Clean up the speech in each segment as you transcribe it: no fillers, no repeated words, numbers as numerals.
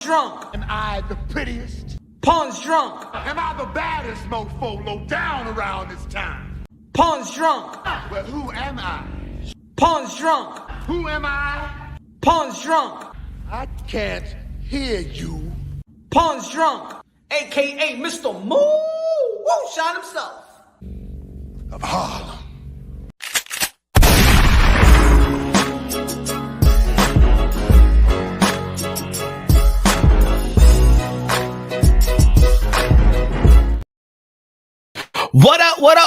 Drunk. Am I the prettiest? Pawn's drunk. Am I the baddest mofo low down around this town? Pawn's drunk. Well, who am I? Pawn's drunk. Who am I? Pawn's drunk. I can't hear you. Pawn's drunk. AKA Mr. Moo Woo Shot himself. Of Harlem.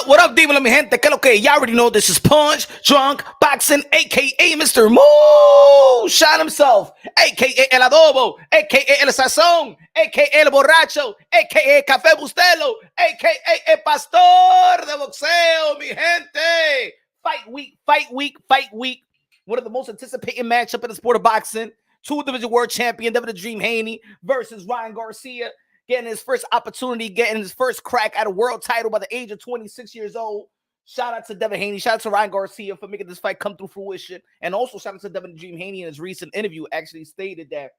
What up, Devin? Mi gente, que lo que? Y'all already know this is Punch, Drunk, Boxing, aka Mr. Moo Shot himself, aka El Adobo, aka El Sazón, aka El Borracho, aka Café Bustelo, aka El Pastor de Boxeo, mi gente. Fight week. One of the most anticipated matchup in the sport of boxing. Two-division world champion, Devin the Dream Haney versus Ryan Garcia. Getting his first opportunity, getting his first crack at a world title by the age of 26 years old. Shout out to Devin Haney. Shout out to Ryan Garcia for making this fight come through fruition. And also shout out to Devin the Dream Haney in his recent interview actually stated that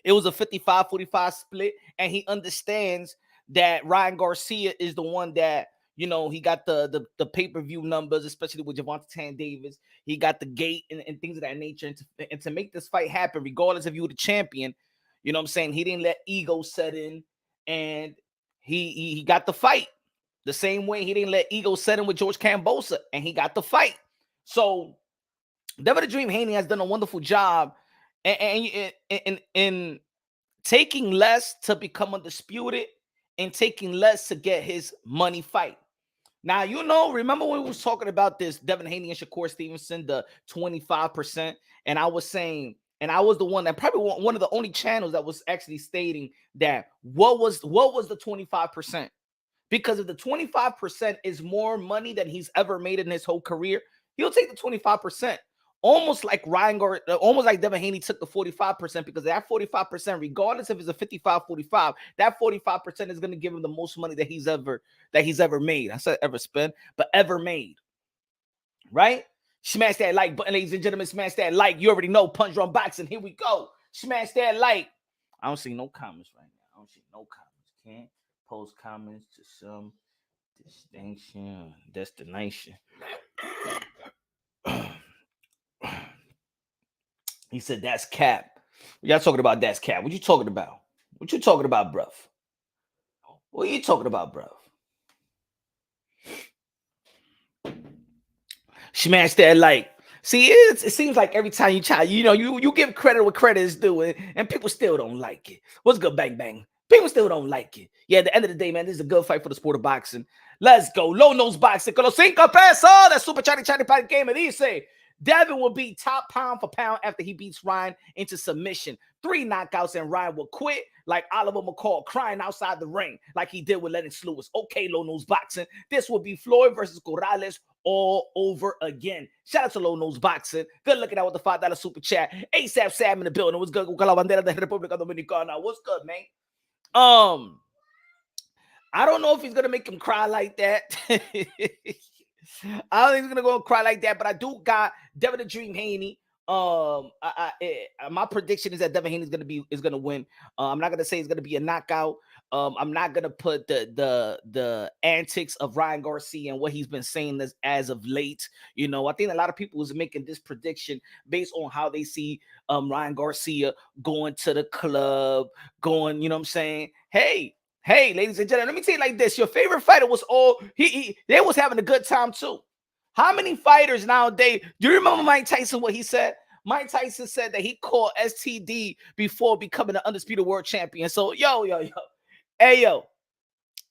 it was a 55-45 split. And he understands that Ryan Garcia is the one that, you know, he got the pay-per-view numbers, especially with Javante Tan Davis. He got the gate and things of that nature. And to make this fight happen, regardless if you were the champion, you know what I'm saying? He didn't let ego set in, and he got the fight. The same way he didn't let ego set in with George Kambosa, and he got the fight. So Devin the Dream Haney has done a wonderful job in taking less to become undisputed and taking less to get his money fight. Now, you know, remember when we was talking about this, Devin Haney and Shakur Stevenson, the 25%, and I was saying, and I was the one that probably one of the only channels that was actually stating that what was the 25%? Because if the 25% is more money than he's ever made in his whole career, he'll take the 25%. Almost like Devin Haney took the 45%, because that 45%, regardless if it's a 55-45, that 45% is going to give him the most money that he's ever made. I said ever spent, but ever made. Right? Smash that like button, ladies and gentlemen. Smash that like. You already know Punch Drunk Boxing. Here we go. Smash that like. I don't see no comments right now. I don't see no comments. Can't post comments to some destination. He said that's cap. Y'all talking about that's cap. What you talking about? What you talking about, bruv? What are you talking about, bruv? Smash that like. See, it seems like every time you try, you know, you give credit what credit is due, and people still don't like it. What's good, bang, bang? People still don't like it. Yeah, at the end of the day, man, this is a good fight for the sport of boxing. Let's go. Low nose boxing. Con los 5 pesos. That's super chatty para el game. Dice, Devin will be top pound for pound after he beats Ryan into submission. 3 knockouts, and Ryan will quit like Oliver McCall, crying outside the ring like he did with Lennox Lewis. Okay, low nose boxing. This will be Floyd versus Corrales all over again. Shout out to Low Nose Boxing. Good looking out with the $5 super chat. ASAP Sam in the building. What's good? Con la bandera de República Dominicana. What's good, man? I don't know if he's gonna make him cry like that. I don't think he's gonna go and cry like that, but I do got Devin the Dream Haney. My prediction is that Devin Haney is gonna win. I'm not gonna say it's gonna be a knockout. I'm not gonna put the antics of Ryan Garcia and what he's been saying as of late. You know, I think a lot of people was making this prediction based on how they see Ryan Garcia going to the club, going, you know what I'm saying? Hey, ladies and gentlemen, let me tell you like this: your favorite fighter was they was having a good time too. How many fighters nowadays? Do you remember Mike Tyson, what he said? Mike Tyson said that he caught STD before becoming an undisputed world champion. So, yo,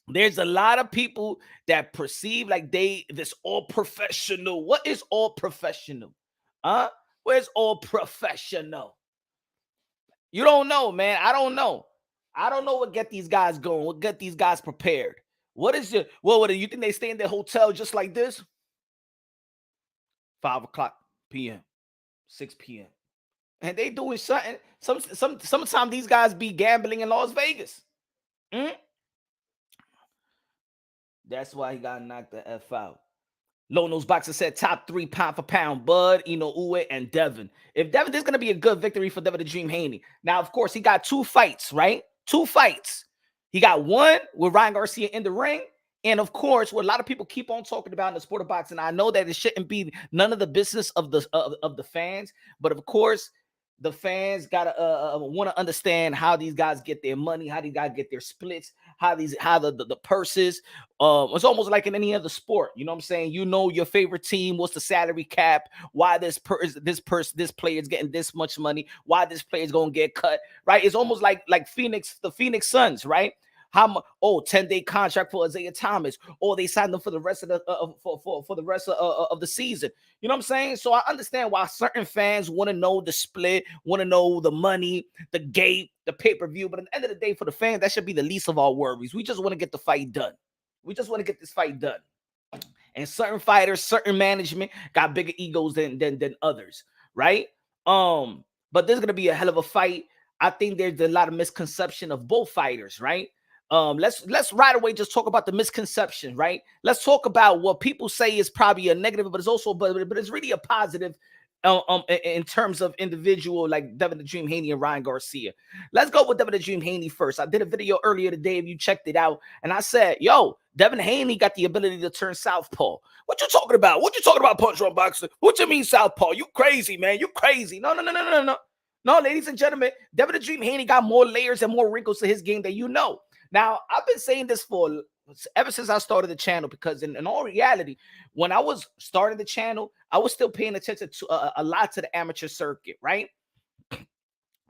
there's a lot of people that perceive like this all professional. What is all professional? Huh? Where's all professional? You don't know, man. I don't know. I don't know what get these guys going, what get these guys prepared. What is it? What do you think they stay in their hotel just like this? 5 o'clock p.m., 6 p.m. And they doing something. Sometimes these guys be gambling in Las Vegas. That's why he got knocked the F out. Low Nose Boxer said top 3 pound for pound, Bud, Inoue, and Devin. If Devin, this is going to be a good victory for Devin the Dream Haney. Now, of course, he got 2 fights, right? 2 fights. He got one with Ryan Garcia in the ring. And of course, what a lot of people keep on talking about in the sport of boxing, I know that it shouldn't be none of the business of the fans, but of course, the fans gotta want to understand how these guys get their money, how these guys get their splits, how the purses. It's almost like in any other sport. You know what I'm saying? You know your favorite team, what's the salary cap, why this player is getting this much money, why this player is gonna get cut, right? It's almost like the Phoenix Suns, right? How much? 10-day contract for Isaiah Thomas, or they signed them for the rest of the for the rest of the season. You know what I'm saying? So I understand why certain fans want to know the split, want to know the money, the gate, the pay-per-view. But at the end of the day, for the fans, that should be the least of our worries. We just want to get the fight done. We just want to get this fight done. And certain fighters, certain management got bigger egos than others, right? But there's gonna be a hell of a fight. I think there's a lot of misconception of both fighters, right? Let's right away just talk about the misconception, right? Let's talk about what people say is probably a negative, but it's also but it's really a positive in terms of individual like Devin the Dream Haney and Ryan Garcia. Let's go with Devin the Dream Haney first. I did a video earlier today, if you checked it out, and I said, yo, Devin Haney got the ability to turn southpaw. What you talking about? What you talking about, Punch Drunk Boxer? What you mean southpaw? You crazy, man. You crazy. No. No, ladies and gentlemen, Devin the Dream Haney got more layers and more wrinkles to his game than you know. Now, I've been saying this for ever since I started the channel, because in all reality, when I was starting the channel, I was still paying attention to a lot to the amateur circuit, right?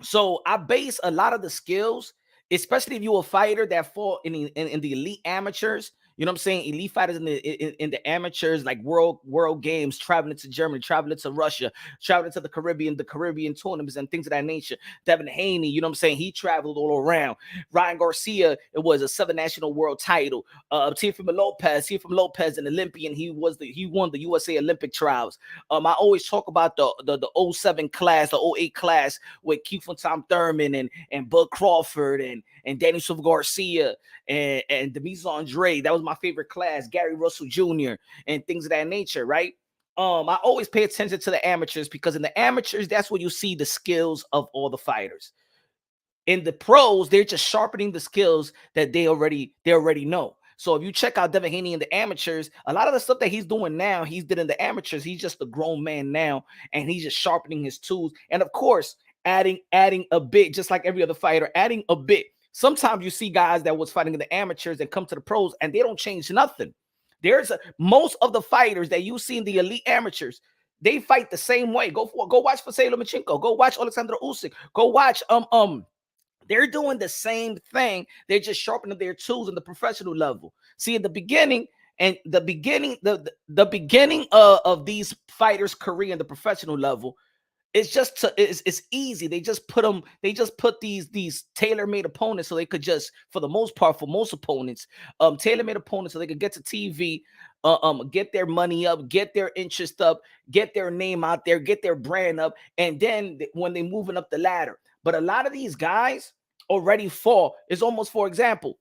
So I base a lot of the skills, especially if you're a fighter that fall in the elite amateurs. You know what I'm saying? Elite fighters in the amateurs, like world games, traveling to Germany, traveling to Russia, traveling to the Caribbean tournaments and things of that nature. Devin Haney, you know what I'm saying? He traveled all around. Ryan Garcia, it was a 7 national world title. Teofimo Lopez, an Olympian. He won the USA Olympic trials. I always talk about the 07 class, the 08 class with Keith von Tom Thurman and Bud Crawford and Danny Silva Garcia and Demise Andre. That was my favorite class. Gary Russell Jr. and things of that nature, right? I always pay attention to the amateurs, because in the amateurs, that's where you see the skills of all the fighters. In the pros, they're just sharpening the skills that they already know. So if you check out Devin Haney in the amateurs, a lot of the stuff that he's doing now, he's did in the amateurs. He's just a grown man now, and he's just sharpening his tools. And of course, adding a bit, just like every other fighter, adding a bit. Sometimes you see guys that was fighting in the amateurs and come to the pros, and they don't change nothing. Most of the fighters that you see in the elite amateurs, they fight the same way. Go watch Vasily Lomachenko. Go watch Alexander Usyk. Go watch they're doing the same thing. They're just sharpening their tools in the professional level. See, in the beginning, the beginning of these fighters' career in the professional level, it's easy. They just put these tailor-made opponents, so they could just, for the most part, for most opponents, tailor-made opponents, so they could get to TV, get their money up, get their interest up, get their name out there, get their brand up, and then when they're moving up the ladder. But a lot of these guys already fall. It's almost, for example,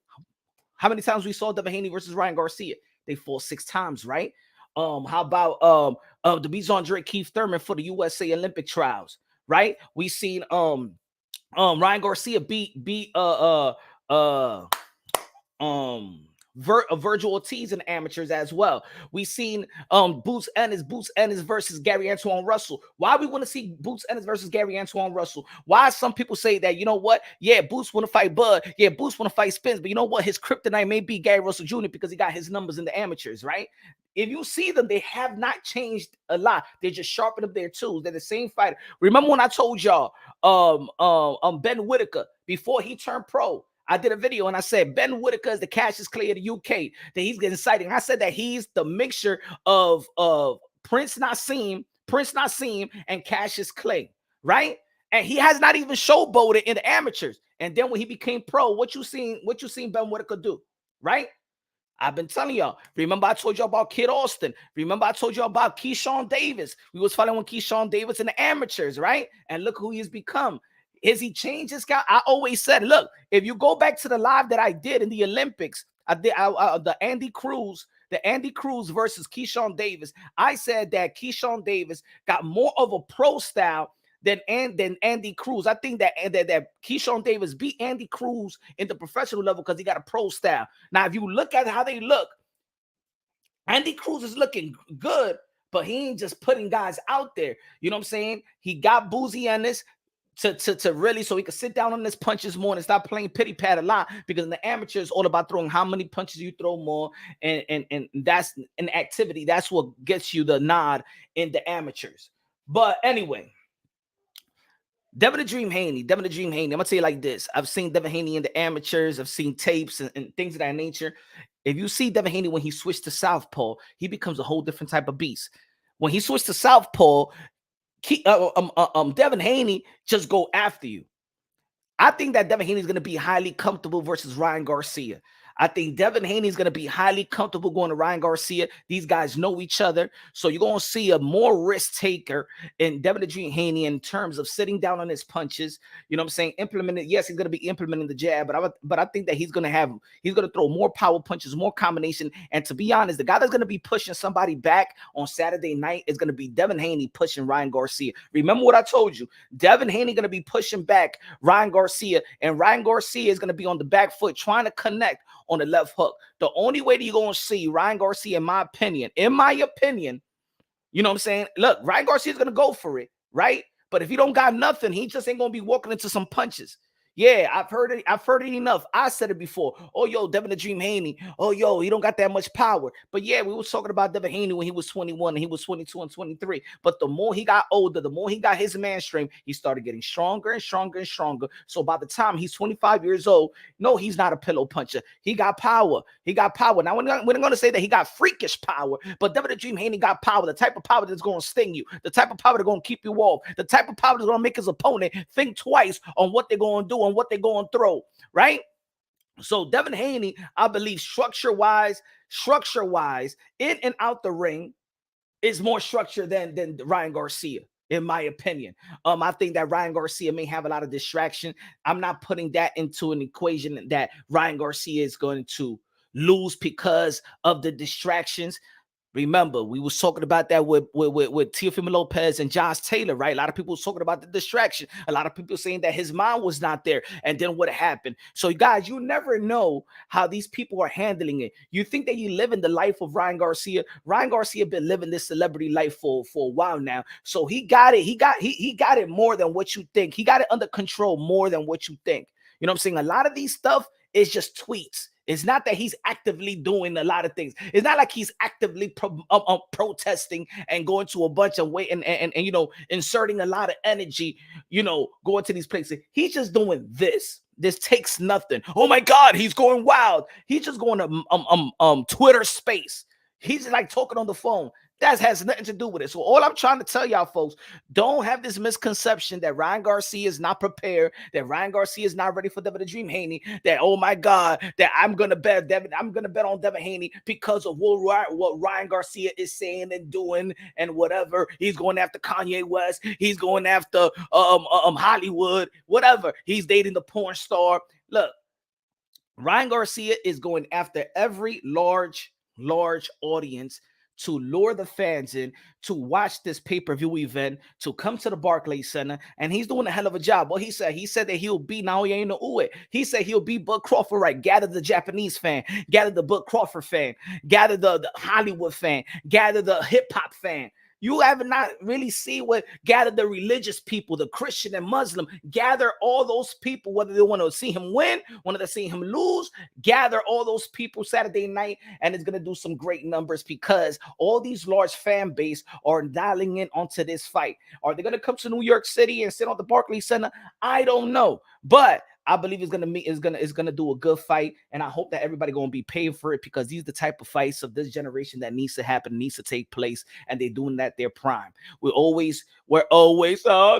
how many times we saw Devin Haney versus Ryan Garcia? They fall 6 times, right? How about Demise Andre Keith Thurman for the USA Olympic trials, right? We seen Ryan Garcia beat Virgil Ortiz in amateurs as well. We seen Boots Ennis versus Gary Antoine Russell. Why we want to see Boots Ennis versus Gary Antoine Russell? Why some people say that, you know what? Yeah, Boots want to fight Bud. Yeah, Boots want to fight Spence. But you know what? His kryptonite may be Gary Russell Jr. because he got his numbers in the amateurs, right? If you see them, they have not changed a lot. They just sharpen up their tools. They're the same fighter. Remember when I told y'all Ben Whitaker, before he turned pro, I did a video and I said Ben Whitaker is the Cassius Clay of the UK, that he's getting cited. I said that he's the mixture of Prince Nassim, and Cassius Clay, right? And he has not even showboated in the amateurs. And then when he became pro, what you seen Ben Whitaker do, right? I've been telling y'all. Remember I told y'all about Kid Austin. Remember I told y'all about Keyshawn Davis. We was fighting with Keyshawn Davis in the amateurs, right? And look who he's become. Is he changed this guy? I always said, look, if you go back to the live that I did in the Olympics, I did the Andy Cruz the Andy Cruz versus Keyshawn Davis, I said that Keyshawn Davis got more of a pro style than Andy Cruz. I think that Keyshawn Davis beat Andy Cruz in the professional level because he got a pro style. Now, if you look at how they look, Andy Cruz is looking good, but he ain't just putting guys out there. You know what I'm saying? He got Boozy on this to really, so he could sit down on his punches more and stop playing pity pat a lot, because in the amateur it's all about throwing how many punches you throw more, and that's an activity. That's what gets you the nod in the amateurs. But anyway, Devin the Dream Haney. I'm gonna tell you like this. I've seen Devin Haney in the amateurs. I've seen tapes and things of that nature. If you see Devin Haney when he switched to southpaw, he becomes a whole different type of beast. When he switched to southpaw, Devin Haney just go after you. I think that Devin Haney is going to be highly comfortable versus Ryan Garcia. I think Devin Haney is going to be highly comfortable going to Ryan Garcia. These guys know each other. So you're going to see a more risk taker in Devin the Dream Haney in terms of sitting down on his punches. You know what I'm saying? Implementing, yes, he's going to be implementing the jab, but I think that he's going to throw more power punches, more combination. And to be honest, the guy that's going to be pushing somebody back on Saturday night is going to be Devin Haney pushing Ryan Garcia. Remember what I told you. Devin Haney going to be pushing back Ryan Garcia, and Ryan Garcia is going to be on the back foot trying to connect on the left hook. The only way that you're going to see Ryan Garcia, in my opinion, you know what I'm saying? Look, Ryan Garcia is going to go for it, right? But if he don't got nothing, he just ain't going to be walking into some punches. Yeah, I've heard it enough. I said it before. Oh, yo, Devin the Dream Haney. Oh, yo, he don't got that much power. But yeah, we was talking about Devin Haney when he was 21 and he was 22 and 23. But the more he got older, the more he got his man strength, he started getting stronger and stronger and stronger. So by the time he's 25 years old, no, he's not a pillow puncher. He got power. Now, we're not going to say that he got freakish power, but Devin the Dream Haney got power, the type of power that's going to sting you, the type of power that's going to keep you off, the type of power that's going to make his opponent think twice on what they're going to do and what they're going to throw, right? So Devin Haney, I believe structure-wise, in and out the ring is more structure than Ryan Garcia, in my opinion. I think that Ryan Garcia may have a lot of distraction. I'm not putting that into an equation that Ryan Garcia is going to lose because of the distractions. Remember, we was talking about that with Teofimo Lopez and Josh Taylor, right? A lot of people was talking about the distraction. A lot of people saying that his mind was not there. And then what happened? So, guys, you never know how these people are handling it. You think that you live in the life of Ryan Garcia. Ryan Garcia been living this celebrity life for a while now. So he got it. He got it more than what you think. He got it under control more than what you think. You know what I'm saying? A lot of these stuff is just tweets. It's not that he's actively doing a lot of things. It's not like he's actively protesting and going to a bunch of weight and you know, inserting a lot of energy, you know, going to these places. He's just doing this. This takes nothing. Oh my God, he's going wild. He's just going to Twitter space. He's like talking on the phone. That has nothing to do with it. So all I'm trying to tell y'all folks, don't have this misconception that Ryan Garcia is not prepared, that Ryan Garcia is not ready for Devin the Dream Haney, that, oh my God, that I'm going to bet on Devin Haney because of what Ryan Garcia is saying and doing and whatever. He's going after Kanye West. He's going after Hollywood, whatever. He's dating the porn star. Look, Ryan Garcia is going after every large audience to lure the fans in to watch this pay-per-view event, to come to the Barclays Center, and he's doing a hell of a job. What he said that he'll be Naoya Inoue. He said he'll be Bud Crawford, right? Gather the Japanese fan, gather the Bud Crawford fan, gather the Hollywood fan, gather the hip-hop fan. You have not really seen what gather the religious people, the Christian and Muslim, gather all those people, whether they want to see him win, whether they see him lose, gather all those people Saturday night, and it's going to do some great numbers because all these large fan base are dialing in onto this fight. Are they going to come to New York City and sit on the Barclays Center? I don't know, but I believe it's gonna do a good fight, and I hope that everybody gonna be paying for it because these are the type of fights of this generation that needs to happen, needs to take place, and they're doing that their prime. We're always,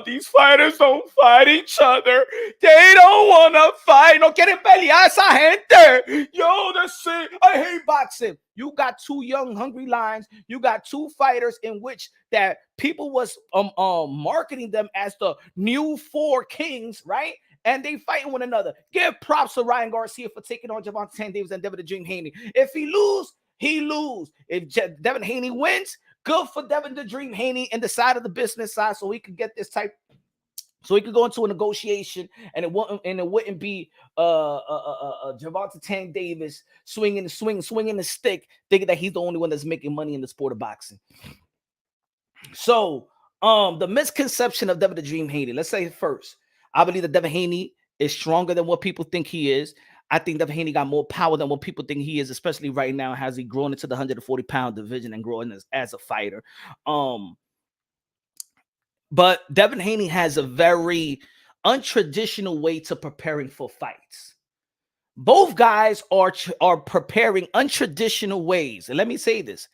these fighters don't fight each other. They don't wanna fight. No quieren pelear esa gente. Yo, that's it. I hate boxing. You got two young, hungry lions. You got two fighters in which that people was marketing them as the new four kings, right? And they fighting one another. Give props to Ryan Garcia for taking on Gervonta Davis and Devin the Dream Haney. If he lose, He lose. If Devin Haney wins, good for Devin the Dream Haney and the side of the business side, so he could get this type. So he could go into a negotiation, and it wouldn't be Gervonta Tank Davis swinging the stick, thinking that he's the only one that's making money in the sport of boxing. So the misconception of Devin the Dream Haney. Let's say first, I believe that Devin Haney is stronger than what people think he is. I think Devin Haney got more power than what people think he is, especially right now. Has he grown into the 140-pound division and growing as a fighter? But Devin Haney has a very untraditional way to preparing for fights. Both guys are preparing untraditional ways. And let me say this.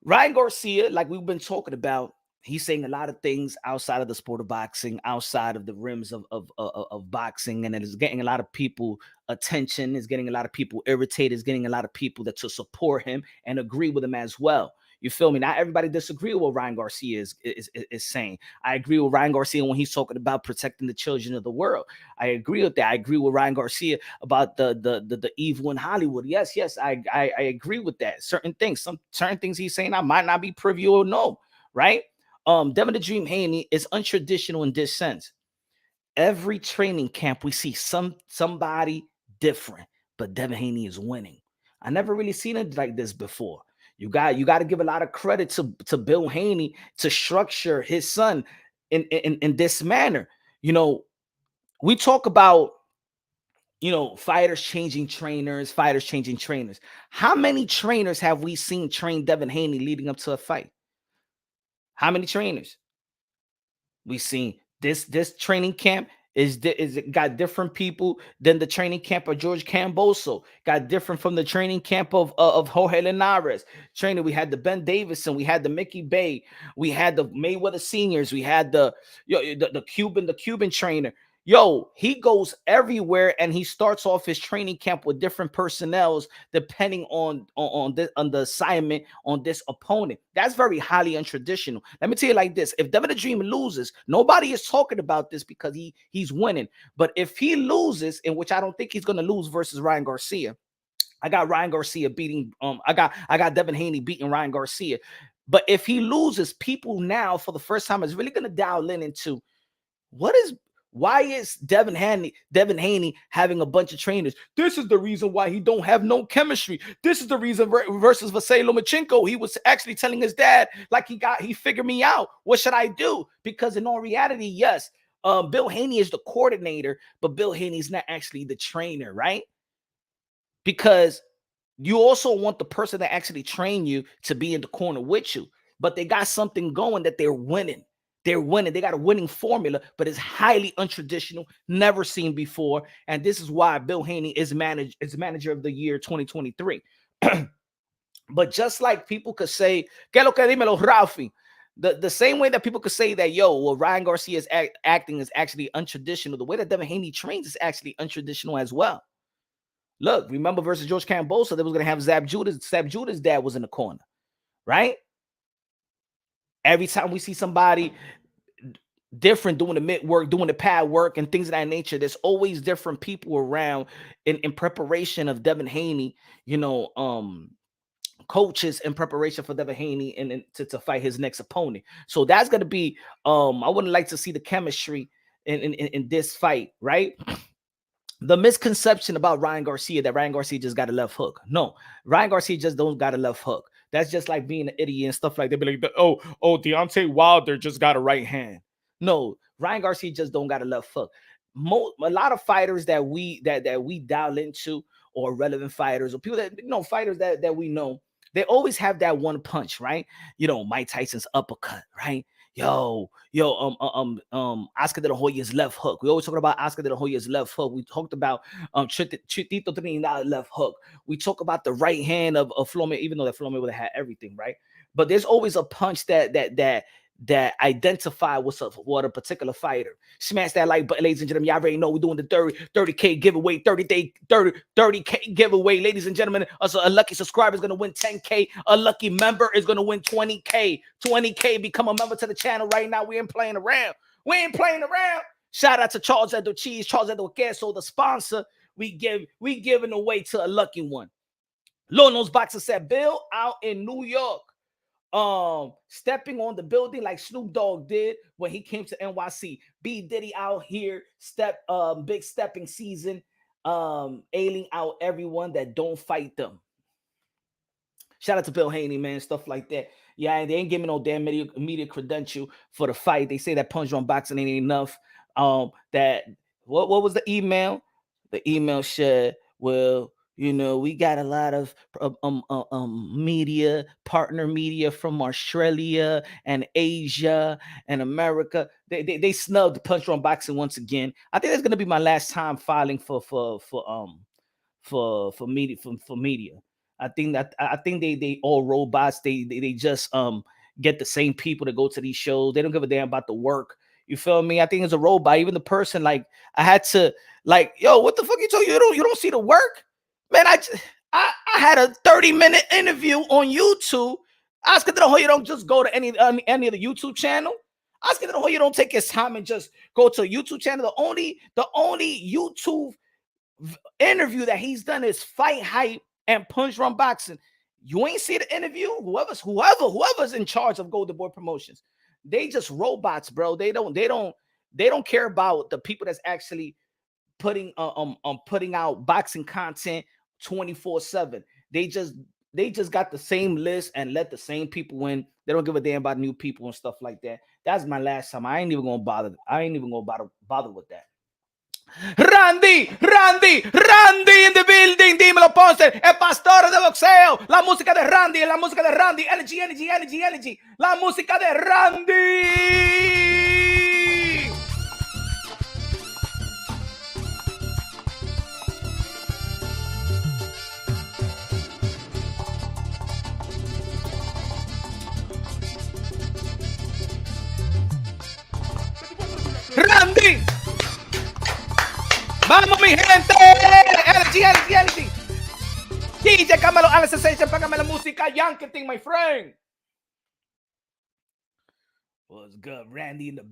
Ryan Garcia, like we've been talking about, he's saying a lot of things outside of the sport of boxing, outside of the rims of boxing, and it is getting a lot of people attention, is getting a lot of people irritated, is getting a lot of people that to support him and agree with him as well. You feel me? Not everybody disagree with what Ryan Garcia is saying. I agree with Ryan Garcia when he's talking about protecting the children of the world. I agree with that. I agree with Ryan Garcia about the evil in Hollywood. Yes, I agree with that. Certain things he's saying I might not be privy or know, right? Devin the Dream Haney is untraditional in this sense. Every training camp we see somebody different, but Devin Haney is winning. I never really seen it like this before. You got to give a lot of credit to Bill Haney to structure his son in this manner. You know, we talk about, you know, fighters changing trainers. How many trainers have we seen train Devin Haney leading up to a fight? How many trainers? We seen this training camp is got different people than the training camp of George Camboso. Got different from the training camp of Jorge Linares. Training, we had the Ben Davison, we had the Mickey Bay, we had the Mayweather seniors, we had the Cuban trainer. Yo, he goes everywhere, and he starts off his training camp with different personnels depending on the assignment on this opponent. That's very highly untraditional. Let me tell you like this: if Devin the Dream loses, nobody is talking about this because he's winning. But if he loses, in which I don't think he's going to lose versus Ryan Garcia, I got Ryan Garcia beating. I got Devin Haney beating Ryan Garcia. But if he loses, people now for the first time is really going to dial into why is Devin Haney having a bunch of trainers? This is the reason why he don't have no chemistry. This is the reason versus Vasily Lomachenko. He was actually telling his dad, like, he figured me out. What should I do? Because in all reality, yes, Bill Haney is the coordinator, but Bill Haney's not actually the trainer, right? Because you also want the person that actually train you to be in the corner with you. But they got something going that they're winning. They're winning. They got a winning formula, but it's highly untraditional, never seen before. And this is why Bill Haney is manager of the year 2023. But just like people could say, "Que lo que dímelo, Ralphie," the same way that people could say that, Ryan Garcia's acting is actually untraditional, the way that Devin Haney trains is actually untraditional as well. Look, remember versus George Camboso, they was going to have Zab Judas. Zab Judas' dad was in the corner, right? Every time we see somebody different doing the mid work, doing the pad work, and things of that nature, there's always different people around in preparation of Devin Haney, coaches in preparation for Devin Haney and to fight his next opponent. So that's going to be, I wouldn't like to see the chemistry in this fight, right? The misconception about Ryan Garcia, that Ryan Garcia just got a left hook. No, Ryan Garcia just don't got a left hook. That's just like being an idiot and stuff like that. Be like, oh, Deontay Wilder just got a right hand. No, Ryan Garcia just don't got a left hook. A lot of fighters that we dial into, or relevant fighters, or people that fighters that we know, they always have that one punch, right? Mike Tyson's uppercut, right? Oscar de la Hoya's left hook. We always talk about Oscar de la Hoya's left hook. We talked about Tito Trinidad left hook. We talk about the right hand of Floyd, even though that Floyd would have had everything, right? But there's always a punch that identify what a particular fighter. Smash that like button, ladies and gentlemen. Y'all already know we're doing the 30K giveaway, 30K giveaway, ladies and gentlemen. Also, a lucky subscriber is going to win 10K. A lucky member is going to win 20K. 20K. Become a member to the channel right now. We ain't playing around. Shout out to Charles Edo Cheese, Charles Edo Queso, the sponsor. We giving away to a lucky one. Lord knows Boxer said, Bill out in New York, stepping on the building like Snoop Dogg did when he came to NYC. B Diddy out here, big stepping season, ailing out everyone that don't fight them. Shout out to Bill Haney, man, stuff like that. Yeah, they ain't giving no damn media credential for the fight. They say that punch on boxing ain't enough. That what was the email? The email said, well, you know, we got a lot of media, partner media from Australia and Asia and America. They snubbed punch on boxing once again. I think that's gonna be my last time filing for media. I think they all robots. They just get the same people to go to these shows. They don't give a damn about the work. You feel me? I think it's a robot. Even the person, like, I had to, like, yo, what the fuck you told you? You don't see the work, man. I had a 30-minute interview on YouTube. Asking the whole you don't just go to any of the YouTube channel. Asking the whole you don't take his time and just go to a YouTube channel. The only YouTube interview that he's done is Fight Hype and Punch Run Boxing. You ain't see the interview. Whoever's in charge of Golden Boy Promotions, they just robots, bro. They don't care about the people that's actually putting out boxing content 24/7. They just got the same list and let the same people win. They don't give a damn about new people and stuff like that. That's my last time. I ain't even gonna bother with that. Randy in the building, dímelo Ponce, el pastor de boxeo, la música de Randy, energy, la música de Randy. Randy. Vamos, mi gente. Energy. DJ Camelo, Alice Sensation, págame la música. Yankee thing, my friend. What's good? Randy in the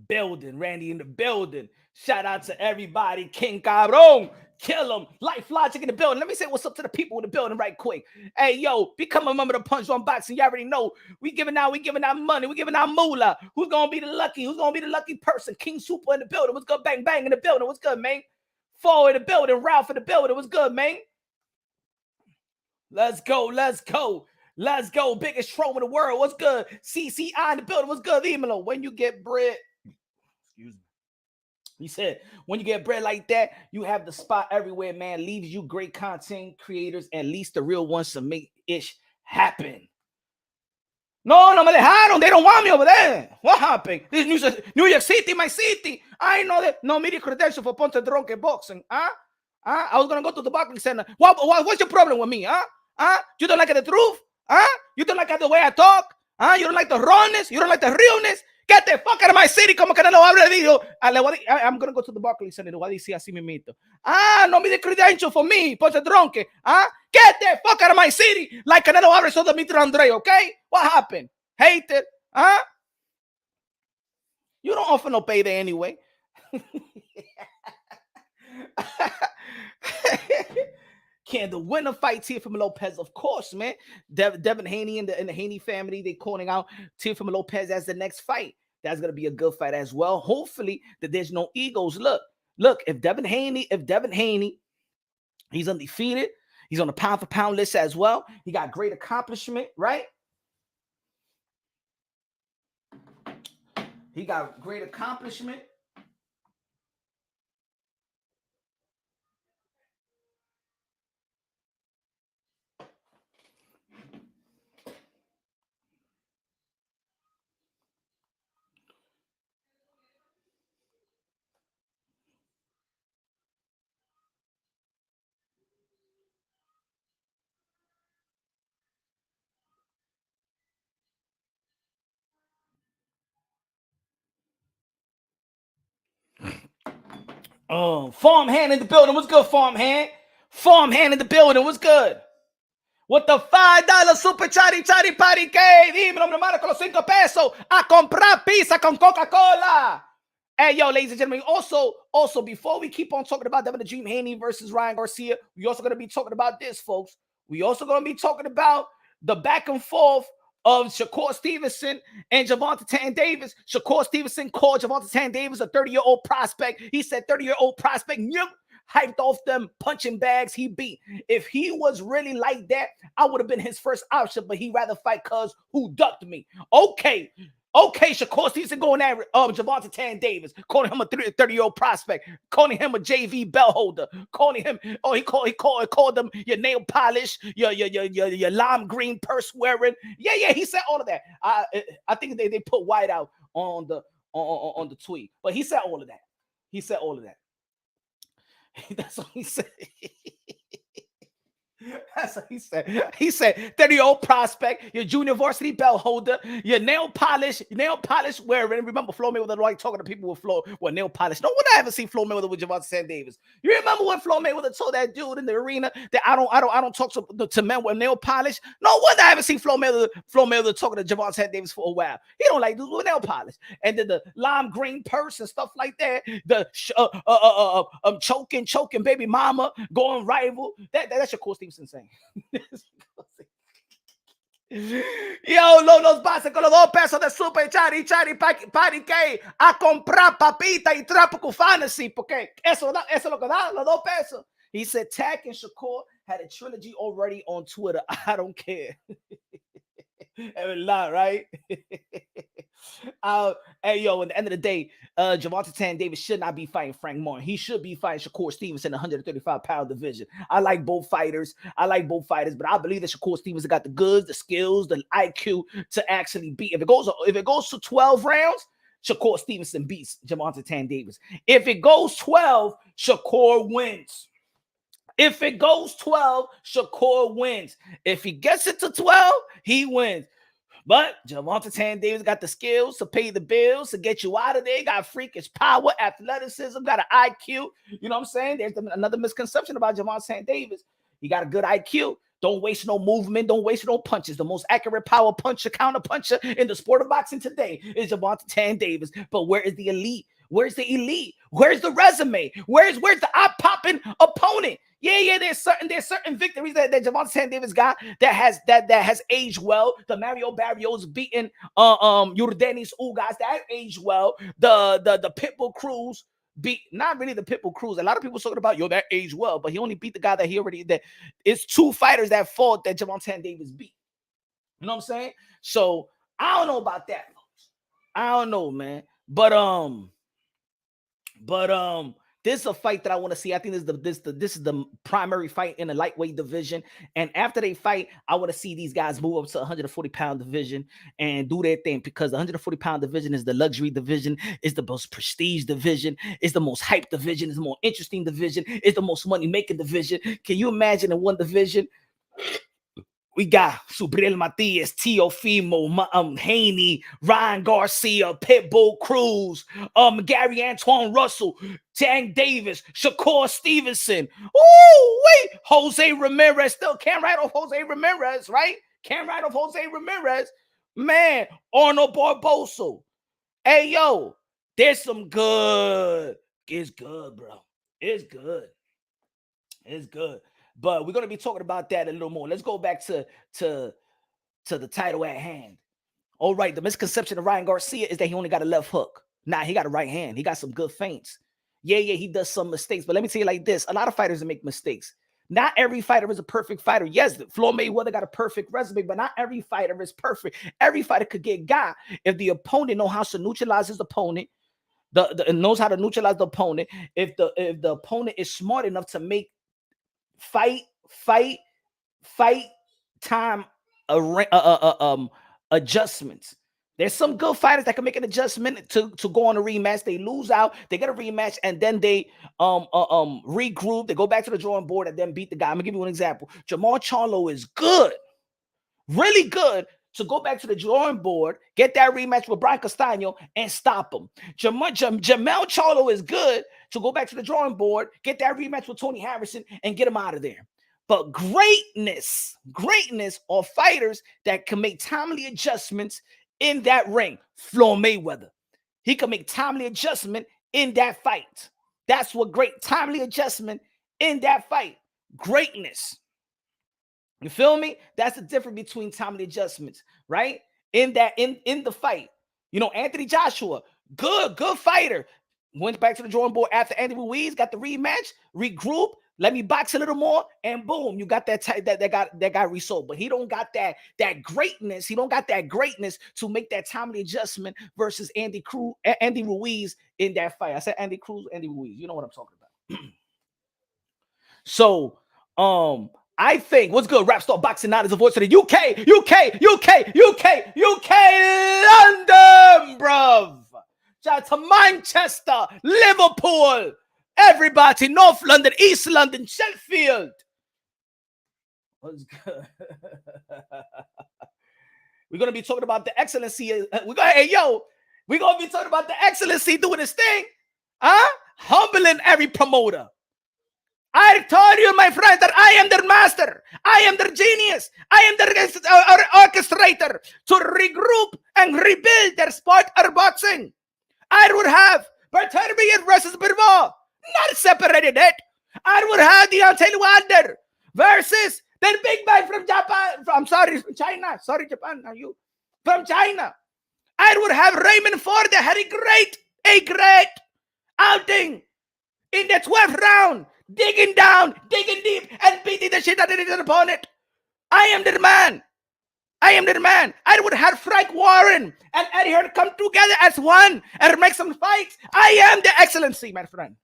building. Shout out to everybody. King Cabron. Kill him. Life Logic in the building. Let me say what's up to the people in the building right quick. Hey, yo, become a member of the Punch on Boxing. You already know. We giving out money. We giving out moolah. Who's going to be the lucky person? King Super in the building. What's good? Bang, bang in the building. What's good, man? Four in the building, Ralph in the building. What's good, man? Let's go. Biggest troll in the world. What's good? CCI in the building. What's good, Emilo? When you get bread, excuse me. He said, when you get bread like that, you have the spot everywhere, man. Leaves you great content creators, at least the real ones to make ish happen. No me dejaron. They don't want me over there. What happened? This New York City, my city. I know that no media credential for Ponte Drunk boxing. I was gonna go to the boxing center. What's your problem with me? You don't like the truth? You don't like the way I talk? You don't like the rawness? You don't like the realness? Get the fuck out of my city. Como que no hable de Dios. I'm gonna go to the Barclays Center. Le voy a decir así mismito. No media credential for me, Ponte Drunk. Get the fuck out of my city. Like Canelo Álvarez so Dimitri Andre, okay? What happened? Hate it? You don't offer no payday anyway. Can the winner fight Teofimo Lopez? Of course, man. Devin Haney and the Haney family, they calling out Teofimo Lopez as the next fight. That's gonna be a good fight as well. Hopefully that there's no egos. Look, if Devin Haney, he's undefeated. He's on the pound for pound list as well. He got great accomplishment, right? He got great accomplishment. Farmhand in the building. What's good, Farmhand? Farmhand in the building. What's good? With the $5 super party que dímelo, mi hermano, con los 5 pesos a comprar pizza con Coca-Cola. Hey, yo, ladies and gentlemen, also, before we keep on talking about Devin the Dream Haney versus Ryan Garcia, we also going to be talking about this, folks. We also going to be talking about the back and forth of Shakur Stevenson and Gervonta Tank Davis. Shakur Stevenson called Gervonta Tank Davis a 30-year-old prospect. He said 30-year-old prospect, hyped off them punching bags he beat. If he was really like that, I would have been his first option, but he rather fight cuz who ducked me. Okay, Shakur Stevenson going at Gervonta Tank Davis, calling him a 30-year-old prospect, calling him a JV belt holder, calling him, he called them your nail polish, your lime green purse wearing. Yeah, he said all of that. I think they put white out on the tweet, but he said all of that. He said all of that. That's what he said. That's what he said. He said 30-year-old prospect, your junior varsity belt holder, your nail polish wearing. Remember, Flo Mayweather like talking to people with nail polish. No wonder I haven't seen Flo Mayweather with Gervonta Tank Davis. You remember when Flo Mayweather told that dude in the arena that I don't talk to men with nail polish? No wonder I haven't seen Flo Mayweather talking to Gervonta Tank Davis for a while. He don't like dudes with nail polish. And then the lime green purse and stuff like that. The choking baby mama going rival. That's your course Stevenson saying. Yo, los bases con los 2 pesos de super Chari Pari que a comprar papita y trapo fantasy porque eso es lo que da los 2 pesos. He said Tack and Shakur had a trilogy already on Twitter. I don't care. A lot, right? Hey, yo, at the end of the day, Gervonta Tank Davis should not be fighting Frank Martin. He should be fighting Shakur Stevenson in the 135-pound division. I like both fighters, but I believe that Shakur Stevenson got the goods, the skills, the IQ to actually beat. If it goes to 12 rounds, Shakur Stevenson beats Gervonta Tank Davis. If it goes 12, Shakur wins. If it goes 12, Shakur wins. If he gets it to 12, he wins. But Gervonta Tank Davis got the skills to pay the bills, to get you out of there. Got freakish power, athleticism, got an IQ. You know what I'm saying? There's another misconception about Gervonta Tank Davis. He got a good IQ. Don't waste no movement. Don't waste no punches. The most accurate power puncher, counter puncher in the sport of boxing today is Gervonta Tank Davis. But where is the elite? Where's the elite? Where's the resume? Where's the eye-popping opponent? Yeah, there's certain victories that Gervonta Tank Davis got that has aged well. The Mario Barrios beating Yordanis Ugas, that aged well. The Pitbull Cruz beat, not really the Pitbull Cruz. A lot of people talking about that aged well, but he only beat the guy that it's 2 fighters that fought that Gervonta Tank Davis beat. You know what I'm saying? So I don't know about that, folks. I don't know, man. But this is a fight that I want to see. I think this is the primary fight in the lightweight division. And after they fight, I want to see these guys move up to 140-pound division and do their thing, because the 140-pound division is the luxury division, is the most prestige division, is the most hype division, is the more interesting division, is the most money-making division. Can you imagine in one division? We got Subriel Matias, Teofimo, Haney, Ryan Garcia, Pitbull Cruz, Gary Antoine Russell, Tank Davis, Shakur Stevenson. Oh, wait, Jose Ramirez. Still can't write off Jose Ramirez, right? Can't write off Jose Ramirez. Man, Arnold Barbosa. Hey, yo, there's some good. It's good, bro. It's good. It's good. But we're going to be talking about that a little more. Let's go back to the title at hand. All right, the misconception of Ryan Garcia is that he only got a left hook. Nah, he got a right hand. He got some good feints. Yeah, he does some mistakes. But let me tell you like this. A lot of fighters make mistakes. Not every fighter is a perfect fighter. Yes, Flo Mayweather got a perfect resume, but not every fighter is perfect. Every fighter could get got if the opponent knows how to neutralize his opponent. Knows how to neutralize the opponent. If the opponent is smart enough to make fight time adjustments. There's some good fighters that can make an adjustment to go on a rematch. They lose out, they get a rematch, and then they regroup. They go back to the drawing board and then beat the guy. I'm gonna give you an example. Jamal Charlo is good, really good, to go back to the drawing board, get that rematch with Brian Castano, and stop him. Jamal Charlo is good to go back to the drawing board, get that rematch with Tony Harrison, and get him out of there. But greatness are fighters that can make timely adjustments in that ring. Flo Mayweather, he can make timely adjustment in that fight. That's what great timely adjustment in that fight. Greatness. You feel me? That's the difference between timely adjustments, right? In the fight. Anthony Joshua, good fighter. Went back to the drawing board after Andy Ruiz got the rematch, regroup, let me box a little more, and boom, you got that guy resold. But he don't got that greatness. He don't got that greatness to make that timely adjustment versus Andy Ruiz in that fight. I said Andy Ruiz. You know what I'm talking about. So, I think what's good. Rap Star Boxing Night is a voice of the UK, London, bruv. Shout out to Manchester, Liverpool, everybody, North London, East London, Sheffield. What's good? We're gonna be talking about the excellency. We're gonna be talking about the excellency doing this thing, humbling every promoter. I told you, my friend, that I am their master. I am their genius. I am their orchestrator to regroup and rebuild their sport or boxing. I would have Berterbian versus Bilbao, not separated it. I would have Deontay Wilder versus the big man from Japan. China. Sorry, Japan. Not you. From China. I would have Raymond Ford. They had a great outing in the 12th round. Digging down, digging deep, and beating the shit out of his opponent. I am the man. I would have Frank Warren and Eddie Hearn come together as one and make some fights. I am the excellency, my friend.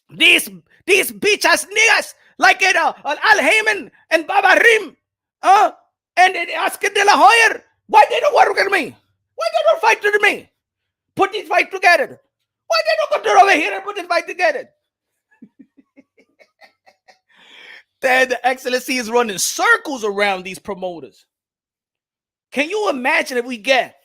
These bitch ass niggas like Al Heyman and Baba Rim, and Oscar De La Hoya. Why they don't work with me? Why they don't fight with me? Put this fight together. Why they don't come over here and put this fight together? Then the excellency is running circles around these promoters. Can you imagine if we get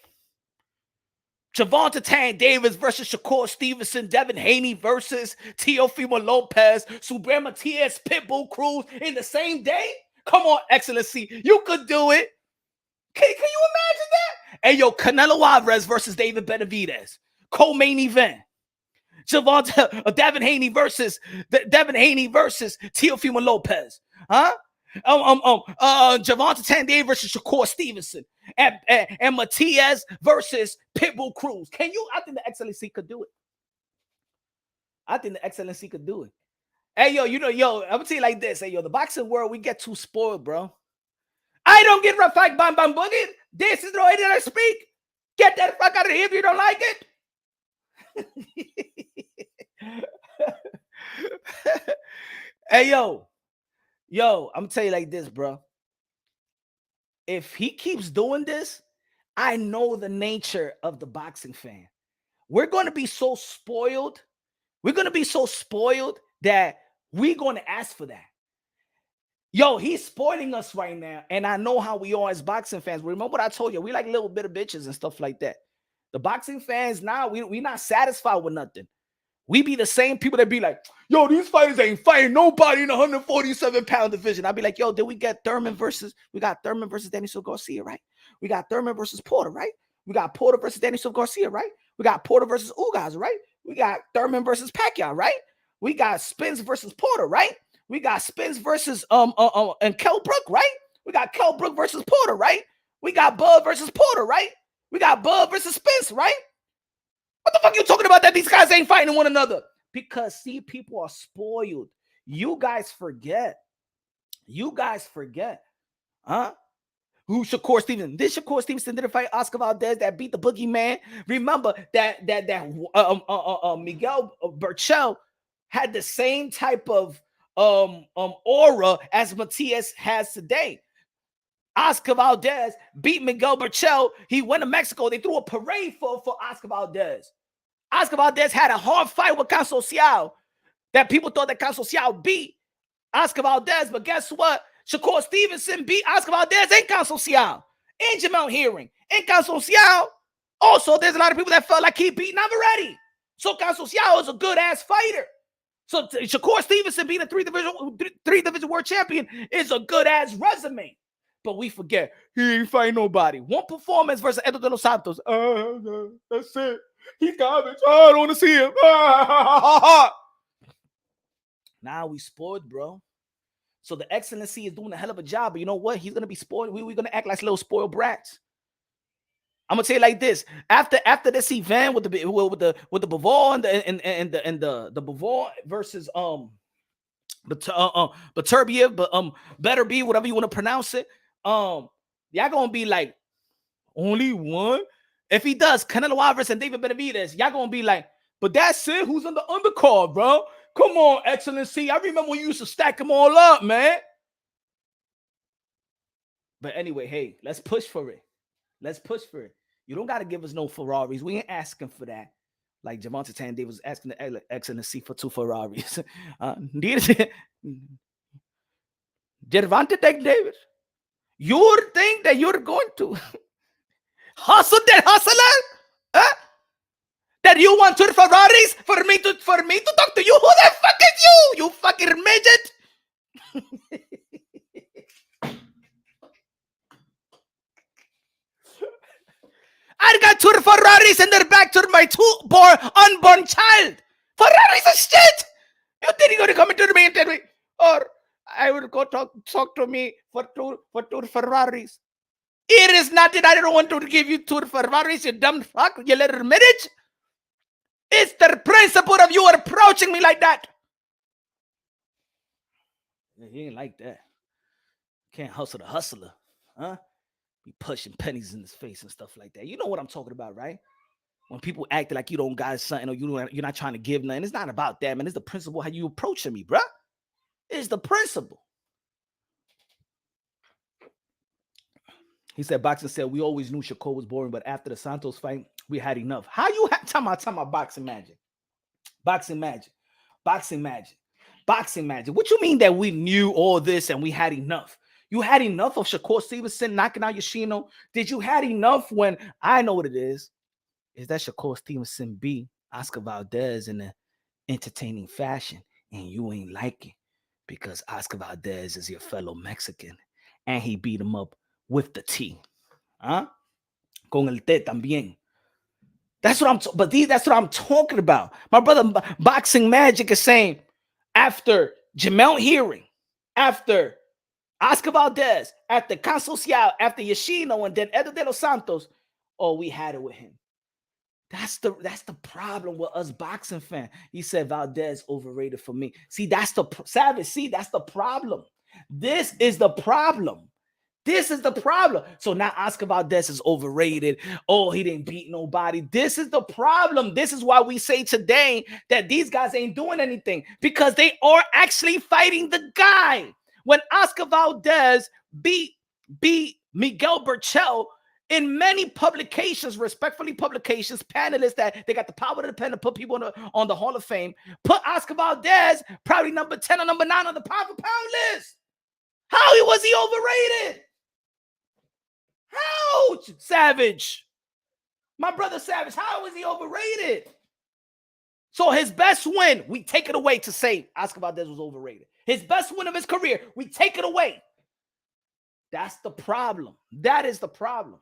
Gervonta Tank Davis versus Shakur Stevenson, Devin Haney versus Teofimo Lopez, Subriel Matias, Pitbull Cruz in the same day? Come on, excellency. You could do it. Can you imagine that? Hey, yo, Canelo Alvarez versus David Benavidez. Co-main event. Devin Haney versus Teofimo Lopez. Gervonta Tank Davis versus Shakur Stevenson. And Matias versus Pitbull Cruz. I think the excellency could do it. Hey, yo, I'm gonna tell you like this. Hey, yo, the boxing world, we get too spoiled, bro. I don't get Rafak Bam Bam Boogie. This is the way that I speak. Get that fuck out of here if you don't like it. Hey, yo, I'm gonna tell you like this, bro. If he keeps doing this, I know the nature of the boxing fan. We're going to be so spoiled. We're going to be so spoiled that we're going to ask for that. Yo, he's spoiling us right now. And I know how we are as boxing fans. Remember what I told you? We like little bit of bitches and stuff like that. The boxing fans now, we not satisfied with nothing. We be the same people that be like, yo, these fighters ain't fighting nobody in the 147-pound division. I'll be like, yo, did we got Thurman versus Daniel Garcia, right? We got Thurman versus Porter, right? We got Porter versus Daniel Garcia, right? We got Porter versus Ugas, right? We got Thurman versus Pacquiao, right? We got Spence versus Porter, right? We got Spence versus and Kell Brook, right? We got Kell Brook versus Porter, right? We got Bud versus Porter, right? We got Bud versus Spence, right? What the fuck you talking about that these guys ain't fighting one another? Because, see, people are spoiled. You guys forget. Huh? Who Shakur Stevenson? This Shakur Stevenson didn't fight Oscar Valdez that beat the boogeyman. Remember that Miguel Burchell had the same type of aura as Matias has today. Oscar Valdez beat Miguel Burchell. He went to Mexico. They threw a parade for Oscar Valdez. Oscar Valdez had a hard fight with Cansocial that people thought that Cansocial beat Oscar Valdez. But guess what? Shakur Stevenson beat Oscar Valdez and Cansocial and Jamel Herring and Cansocial. Also, there's a lot of people that felt like he beat Navarrete. So Cansocial is a good-ass fighter. So Shakur Stevenson being a three-division world champion is a good-ass resume. But we forget, he ain't fighting nobody. One performance versus Eduardo de los Santos. That's it. He's garbage. I don't want to see him. Now we spoiled, bro. So the excellency is doing a hell of a job. But you know what? He's gonna be spoiled. We're gonna act like little spoiled brats. I'm gonna say it like this: after this event with the Bavor and the Bavor versus Baturbiev, but better be whatever you want to pronounce it. Y'all gonna be like only one. If he does Canelo Alvarez and David Benavidez, y'all gonna be like, but that's it. Who's on the undercard, bro? Come on, excellency. I remember when you used to stack them all up, man. But anyway, hey, let's push for it. Let's push for it. You don't got to give us no Ferraris. We ain't asking for that. Like Javante Tandy was asking the excellency for 2 Ferraris. Gervonta David, you think that you're going to hustle that hustler? Huh? That you want 2 Ferraris for me to talk to you? Who the fuck is you? You fucking midget. I got 2 Ferraris and they're back to my unborn child. Ferraris are shit. You think you're gonna come into me and tell me, or I will go talk to me for two Ferraris. It is not that I don't want to give you 2 Ferraris, you dumb fuck, you little midget. It's the principle of you approaching me like that. He ain't like that. Can't hustle the hustler, huh? Be pushing pennies in his face and stuff like that. You know what I'm talking about, right? When people act like you don't got something or you're not trying to give nothing. It's not about that, man. It's the principle how you approaching me, bruh. It's the principle. He said, boxing said, we always knew Shakur was boring, but after the Santos fight, we had enough. How you have time about boxing magic? Boxing magic. Boxing magic. Boxing magic. What you mean that we knew all this and we had enough? You had enough of Shakur Stevenson knocking out Yoshino? Did you had enough when I know what it is? Is that Shakur Stevenson beat Oscar Valdez in an entertaining fashion, and you ain't like it because Oscar Valdez is your fellow Mexican and he beat him up with the T. Huh? Con el T también. That's what that's what I'm talking about. My brother Boxing Magic is saying after Jamel Hearing, after Oscar Valdez, after Consocial, after Yoshino, and then Edo de los Santos, oh, we had it with him. That's the problem with us boxing fans. He said Valdez overrated for me. See, that's the Savage. See, that's the problem. This is the problem. This is the problem. So now Oscar Valdez is overrated. Oh, he didn't beat nobody. This is the problem. This is why we say today that these guys ain't doing anything, because they are actually fighting the guy. When Oscar Valdez beat Miguel Burchell, in many publications, respectfully publications, panelists that they got the power to the pen to put people on the Hall of Fame, put Oscar Valdez probably number 10 or number 9 on the pound for pound list. How was he overrated? How, Savage? My brother Savage, how was he overrated? So his best win, we take it away to say Oscar Valdez was overrated. His best win of his career, we take it away. That's the problem. That is the problem.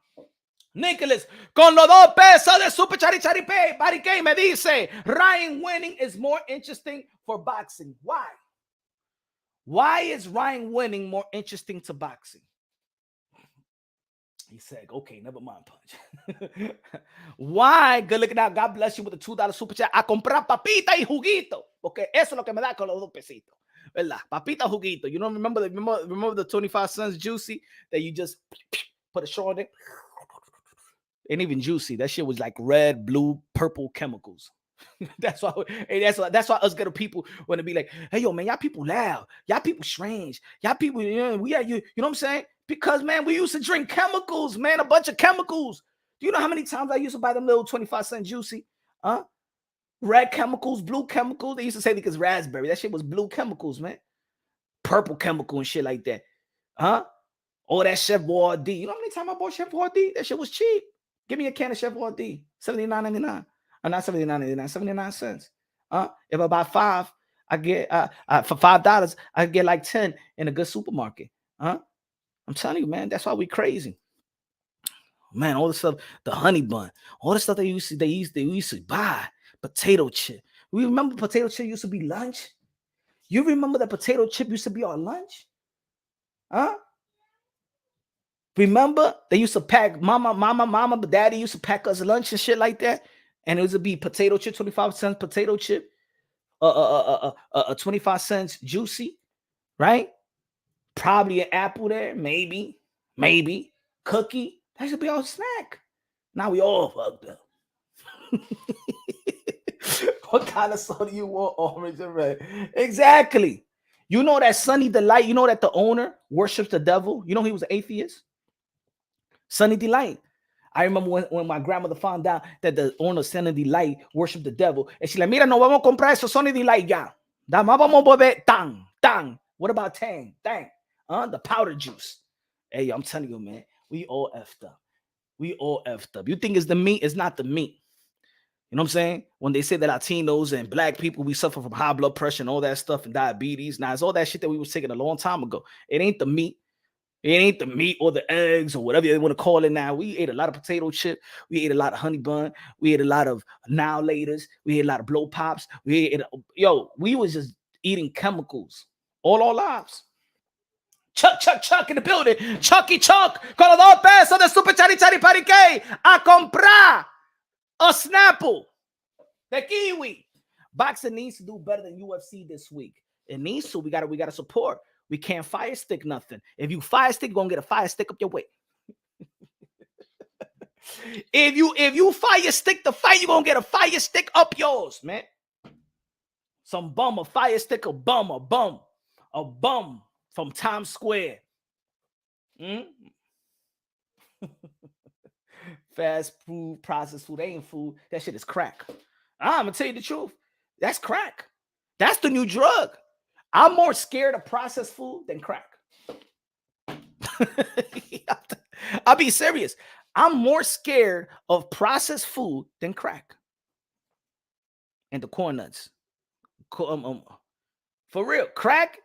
Nicholas, con los 2 pesos de Super Charipe, Barique me dice, Ryan winning is more interesting for boxing. Why? Why is Ryan winning more interesting to boxing? He said, okay, never mind, Punch. Why? Good looking out. God bless you with the $2 super chat. A comprar papita y juguito. Porque eso es lo que me da con los 2 pesitos. ¿Verdad? Papita, juguito. You know, remember the 25 cents juicy that you just put a straw in it? Ain't even juicy. That shit was like red, blue, purple chemicals. That's why us ghetto people want to be like, hey, yo, man, y'all people loud. Y'all people strange. Y'all people, you know what I'm saying? Because, man, we used to drink chemicals, man, a bunch of chemicals. Do you know how many times I used to buy them little 25 cent juicy? Huh? Red chemicals, blue chemicals. They used to say because raspberry. That shit was blue chemicals, man. Purple chemical and shit like that. Huh? Oh, that Chef Boyardee. You know how many times I bought Chef Boyardee? That shit was cheap. Give me a can of Chef Boyardee. $79.99. Not $79.99, 79 cents. If I buy 5, I get for $5, I get like 10 in a good supermarket. I'm telling you, man, that's why we crazy. Man, all the stuff, the honey bun, all the stuff they used to buy. Potato chip. We remember potato chip used to be lunch. You remember that potato chip used to be our lunch? Huh? Remember, they used to pack mama, but daddy used to pack us lunch and shit like that. And it was to be potato chip, 25 cents potato chip, 25 cents juicy, right? Probably an apple there, maybe cookie. That should be our snack. Now we all fucked up. What kind of soda you want? Orange and red. Exactly. You know that Sunny Delight, you know that the owner worships the devil. You know he was an atheist. Sunny Delight. I remember when my grandmother found out that the owner of Sunny Delight worshiped the devil. And she's like, mira, no vamos a comprar eso Sunny Delight ya. Da más vamos a beber tang. What about tang? Tang. The powder juice. Hey, I'm telling you, man, we all effed up. We all effed up. You think it's the meat? It's not the meat. You know what I'm saying? When they say that Latinos and black people, we suffer from high blood pressure and all that stuff and diabetes. Now, it's all that shit that we was taking a long time ago. It ain't the meat. It ain't the meat or the eggs or whatever you want to call it now. We ate a lot of potato chip. We ate a lot of honey bun. We ate a lot of now laters. We ate a lot of blow pops. We was just eating chemicals all our lives. Chuck in the building. Chucky Chuck. Con los 2 pesos de super chari parique a comprar a Snapple. The kiwi. Boxing needs to do better than UFC this week. It needs to. We gotta support. We can't fire stick nothing. If you fire stick, you're gonna get a fire stick up your way. if you fire stick the fight, you're gonna get a fire stick up yours, man. Some bum, a fire stick, a bum from Times Square. Fast food, processed food, ain't food. That shit is crack. I'm gonna tell you the truth. That's crack. That's the new drug. I'm more scared of processed food than crack. I'll be serious. I'm more scared of processed food than crack. And the corn nuts. For real. Crack.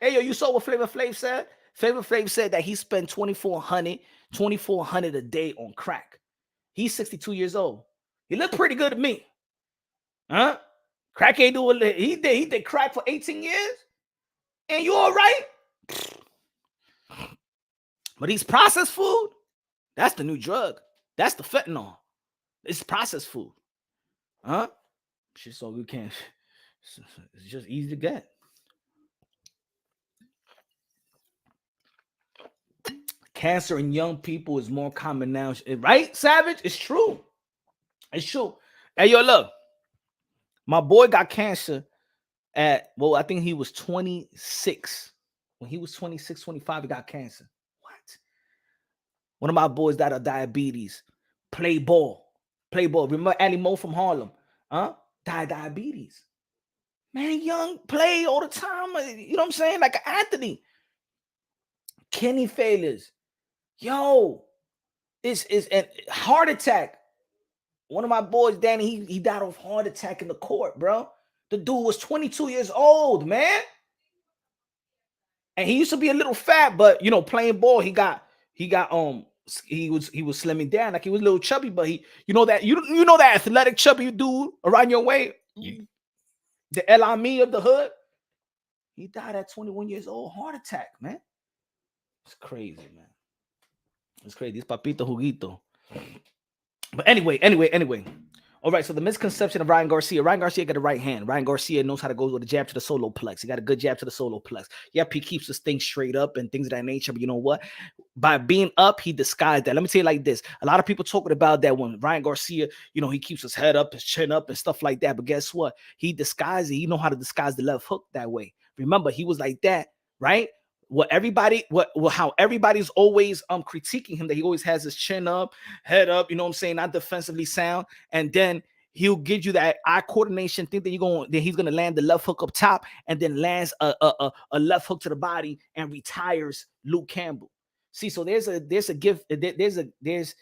Hey, yo, you saw what Flavor Flav said? Flavor Flav said that he spent $2,400 a day on crack. He's 62 years old. He looked pretty good to me. Huh? Crack ain't doing it. He did crack for 18 years. And you all right? But these processed food, that's the new drug. That's the fentanyl. It's processed food. Huh? Shit, so we can't. It's just easy to get. Cancer in young people is more common now. Right, Savage? It's true. It's true. Hey, yo, look. My boy got cancer at, I think he was 26. When he was 26, 25, he got cancer. What? One of my boys died of diabetes. Play ball. Remember Ali Mo from Harlem? Died of diabetes. Man, young, play all the time. You know what I'm saying? Like Anthony. Kidney failures. Yo, it's a heart attack. One of my boys, Danny, he died of heart attack in the court, bro. The dude was 22 years old, man. And he used to be a little fat, but playing ball, he was slimming down, like he was a little chubby, but you know that athletic chubby dude around your way, the El Ami of the hood. He died at 21 years old, heart attack, man. It's crazy, man. It's crazy. It's papito juguito. But anyway. All right, so the misconception of Ryan Garcia got a right hand. Ryan Garcia knows how to go with a jab to the solo plex. He got a good jab to the solo plex. Yep, he keeps his thing straight up and things of that nature. But you know what? By being up, he disguised that. Let me tell you like this. A lot of people talking about that when Ryan Garcia, he keeps his head up, his chin up and stuff like that. But guess what? He disguised it. He know how to disguise the left hook that way. Remember, he was like that, right? How everybody's always critiquing him, that he always has his chin up, head up, you know what I'm saying, not defensively sound, and then he'll give you that eye coordination, think that he's gonna land the left hook up top, and then lands a left hook to the body and retires Luke Campbell. See, so there's a gift, there's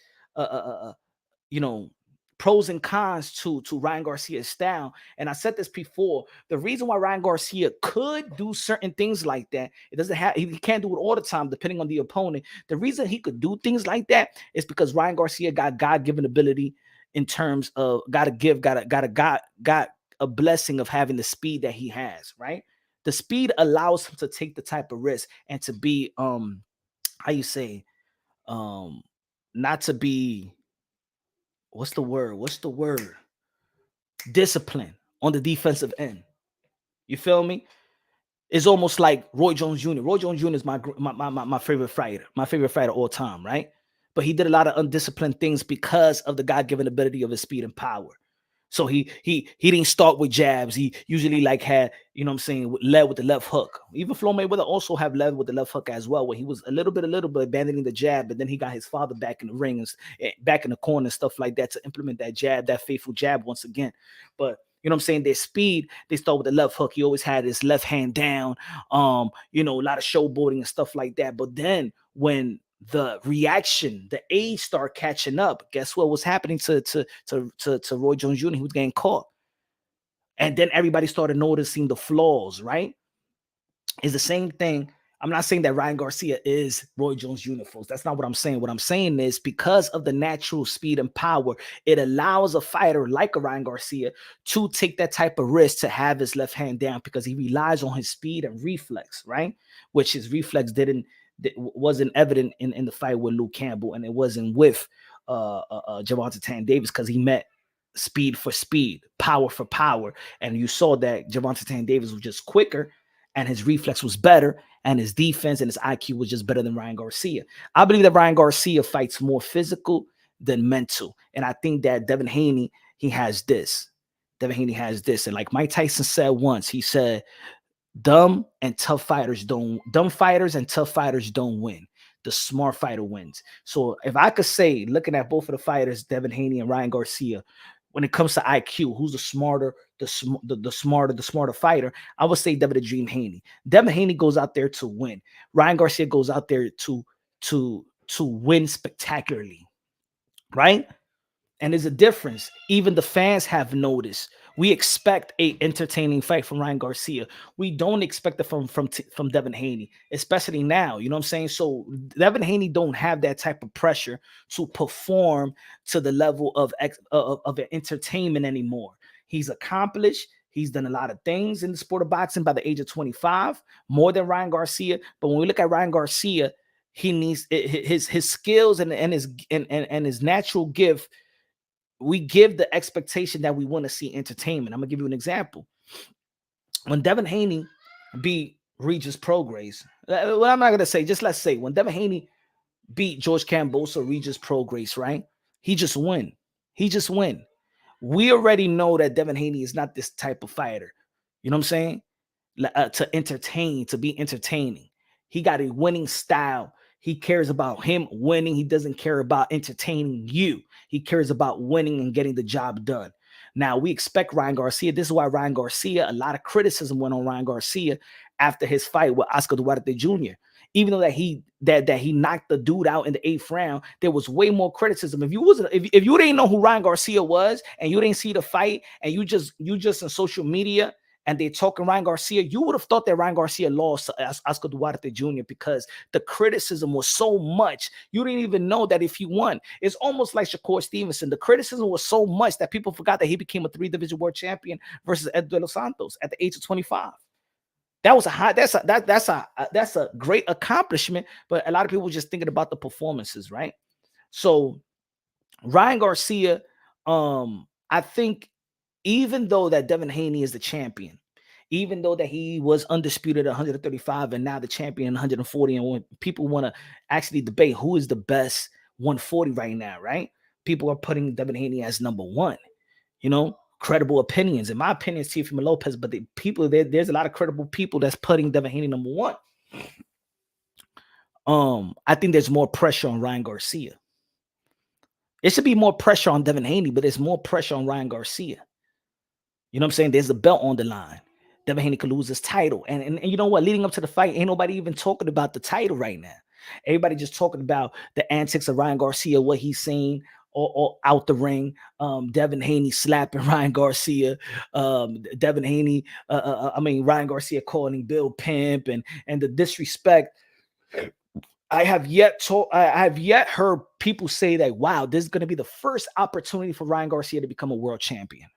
pros and cons to Ryan Garcia's style. And I said this before, the reason why Ryan Garcia could do certain things like that, he can't do it all the time depending on the opponent. The reason he could do things like that is because Ryan Garcia got God-given ability in terms of got a blessing of having the speed that he has, right? The speed allows him to take the type of risk and to be how you say not to be what's the word? Discipline on the defensive end. You feel me? It's almost like Roy Jones Jr. Roy Jones Jr. is my favorite fighter all time, right? But he did a lot of undisciplined things because of the God-given ability of his speed and power. So he didn't start with jabs. He usually like had, you know what I'm saying, led with the left hook. Even Floyd Mayweather also have led with the left hook as well, where he was a little bit abandoning the jab, but then he got his father back in the ring and back in the corner and stuff like that to implement that jab, that faithful jab once again. But you know what I'm saying? Their speed, they start with the left hook. He always had his left hand down, you know, a lot of showboating and stuff like that. But then when the reaction, the age start catching up, guess what was happening to Roy Jones Jr.? He was getting caught. And then everybody started noticing the flaws, right? It's the same thing. I'm not saying that Ryan Garcia is Roy Jones Jr., folks. That's not what I'm saying. What I'm saying is because of the natural speed and power, it allows a fighter like a Ryan Garcia to take that type of risk to have his left hand down because he relies on his speed and reflex, right? Which his reflex wasn't evident in the fight with Luke Campbell, and it wasn't with Gervonta Tank Davis because he met speed for speed, power for power. And you saw that Gervonta Tank Davis was just quicker and his reflex was better, and his defense and his IQ was just better than Ryan Garcia. I believe that Ryan Garcia fights more physical than mental. And I think that Devin Haney, he has this. Devin Haney has this. And like Mike Tyson said once, he said, dumb and tough fighters don't win. The smart fighter wins. So if I could say, looking at both of the fighters, Devin Haney and Ryan Garcia, when it comes to IQ, who's the smarter fighter, I would say Devin the Dream Haney. Devin Haney goes out there to win. Ryan Garcia goes out there to win spectacularly, right? And there's a difference. Even the fans have noticed. We expect a entertaining fight from Ryan Garcia. We don't expect it from Devin Haney, especially now. You know what I'm saying? So Devin Haney don't have that type of pressure to perform to the level of entertainment anymore. He's accomplished. He's done a lot of things in the sport of boxing by the age of 25, more than Ryan Garcia. But when we look at Ryan Garcia, he needs his skills and his natural gift. We give the expectation that we want to see entertainment. I'm gonna give you an example. When Devin Haney beat Regis Prograis, well, I'm not gonna say, just let's say when Devin Haney beat George Kambosos, Regis Prograis, right? He just win. We already know that Devin Haney is not this type of fighter. You know what I'm saying? To entertain, to be entertaining. He got a winning style. He cares about him winning. He doesn't care about entertaining you. He cares about winning and getting the job done. Now, we expect Ryan Garcia. This is why Ryan Garcia, a lot of criticism went on Ryan Garcia after his fight with Oscar Duarte Jr. Even though that he knocked the dude out in the 8th round, there was way more criticism. If you didn't know who Ryan Garcia was and you didn't see the fight and you just in social media and they're talking Ryan Garcia, you would have thought that Ryan Garcia lost to Oscar Duarte Jr. because the criticism was so much. You didn't even know that if he won. It's almost like Shakur Stevenson. The criticism was so much that people forgot that he became a 3-division world champion versus Ed De Los Santos at the age of 25. That was that's a great accomplishment, but a lot of people were just thinking about the performances, right? So Ryan Garcia, I think, even though that Devin Haney is the champion, even though that he was undisputed at 135 and now the champion 140, and when people want to actually debate who is the best 140 right now, right? People are putting Devin Haney as number one, you know, credible opinions. In my opinion, it's Teofimo Lopez, but there's a lot of credible people that's putting Devin Haney number one. I think there's more pressure on Ryan Garcia. It should be more pressure on Devin Haney, but there's more pressure on Ryan Garcia. You know what I'm saying? There's a belt on the line. Devin Haney could lose his title. And you know what? Leading up to the fight, ain't nobody even talking about the title right now. Everybody just talking about the antics of Ryan Garcia, what he's seen or out the ring. Devin Haney slapping Ryan Garcia. Ryan Garcia calling him Bill Pimp and the disrespect. I have yet heard people say that, wow, this is going to be the first opportunity for Ryan Garcia to become a world champion.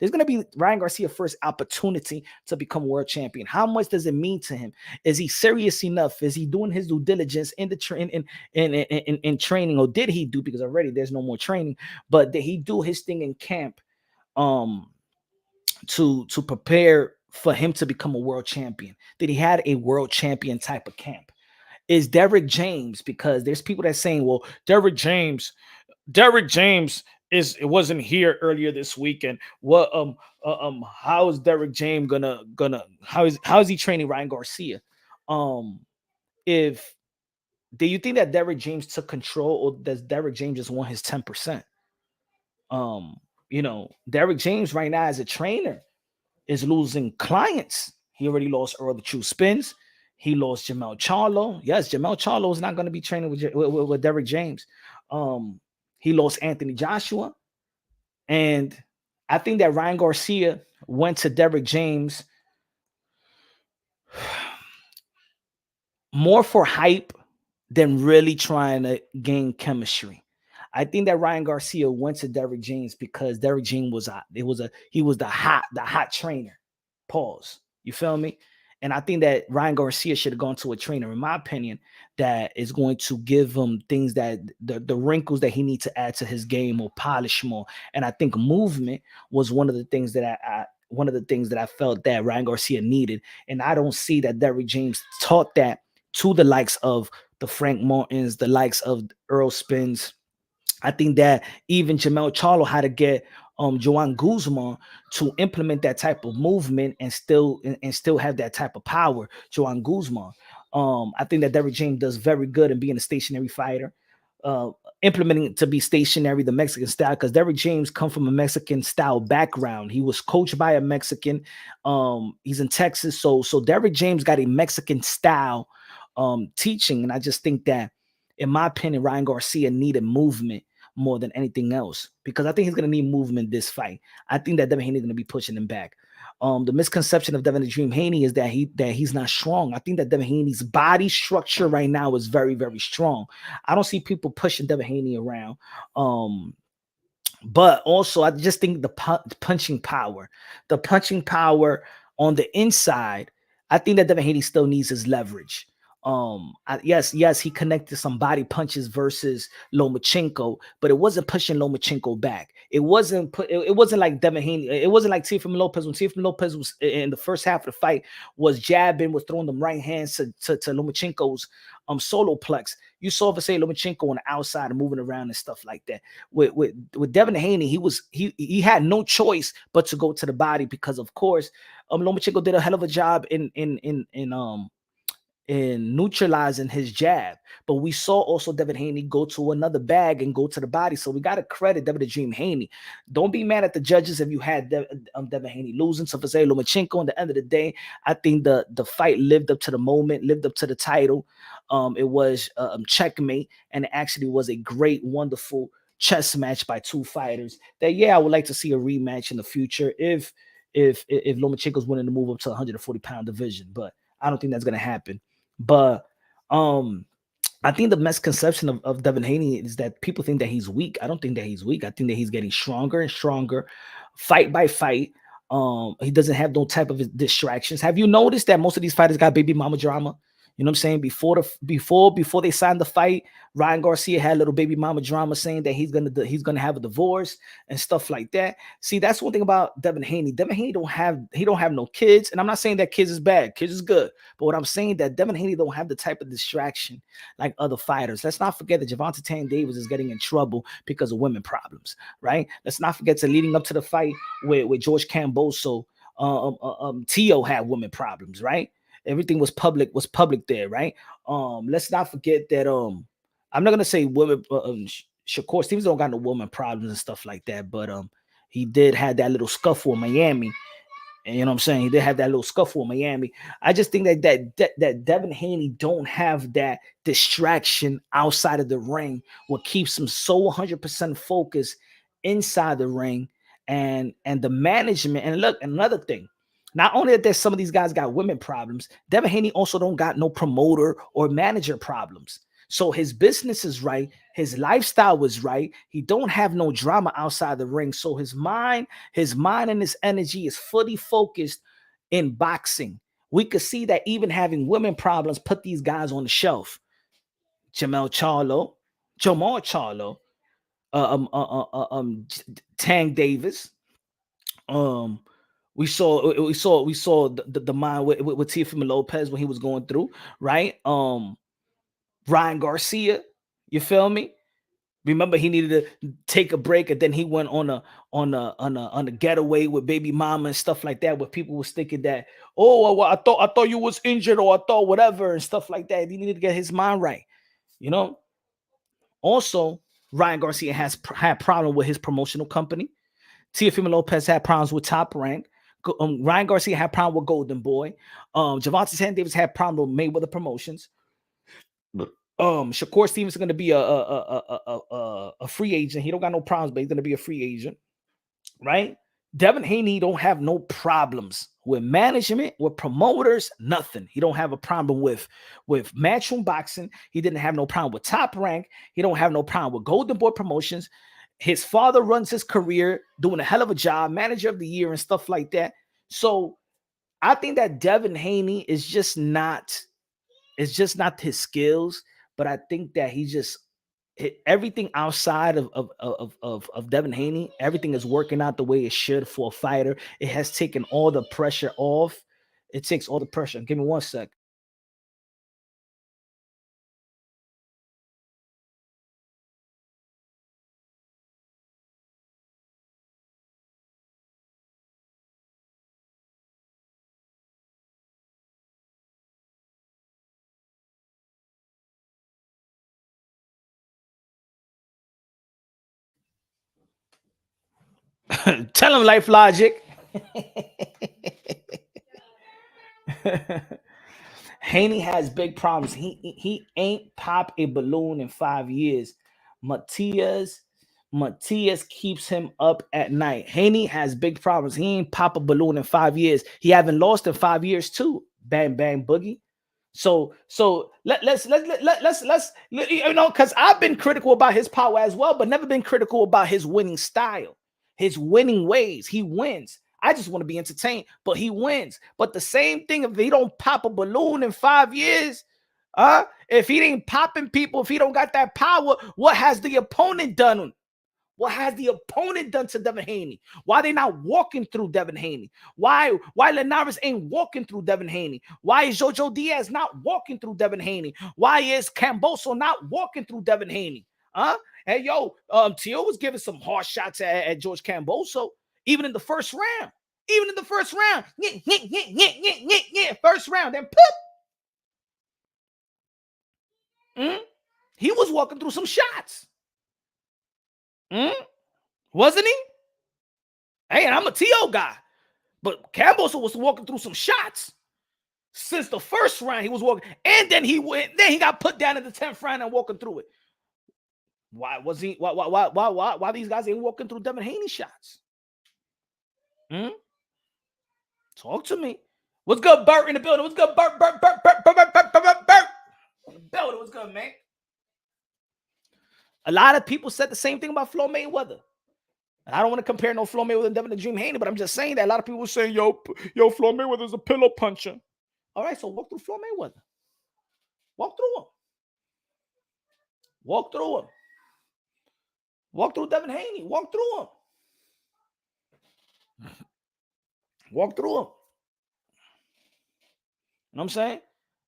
It's going to be Ryan Garcia's first opportunity to become world champion. How much does it mean to him? Is he serious enough? Is he doing his due diligence in the in training, or did he do, because already there's no more training, but did he do his thing in camp to prepare for him to become a world champion? Did he had a world champion type of camp? Is Derrick James, because there's people that saying, well, Derrick James it wasn't here earlier this weekend. What how is Derrick James gonna how is he training Ryan Garcia? If do you think that Derrick James took control, or does Derrick James just want his 10%? Derrick James right now as a trainer is losing clients. He already lost Earl the True Spins. He lost Jamel Charlo. Yes, Jamel Charlo is not going to be training with Derrick James. He lost Anthony Joshua. And I think that Ryan Garcia went to Derrick James more for hype than really trying to gain chemistry. I think that Ryan Garcia went to Derrick James because Derrick James was the hot trainer. Pause. You feel me? And I think that Ryan Garcia should have gone to a trainer, in my opinion, that is going to give him things that the wrinkles that he needs to add to his game or polish more. And I think movement was one of the things that I felt that Ryan Garcia needed. And I don't see that Derrick James taught that to the likes of the Frank Martins, the likes of Earl Spins. I think that even Jamel Charlo had to get Joan Guzman to implement that type of movement and still have that type of power. Joan Guzman. I think that Derrick James does very good in being a stationary fighter, implementing it to be stationary, the Mexican style, because Derrick James come from a Mexican style background. He was coached by a Mexican. He's in Texas, so Derrick James got a Mexican style teaching, and I just think that, in my opinion, Ryan Garcia needed movement more than anything else, because I think he's going to need movement this fight. I think that Devin Haney is going to be pushing him back. The misconception of Devin the Dream Haney is that he's not strong. I think that Devin Haney's body structure right now is very, very strong. I don't see people pushing Devin Haney around. But also, I just think the punching power on the inside, I think that Devin Haney still needs his leverage. Yes, he connected some body punches versus Lomachenko, but it wasn't pushing Lomachenko back. It wasn't like Devin Haney. It wasn't like Teofimo Lopez, when Teofimo Lopez was in the first half of the fight, was jabbing, was throwing them right hands to Lomachenko's solo plex. You saw Lomachenko on the outside and moving around and stuff like that. With Devin Haney, he had no choice but to go to the body, because of course Lomachenko did a hell of a job in neutralizing his jab, but we saw also Devin Haney go to another bag and go to the body. So we got to credit Devin the Dream Haney. Don't be mad at the judges if you had Devin Haney losing. So for say Lomachenko, at the end of the day, I think the fight lived up to the moment, lived up to the title. It was checkmate, and it actually was a great, wonderful chess match by two fighters. That I would like to see a rematch in the future if Lomachenko's winning to move up to the 140-pound division, but I don't think that's gonna happen. But I think the misconception of Devin Haney is that people think that he's weak. I don't think that he's weak. I think that he's getting stronger and stronger, fight by fight. He doesn't have no type of distractions. Have you noticed that most of these fighters got baby mama drama? You know what I'm saying? Before they signed the fight, Ryan Garcia had little baby mama drama saying that he's gonna have a divorce and stuff like that. See, that's one thing about Devin Haney. Devin Haney don't have no kids, and I'm not saying that kids is bad. Kids is good, but what I'm saying that Devin Haney don't have the type of distraction like other fighters. Let's not forget that Gervonta Tank Davis is getting in trouble because of women problems, right? Let's not forget to leading up to the fight with George Camboso, Tio had women problems, right? Everything was public there, right? Let's not forget that I'm not gonna say women. Shakur Stevens don't got no woman problems and stuff like that, but he did have that little scuffle in Miami. And you know what I'm saying? He did have that little scuffle in Miami. I just think that Devin Haney don't have that distraction outside of the ring, what keeps him so 100% focused inside the ring, and the management. And look, another thing. Not only that there's some of these guys got women problems, Devin Haney also don't got no promoter or manager problems. So his business is right. His lifestyle was right. He don't have no drama outside the ring. So his mind and his energy is fully focused in boxing. We could see that even having women problems put these guys on the shelf. Jamal Charlo, Tank Davis. We saw the mind with Teofimo Lopez when he was going through, right? Ryan Garcia, you feel me? Remember, he needed to take a break, and then he went on a getaway with baby mama and stuff like that, where people was thinking that, oh, well, I thought you was injured, or I thought whatever and stuff like that. He needed to get his mind right, you know. Also, Ryan Garcia had problem with his promotional company. Teofimo Lopez had problems with Top Rank. Ryan Garcia had problem with Golden Boy. Gervonta Tank Davis had problem with Mayweather Promotions. Shakur Stevens is going to be a free agent. He don't got no problems, but he's going to be a free agent, right? Devin Haney don't have no problems with management, with promoters, nothing. He don't have a problem with Matchroom Boxing. He didn't have no problem with Top Rank. He don't have no problem with Golden Boy Promotions. His father runs his career, doing a hell of a job, manager of the year and stuff like that. So I think that Devin Haney is just not his skills, but I think that he just everything outside of Devin Haney, everything is working out the way it should for a fighter. It has taken all the pressure off. It takes all the pressure. Give me one sec. Tell him Life Logic. Haney has big problems. He ain't pop a balloon in 5 years. Matias keeps him up at night. Haney has big problems. He ain't pop a balloon in 5 years. He haven't lost in 5 years too. Bang bang boogie. So let's you know, because I've been critical about his power as well, but never been critical about his winning style, his winning ways. He wins. I just want to be entertained, but he wins. But the same thing, if he don't pop a balloon in 5 years, if he ain't popping people, if he don't got that power, what has the opponent done? What has the opponent done to Devin Haney? Why they not walking through Devin Haney? Why Linares ain't walking through Devin Haney? Why is Jojo Diaz not walking through Devin Haney? Why is Camboso not walking through Devin Haney? Hey, yo, Tio was giving some harsh shots at George Camboso, even in the first round. Even in the first round. First round, then poop. He was walking through some shots. Wasn't he? Hey, and I'm a TO guy. But Camboso was walking through some shots. Since the first round, he was walking. And then he got put down in the 10th round and walking through it. Why was he? Why these guys ain't walking through Devin Haney shots? Talk to me. What's good, Bert in the building? What's good, Bert? Bert in the building. What's good, man? A lot of people said the same thing about Floyd Mayweather. And I don't want to compare no Floyd Mayweather and Devin the Dream Haney, but I'm just saying that a lot of people were saying, yo, Floyd Mayweather's a pillow puncher. All right, so walk through Floyd Mayweather. Walk through him. Walk through him. Walk through Devin Haney. Walk through him. Walk through him. You know what I'm saying?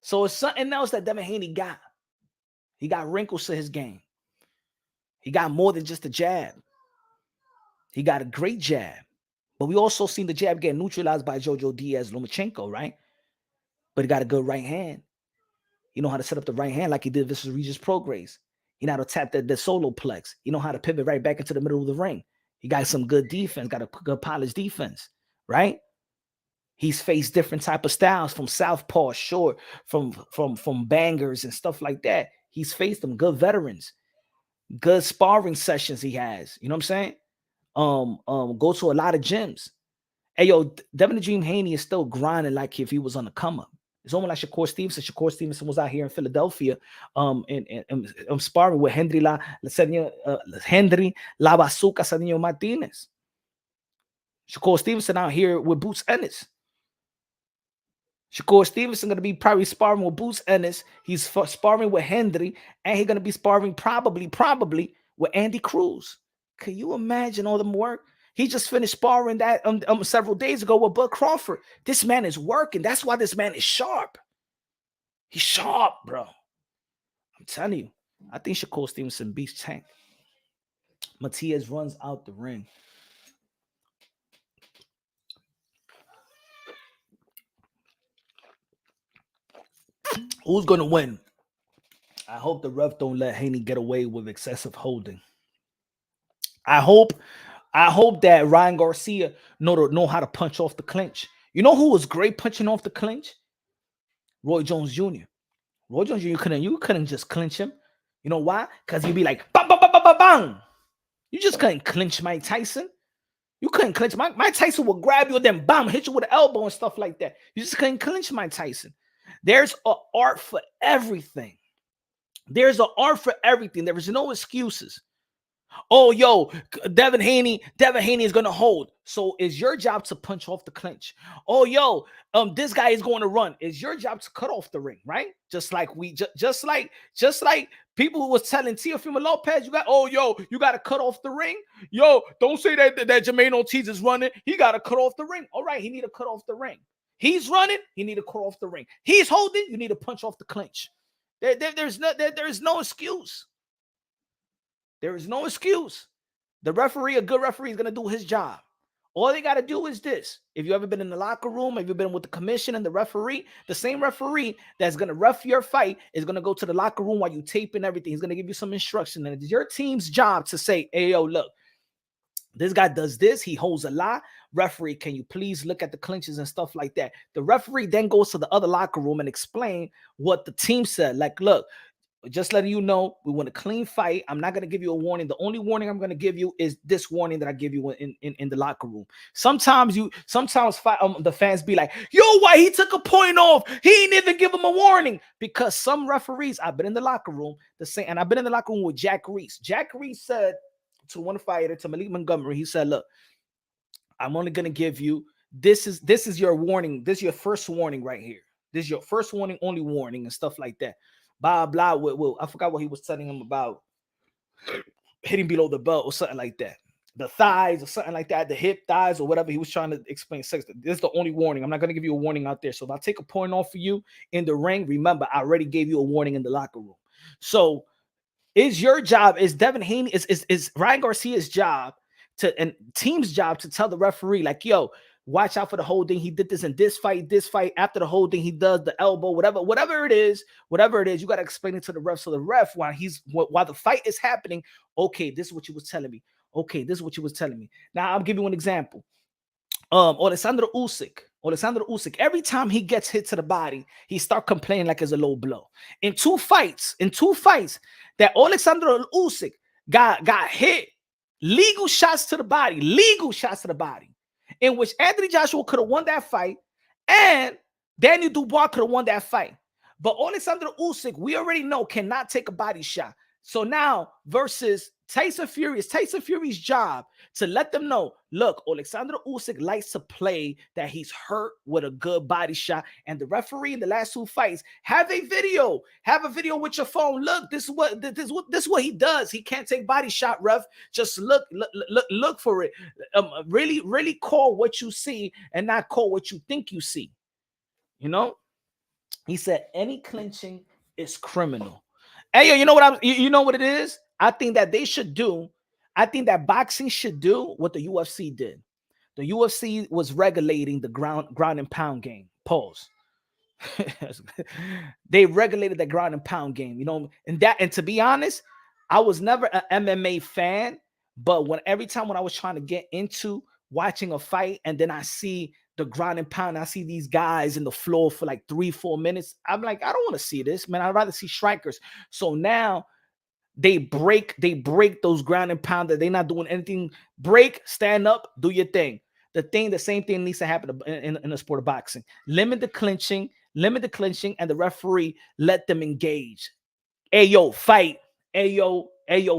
So it's something else that Devin Haney got. He got wrinkles to his game. He got more than just a jab. He got a great jab. But we also seen the jab get neutralized by Jojo Diaz Lomachenko, right? But he got a good right hand. You know how to set up the right hand like he did versus Regis Prograis. You know how to tap the solo plex. You know how to pivot right back into the middle of the ring. He got some good defense, got a good polished defense, right? He's faced different type of styles from southpaw, short, from bangers and stuff like that. He's faced them, good veterans, good sparring sessions he has. You know what I'm saying? Go to a lot of gyms. Hey, yo, Devin the Dream Haney is still grinding like if he was on the come up. It's almost like Shakur Stevenson. Shakur Stevenson was out here in Philadelphia, and sparring with Henry La Bazooka Cedinho Martinez. Shakur Stevenson out here with Boots Ennis. Shakur Stevenson going to be probably sparring with Boots Ennis. He's sparring with Henry, and he's going to be sparring probably with Andy Cruz. Can you imagine all the work? He just finished sparring that several days ago with Bud Crawford. This man is working. That's why this man is sharp. He's sharp, bro. I'm telling you. I think Shakur Stevenson beats Tank. Matias runs out the ring. Who's going to win? I hope the ref don't let Haney get away with excessive holding. I hope that Ryan Garcia know how to punch off the clinch. You know who was great punching off the clinch? Roy Jones Jr. Roy Jones Jr. You couldn't just clinch him. You know why? Because he'd be like, bang, bang, bang, bang, bang. You just couldn't clinch Mike Tyson. You couldn't clinch. Mike Tyson would grab you and then bam, hit you with an elbow and stuff like that. You just couldn't clinch Mike Tyson. There's an art for everything. There's an art for everything. There is no excuses. Oh, yo, Devin Haney is going to hold. So it's your job to punch off the clinch. Oh, yo, this guy is going to run. It's your job to cut off the ring, right? Just like people who was telling Teofimo Lopez, you got to cut off the ring. Yo, don't say that Jermaine Ortiz is running. He got to cut off the ring. All right, he need to cut off the ring. He's running. He need to cut off the ring. He's holding. You need to punch off the clinch. There's no excuse. There is no excuse. The referee, a good referee, is going to do his job. All they got to do is this. If you ever been in the locker room, if you've been with the commission and the referee, the same referee that's going to ref your fight is going to go to the locker room while you taping everything. He's going to give you some instruction. And it's your team's job to say, hey, yo, look, this guy does this. He holds a lot. Referee, can you please look at the clinches and stuff like that? The referee then goes to the other locker room and explain what the team said. Like, look, just letting you know, we want a clean fight. I'm not going to give you a warning. The only warning I'm going to give you is this warning that I give you in the locker room. Sometimes the fans be like, yo, why he took a point off? He didn't even give him a warning. Because some referees, I've been in the locker room, and I've been in the locker room with Jack Reese. Jack Reese said to one fighter, to Malik Montgomery, he said, look, I'm only going to give you, this is your warning. This is your first warning right here. This is your first warning, only warning and stuff like that. Blah, blah, I forgot what he was telling him about hitting below the belt or something like that. The thighs or something like that, the hip thighs or whatever he was trying to explain. This is the only warning. I'm not going to give you a warning out there. So if I take a point off for you in the ring, remember, I already gave you a warning in the locker room. So is your job, is Devin Haney, is Ryan Garcia's job and team's job to tell the referee, like, yo, watch out for the holding. He did this in this fight. After the holding, he does the elbow, whatever it is, you got to explain it to the ref. So the ref, while the fight is happening, okay, this is what you was telling me. Okay, this is what you was telling me. Now I'll give you an example. Alexander Usyk, every time he gets hit to the body, he start complaining like it's a low blow. In two fights that Alexander Usyk got hit, legal shots to the body, in which Anthony Joshua could have won that fight and Daniel Dubois could have won that fight. But Alexander Usyk, we already know, cannot take a body shot. So now versus Tyson Fury, it's Tyson Fury's job to let them know, look, Alexander Usyk likes to play that he's hurt with a good body shot. And the referee in the last two fights have a video with your phone. Look, this is what he does. He can't take body shot, ref. Just look for it. Really call what you see and not call what you think you see. You know, he said any clinching is criminal. Hey, yo, you know what it is? I think that boxing should do what the UFC did. The UFC was regulating the ground and pound game. Pause. They regulated the ground and pound game, you know, and to be honest, I was never an MMA fan, but every time I was trying to get into watching a fight and then I see the ground and pound, I see these guys in the floor for like 3-4 minutes, I'm like, I don't want to see this, man. I'd rather see strikers. So now they break those ground and pound that they're not doing anything. Break, stand up, do your thing. The same thing needs to happen in the sport of boxing. Limit the clinching, limit the clinching, and the referee let them engage. Ayo, fight. Ayo,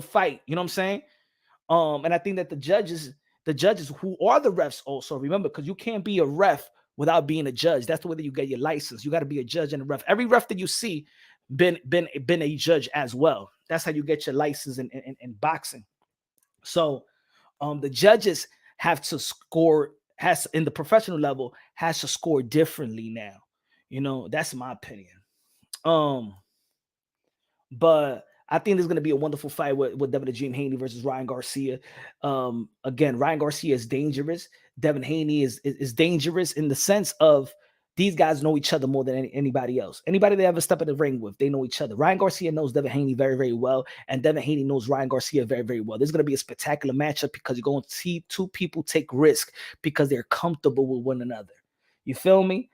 fight. You know what I'm saying? And I think that the judges who are the refs also, remember, because you can't be a ref without being a judge. That's the way that you get your license. You got to be a judge and a ref. Every ref that you see been a judge as well. That's how you get your license in boxing. So the judges have to score, has in the professional level, has to score differently now. You know, that's my opinion. But I think there's going to be a wonderful fight with Devin the Dream Haney versus Ryan Garcia. Again, Ryan Garcia is dangerous. Devin Haney is dangerous in the sense of these guys know each other more than anybody else. Anybody they ever step in the ring with, they know each other. Ryan Garcia knows Devin Haney very, very well, and Devin Haney knows Ryan Garcia very, very well. This is going to be a spectacular matchup because you're going to see two people take risk because they're comfortable with one another. You feel me?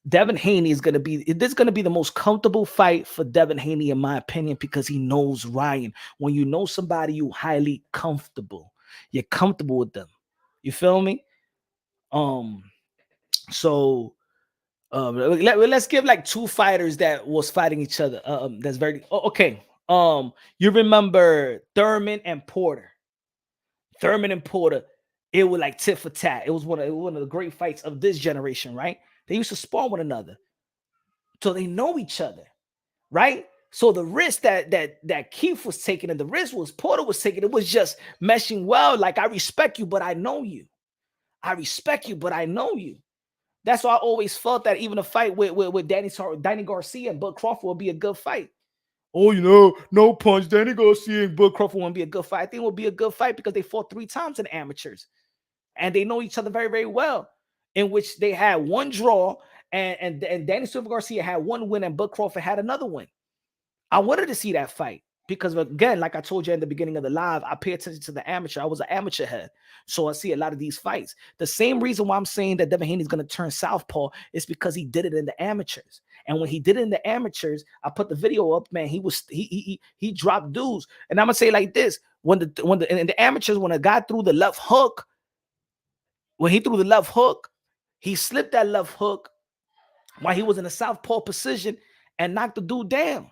Devin Haney is going to be the most comfortable fight for Devin Haney, in my opinion, because he knows Ryan. When you know somebody, you highly comfortable. You're comfortable with them. You feel me? So let's give like two fighters that was fighting each other. That's very okay. You remember Thurman and Porter? Thurman and Porter, it was like tit for tat. It was one of the great fights of this generation, right? They used to spar one another, so they know each other, right? So the risk that Keith was taking and the risk was Porter was taking, it was just meshing well. Like, I respect you, but I know you. I respect you, but I know you. That's why I always felt that even a fight with Danny Garcia and Bud Crawford would be a good fight. Oh, you know, no punch. Danny Garcia and Bud Crawford won't be a good fight. I think it would be a good fight because they fought 3 times in amateurs, and they know each other very, very well. In which they had one draw, and Danny Silva Garcia had one win, and Bud Crawford had another win. I wanted to see that fight because, again, like I told you in the beginning of the live, I pay attention to the amateur. I was an amateur head, so I see a lot of these fights. The same reason why I'm saying that Devin Haney is going to turn southpaw is because he did it in the amateurs. And when he did it in the amateurs, I put the video up, man. He dropped dudes, and I'm gonna say like this: in the amateurs, when a guy threw the left hook, he slipped that left hook while he was in a southpaw position and knocked the dude down.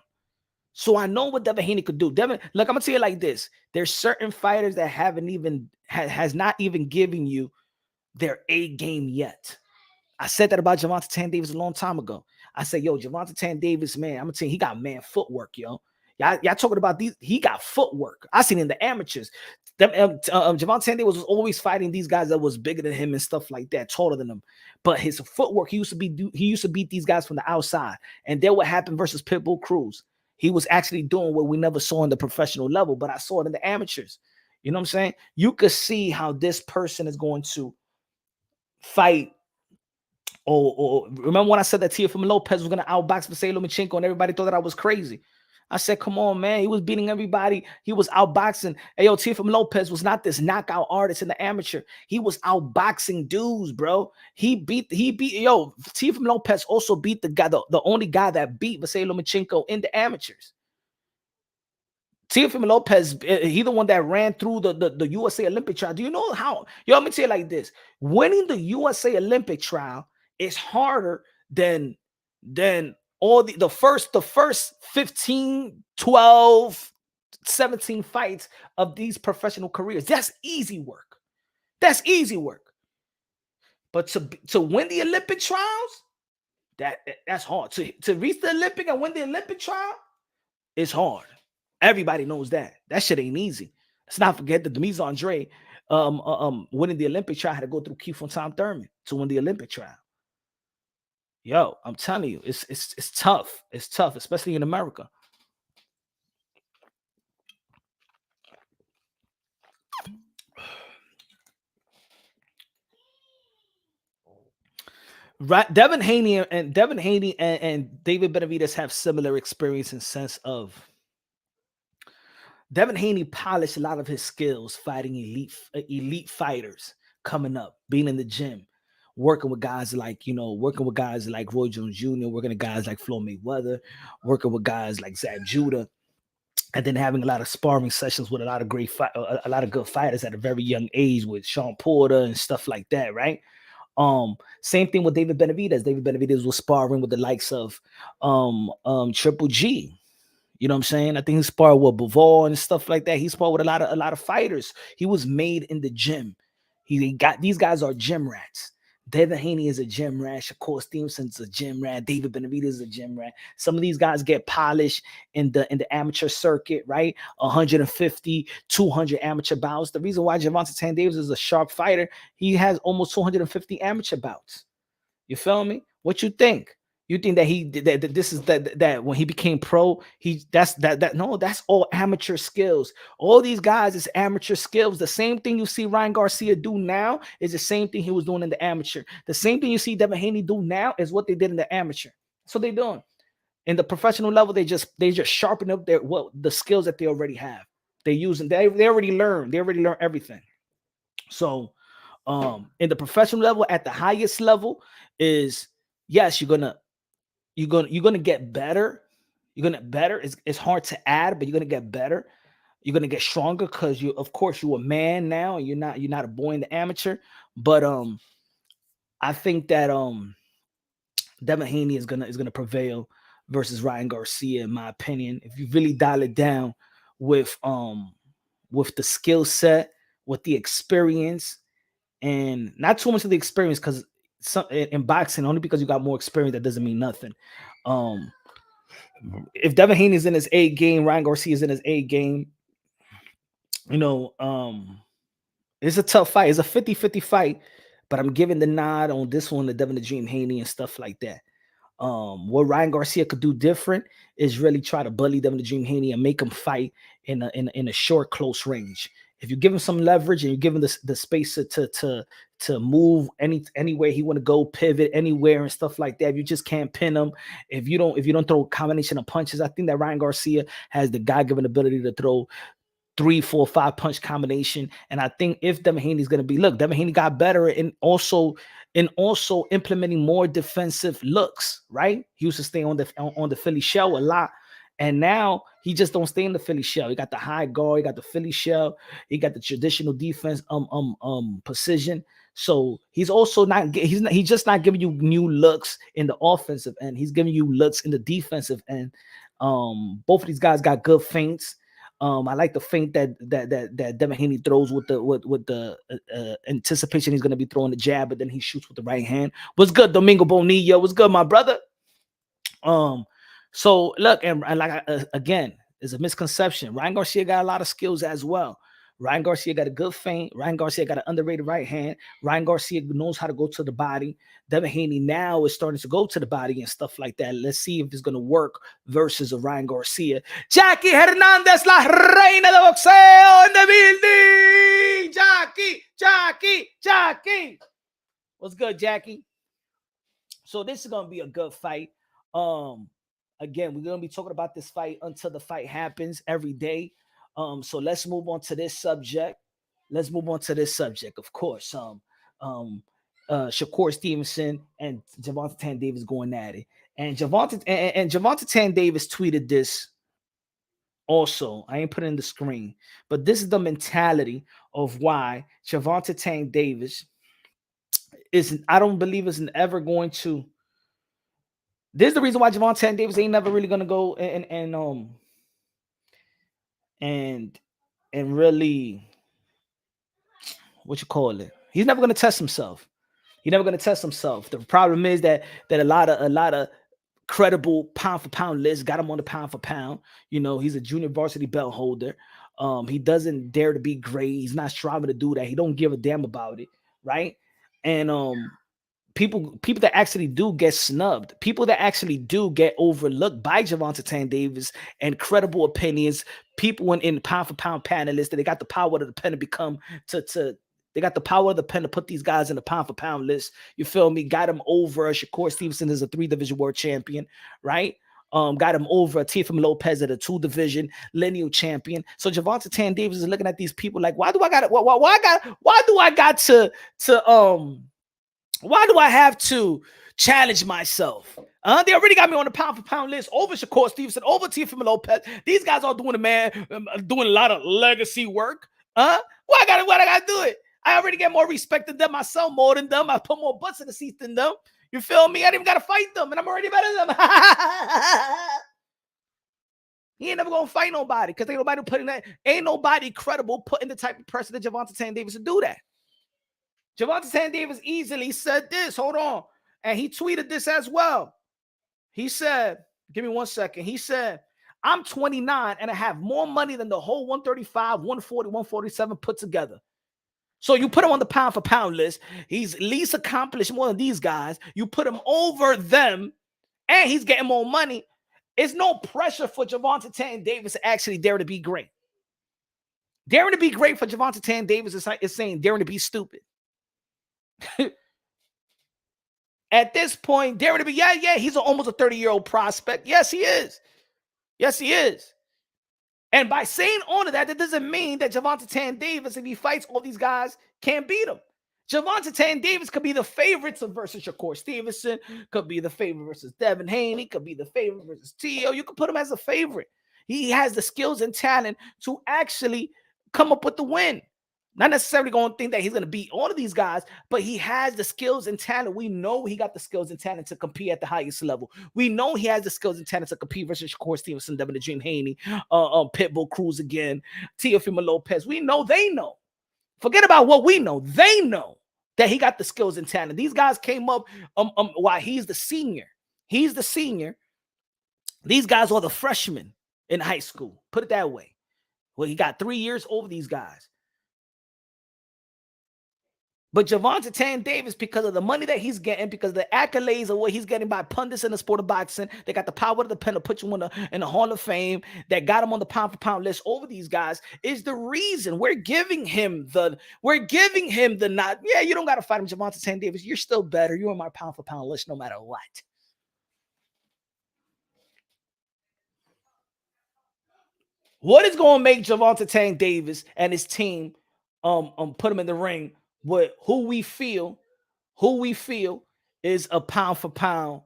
So I know what Devin Haney could do. Devin, look, I'm gonna tell you like this: there's certain fighters that has not even given you their A game yet. I said that about Gervonta Tank Davis a long time ago. I said, yo, Gervonta Tank Davis, man, I'm gonna tell you, he got man footwork, yo. Y'all talking about these? He got footwork. I seen in the amateurs. Gervonta Tank Davis was always fighting these guys that was bigger than him and stuff like that, taller than him. But his footwork, he used to beat these guys from the outside. And then what happened versus Pitbull Cruz? He was actually doing what we never saw in the professional level, but I saw it in the amateurs. You know what I'm saying? You could see how this person is going to fight. Or remember when I said that Teofimo Lopez was going to outbox Vasily Lomachenko and everybody thought that I was crazy? I said, come on, man. He was beating everybody. He was outboxing. Hey, yo, Teofimo Lopez was not this knockout artist in the amateur. He was outboxing dudes, bro. Teofimo Lopez also beat the only guy that beat Vasily Lomachenko in the amateurs. Teofimo Lopez, he the one that ran through the USA Olympic trial. Do you know how? Yo, let me tell you like this. Winning the USA Olympic trial is harder than all the first 15, 12, 17 fights of these professional careers. That's easy work. That's easy work. But to win the Olympic trials, that's hard. To reach the Olympic and win the Olympic trial, it's hard. Everybody knows that. That shit ain't easy. Let's not forget that Demise Andre winning the Olympic trial had to go through Keith and Tom Thurman to win the Olympic trial. Yo, I'm telling you, it's tough. It's tough, especially in America. Right, Devin Haney and David Benavidez have similar experience in sense of Devin Haney polished a lot of his skills fighting elite fighters coming up, being in the gym, working with guys like Roy Jones Jr., working with guys like Floyd Mayweather, working with guys like Zab Judah, and then having a lot of sparring sessions with a lot of good fighters at a very young age with Sean Porter and stuff like that, right? Same thing with David Benavidez. David Benavidez was sparring with the likes of Triple G. You know what I'm saying? I think he sparred with Bivol and stuff like that. He sparred with a lot of fighters. He was made in the gym. He got these guys are gym rats. Devin Haney is a gym rat. Shakur Stevenson's a gym rat. David Benavidez is a gym rat. Some of these guys get polished in the amateur circuit, right? 150, 200 amateur bouts. The reason why Gervonta Tank Davis is a sharp fighter, he has almost 250 amateur bouts. You feel me? What you think? You think that this is that when he became pro, that's all amateur skills. All these guys is amateur skills. The same thing you see Ryan Garcia do now is the same thing he was doing in the amateur. The same thing you see Devin Haney do now is what they did in the amateur. That's what they're doing. In the professional level, they just sharpen up the skills that they already have. They already learned everything. So in the professional level, at the highest level, is yes, you're gonna get better. You're gonna better. It's hard to add, but you're gonna get better. You're gonna get stronger because you're a man now, and you're not a boy in the amateur. But I think that Devin Haney is gonna prevail versus Ryan Garcia, in my opinion. If you really dial it down with the skill set, with the experience, and not too much of the experience, because in boxing, only because you got more experience, that doesn't mean nothing. If Devin Haney is in his A game, Ryan Garcia is in his A game, it's a tough fight. It's a 50-50 fight, but I'm giving the nod on this one to Devin the Dream Haney and stuff like that. What Ryan Garcia could do different is really try to bully Devin the Dream Haney and make him fight in a short, close range. If you give him some leverage and you give him the space to move anywhere he want to go, pivot anywhere and stuff like that, if you just can't pin him, if you don't throw a combination of punches, I think that Ryan Garcia has the God-given ability to throw 3, 4, 5 punch combination. And I think if Devin Haney is going to be, Devin Haney got better in also implementing more defensive looks, right? He used to stay on the Philly shell a lot. And now he just don't stay in the Philly shell. He got the high guard, he got the Philly shell, he got the traditional defense precision. So he's also he's just not giving you new looks in the offensive end. He's giving you looks in the defensive end. Both of these guys got good feints. I like the feint that Devin Haney throws with the anticipation he's going to be throwing the jab, but then he shoots with the right hand. What's good, Domingo Bonilla? What's good, my brother? So look, and like again, there's a misconception. Ryan Garcia got a lot of skills as well. Ryan Garcia got a good feint. Ryan Garcia got an underrated right hand. Ryan Garcia knows how to go to the body. Devin Haney now is starting to go to the body and stuff like that. Let's see if it's going to work versus a Ryan Garcia. Jackie Hernandez, la reina de boxeo in the building. Jackie. What's good, Jackie? So this is going to be a good fight. Again, we're going to be talking about this fight until the fight happens every day. So let's move on to this subject. Of course. Shakur Stevenson and Gervonta Tank Davis going at it. And Gervonta Tank Davis tweeted this also. I ain't put it in the screen, but this is the mentality of why Gervonta Tank Davis I don't believe is ever going to. This is the reason why Gervonta Tank Davis ain't never really gonna go and really, what you call it? He's never gonna test himself. The problem is that a lot of credible pound for pound lists got him on the pound for pound. He's a junior varsity belt holder. He doesn't dare to be great. He's not striving to do that. He don't give a damn about it, right? And people that actually do get snubbed, people that actually do get overlooked by Gervonta Tank Davis and credible opinions, people in pound for pound panelists that they got the power of the pen to become they got the power of the pen to put these guys in the pound for pound list. You feel me? Got him over. Shakur Stevenson is a 3-division world champion, right? Got him over Teofimo Lopez at a 2-division lineal champion. So Gervonta Tank Davis is looking at these people like, why do I have to challenge myself? They already got me on the pound for pound list over Shakur Stevenson, over Teofimo Lopez. These guys are doing a lot of legacy work. Why I gotta do it? I already get more respect than them. I sell more than them. I put more butts in the seats than them. You feel me? I didn't even got to fight them, and I'm already better than them. He ain't never gonna fight nobody because ain't nobody credible putting the type of person that Gervonta Tank Davis to do that. Gervonta Tank Davis easily said this. Hold on. And he tweeted this as well. He said, give me 1 second. He said, I'm 29 and I have more money than the whole 135, 140, 147 put together. So you put him on the pound for pound list. He's least accomplished more than these guys. You put him over them and he's getting more money. It's no pressure for Gervonta Tank Davis to actually dare to be great. Daring to be great for Gervonta Tank Davis is saying daring to be stupid. At this point, daring to be, he's almost a 30-year-old prospect. Yes, he is. Yes, he is. And by saying all of that, that doesn't mean that Gervonta Tank Davis, if he fights all these guys, can't beat him. Gervonta Tank Davis could be the favorites versus Shakur Stevenson, could be the favorite versus Devin Haney, could be the favorite versus T.O. You could put him as a favorite. He has the skills and talent to actually come up with the win. Not necessarily going to think that he's going to beat all of these guys, but he has the skills and talent. We know he got the skills and talent to compete at the highest level. We know he has the skills and talent to compete versus Shakur Stevenson, Devin the Dream Haney, Pitbull Cruz again, Teofimo Lopez. We know they know. Forget about what we know. They know that he got the skills and talent. These guys came up while he's the senior. He's the senior. These guys are the freshmen in high school. Put it that way. Well, he got 3 years over these guys. But Gervonta Tank Davis, because of the money that he's getting, because of the accolades of what he's getting by pundits in the sport of boxing, they got the power of the pen to put you in the Hall of Fame, that got him on the pound for pound list over these guys, is the reason we're giving him the nod. Yeah, you don't got to fight him, Gervonta Tank Davis. You're still better. You're on my pound for pound list no matter what. What is going to make Gervonta Tank Davis and his team put him in the ring with who we feel is a pound for pound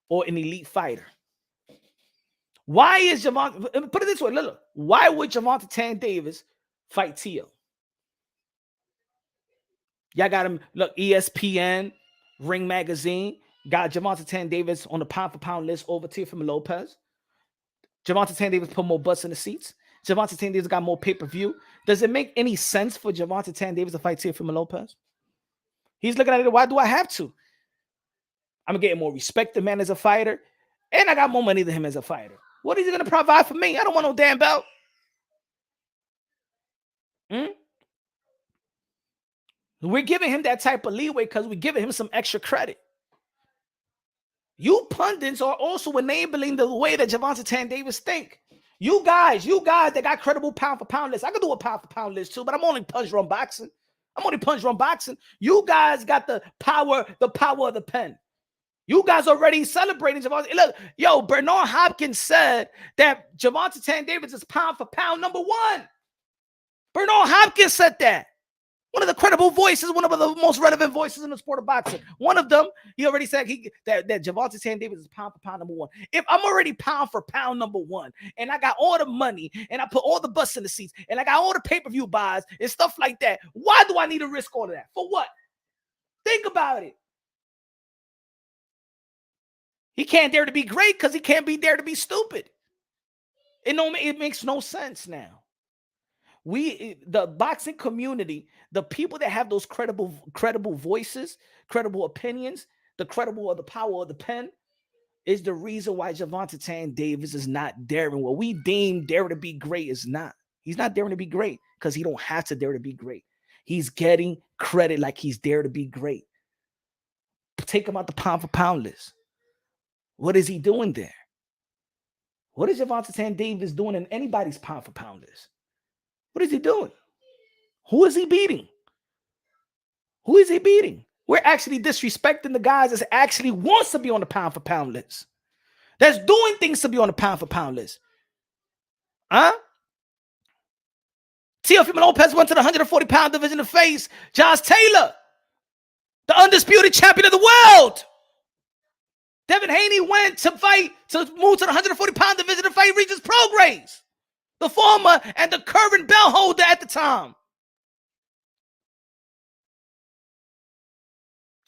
or an elite fighter? Why is Gervonta, put it this way, look, why would Gervonta Tank Davis fight T.O.? Y'all got him, look, ESPN, Ring Magazine, got Gervonta Tank Davis on the pound for pound list over Teofimo Lopez. Gervonta Tank Davis put more butts in the seats. Gervonta Tank Davis got more pay-per-view. Does it make any sense for Gervonta Tank Davis to fight Teofimo Lopez? He's looking at it, why do I have to? I'm getting more respect than man as a fighter, and I got more money than him as a fighter. What is he going to provide for me? I don't want no damn belt. We're giving him that type of leeway because we're giving him some extra credit. You pundits are also enabling the way that Gervonta Tank Davis think. You guys that got credible pound for pound lists. I could do a pound for pound list too, but I'm only punch run boxing. You guys got the power of the pen. You guys already celebrating Gervonta. Look, Bernard Hopkins said that Gervonta Tank Davis is pound for pound number one. Bernard Hopkins said that. One of the credible voices, one of the most relevant voices in the sport of boxing. One of them, he already said that Gervonta Tank Davis is pound for pound number one. If I'm already pound for pound number one, and I got all the money, and I put all the butts in the seats, and I got all the pay-per-view buys and stuff like that, why do I need to risk all of that? For what? Think about it. He can't dare to be great because he can't be dare to be stupid. It makes no sense now. The boxing community, the people that have those credible voices, credible opinions, the power of the pen, is the reason why Gervonta Tank Davis is not daring. What we deem dare to be great is not. He's not daring to be great because he don't have to dare to be great. He's getting credit like he's dare to be great. Take him out the pound for pound list. What is he doing there? What is Gervonta Tank Davis doing in anybody's pound for pound list? What is he doing? Who is he beating? We're actually disrespecting the guys that actually wants to be on the pound for pound list. That's doing things to be on the pound for pound list. Huh? Teofimo Lopez went to the 140-pound division to face Josh Taylor, the undisputed champion of the world. Devin Haney went to move to the 140-pound division to fight Regis Prograis, the former and the current belt holder at the time.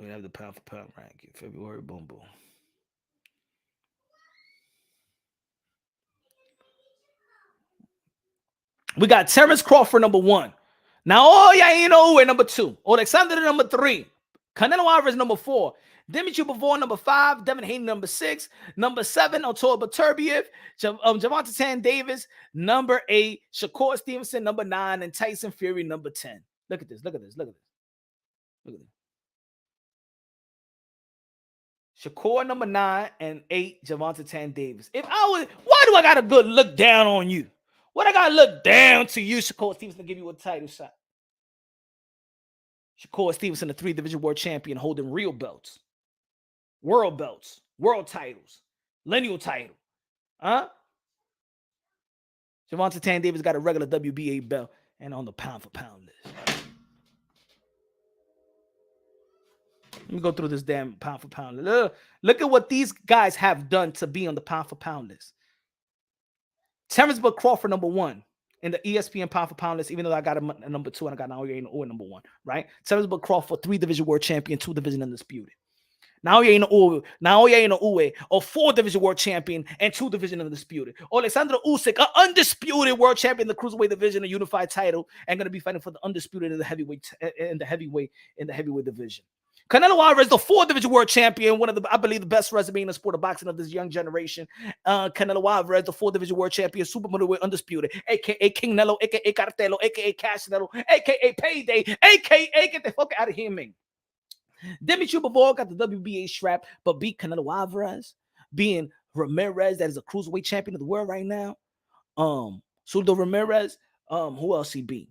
We have the pound for pound ranking. February, boom, boom. We got Terrence Crawford, number 1. Now, Uwe, number 2. Alexander, number 3. Canelo Alvarez, number 4. Dimitri Bivol, number 5. Devin Haney, number 6. Number 7, Artur Beterbiev. Gervonta Tan Davis, number 8. Shakur Stevenson, number 9. And Tyson Fury, number 10. Look at this. Look at this. Look at this. Look at this. Shakur, number 9, and 8, Gervonta Tan Davis. If I was, why do I got to good look down on you? What I got to look down to you, Shakur Stevenson, to give you a title shot? Shakur Stevenson, the 3-division world champion, holding real belts, world titles, lineal title. Huh? Gervonta Tan Davis got a regular WBA belt and on the pound for pound list. Let me go through this damn pound for pound list. Look at what these guys have done to be on the pound for pound list. Terrence Crawford, number 1 in the ESPN pound for pound list, even though I got him at number 2 and I got Naoya Inoue number 1, right? Terrence Crawford, 3-division world champion, 2-division undisputed. Naoya Inoue, a 4-division world champion and 2-division undisputed. Alexander Usyk, an undisputed world champion in the cruiserweight division, a unified title, and going to be fighting for the undisputed in the heavyweight division. Canelo Alvarez, the 4-division world champion, one of the, I believe, the best resume in the sport of boxing of this young generation. Canelo Alvarez, the 4-division world champion, super middleweight undisputed, aka King Nello, aka Cartelo, aka Cash Nello, aka Payday, aka get the fuck out of here, man. Dimitri Bivol got the WBA strap, but beat Canelo Alvarez, being Ramirez, that is a cruiserweight champion of the world right now. Suldo Ramirez, who else he beat?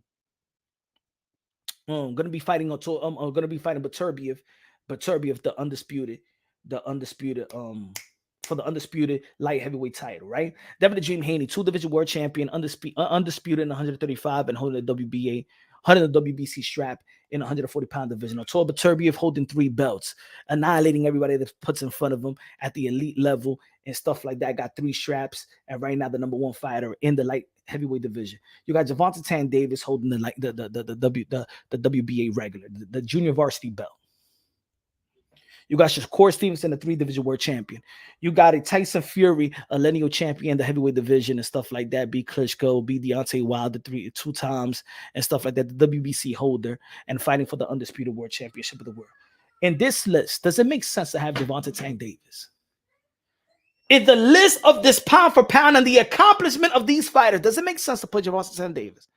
Gonna be fighting Beterbiev, the undisputed, for the undisputed light heavyweight title, right? Devin the Dream Haney, 2-division world champion, undisputed in 135 and holding the WBC strap in 140-pound division. Artur Beterbiev holding 3 belts, annihilating everybody that puts in front of him at the elite level and stuff like that. Got 3 straps, and right now the number 1 fighter in the light heavyweight division. You got Gervonta Tan Davis holding the WBA regular, the junior varsity belt. You got Shakur Stevenson, the 3-division world champion. You got a Tyson Fury, a lineal champion, the heavyweight division and stuff like that. Beat Klitschko, beat Deontay Wilder 2 times and stuff like that. The WBC holder and fighting for the undisputed world championship of the world. In this list, does it make sense to have Gervonta Tan Davis? In the list of this pound for pound and the accomplishment of these fighters, does it make sense to put Gervonta Tan Davis?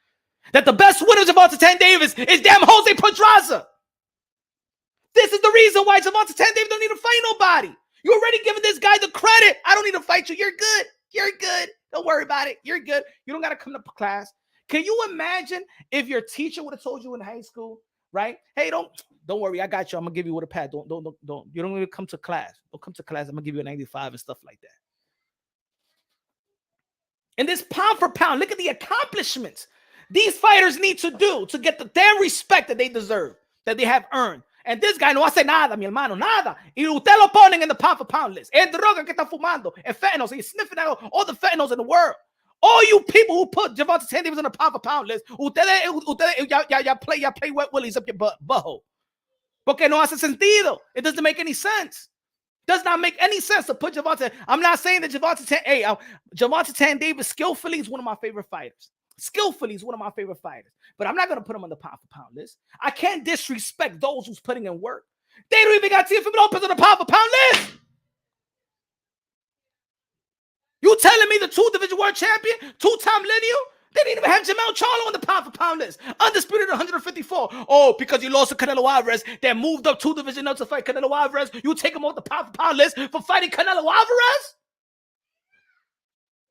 That the best winner of Gervonta Tan Davis is damn Jose Pedraza. This is the reason why Gervonta Tan Davis don't need to fight nobody. You already giving this guy the credit. I don't need to fight you. You're good. You're good. Don't worry about it. You're good. You don't got to come to class. Can you imagine if your teacher would have told you in high school, right? Hey, don't worry. I got you. I'm going to give you with a pad. Don't. You don't need to come to class. Don't come to class. I'm going to give you a 95 and stuff like that. And this pound for pound, look at the accomplishments these fighters need to do to get the damn respect that they deserve, that they have earned. And this guy no hace nada, mi hermano, nada. Y usted lo ponen in the pound for pound list. Es droga que está fumando, es fentanyl. He's sniffing out all the fentanyls in the world. All you people who put Gervonta Tan Davis on the pound for pound list, ustedes play wet willies up your butthole. Porque no hace sentido. It doesn't make any sense. Does not make any sense to put Gervonta. I'm not saying that Gervonta Tan Davis skillfully is one of my favorite fighters. Skillfully is one of my favorite fighters. But I'm not going to put him on the pound for pound list. I can't disrespect those who's putting in work. They don't even got Teofimo Lopez on the pound for pound list. You telling me the 2-division world champion, 2-time lineal? They didn't even have Jermell Charlo on the pound for pound list. Undisputed 154. Oh, because you lost to Canelo Alvarez, that moved up 2 division up to fight Canelo Alvarez. You take him off the pound for pound list for fighting Canelo Alvarez?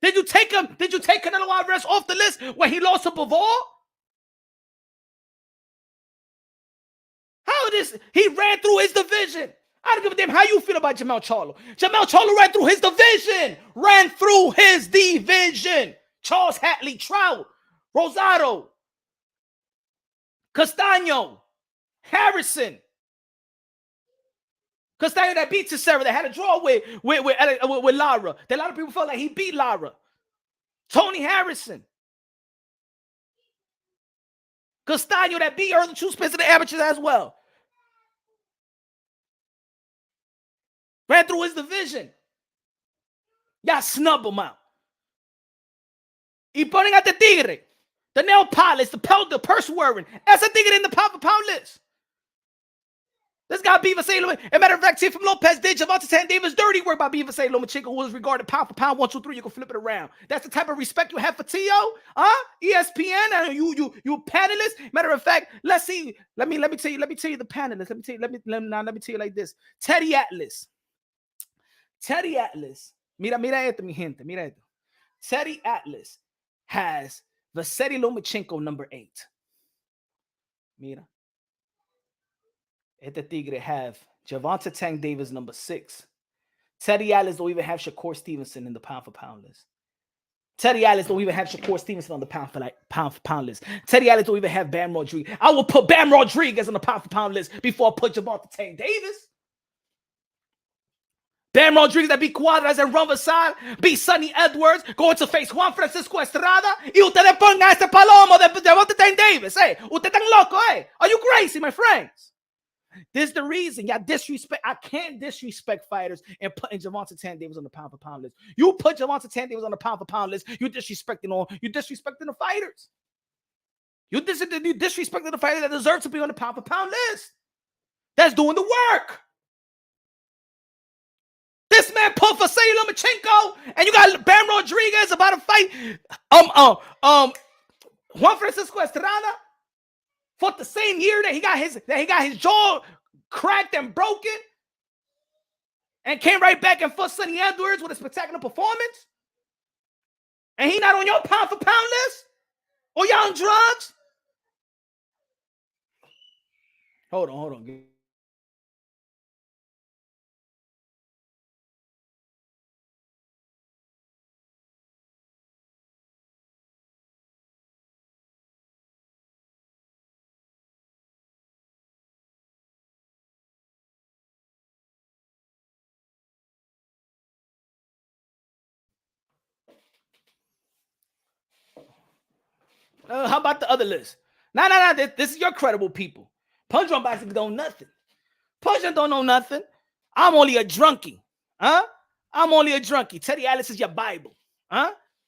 Did you take Canelo Alvarez off the list when he lost to Bivol? How this? He ran through his division. I don't give a damn how you feel about Jermell Charlo. Jermell Charlo ran through his division. Ran through his division. Charles Hatley, Trout, Rosado, Castaño, Harrison. Castaño that beat Cesaro, that had a draw with Lara. That a lot of people felt like he beat Lara. Tony Harrison. Castaño that beat Earl the True Spence of the amateurs as well. Ran through his division. Y'all snub him out. Y ponen a este tigre, the nail polish, the purse wearing. Ese tigre in the pound for pound list. This guy Beaver St. As a matter of fact, see from Lopez did Javante San Davis dirty work by Beaver St. Lomachenko, who was regarded pound for pound, 1, 2, 3. You can flip it around. That's the type of respect you have for T.O. ESPN and you panelists. Matter of fact, let's see. Let me tell you the panelists. Let me tell you like this. Teddy Atlas. Mira esto, mi gente. Mira esto. Teddy Atlas has Vasily Lomachenko number 8. Mira. Este tigre have Javante Tank Davis number 6. Teddy Atlas don't even have Shakur Stevenson in the pound for pound list. Teddy Atlas don't even have Shakur Stevenson on the pound for pound list. Teddy Atlas don't even have Bam Rodriguez. I will put Bam Rodriguez on the pound for pound list before I put Javante Tank Davis. Bam Rodriguez that beat Cuadras and run aside, beat Sonny Edwards, going to face Juan Francisco Estrada, y ustedes pongan este palomo de Javante Tank Davis. Hey, ustedes están loco, hey? Are you crazy, my friends? This is the reason y'all disrespect. I can't disrespect fighters and putting Javante Tank Davis on the pound for pound list. You put Javante Tank Davis on the pound for pound list, you disrespecting the fighters. You disrespecting the fighters that deserve to be on the pound for pound list. That's doing the work. This man put for Vasily Lomachenko, and you got Bam Rodriguez about to fight Juan Francisco Estrada. Fought the same year that he got his jaw cracked and broken, and came right back and fought Sonny Edwards with a spectacular performance. And he not on your pound for pound list? Or y'all on drugs? Hold on. How about the other list? Nah. This is your credible people. Punch on boxing don't nothing. Punch don't know nothing. I'm only a drunkie. I'm only a drunkie. Teddy Atlas is your Bible.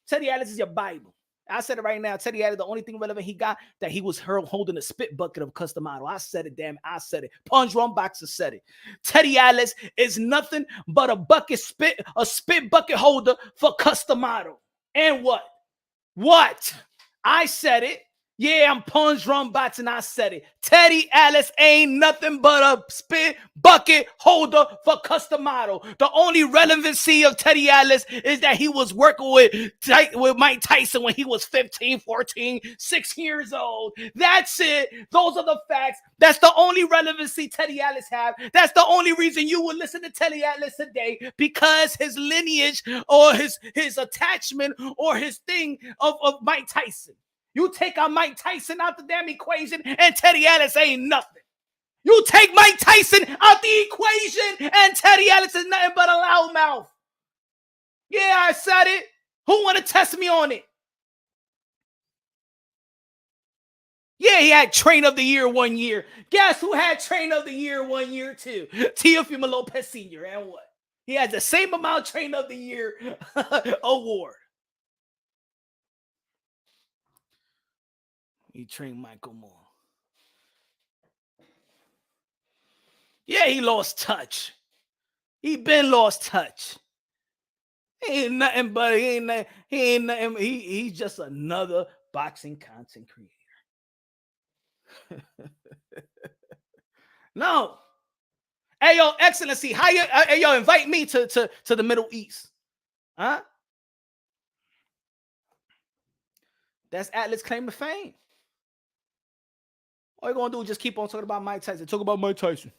Teddy Atlas is your Bible. I said it right now. Teddy Atlas, the only thing relevant he got, that he was holding a spit bucket of custom model. I said it, damn it. I said it. Punch Run Boxer said it. Teddy Atlas is nothing but a spit bucket holder for custom model. And what? I said it. Yeah, I'm Punch Drum Bots and I said it. Teddy Atlas ain't nothing but a spit bucket holder for custom model. The only relevancy of Teddy Atlas is that he was working with Mike Tyson when he was 15, 14, 6 years old. That's it. Those are the facts. That's the only relevancy Teddy Atlas have. That's the only reason you would listen to Teddy Atlas today, because his lineage or his attachment or his thing of Mike Tyson. You take out Mike Tyson out the damn equation, and Teddy Atlas ain't nothing. You take Mike Tyson out the equation, and Teddy Atlas is nothing but a loudmouth. Yeah, I said it. Who want to test me on it? Yeah, he had Train of the Year 1 year. Guess who had Train of the Year 1 year too? Teofimo Lopez Sr. And what? He has the same amount Train of the Year award. He trained Michael Moore. Yeah, he lost touch. He been lost touch. He ain't nothing but he's just another boxing content creator. No. Hey, yo, Excellency, how you? Hey, yo, invite me to the Middle East. Huh? That's Atlas' claim to fame. All you're going to do is just keep on talking about Mike Tyson. Talk about Mike Tyson.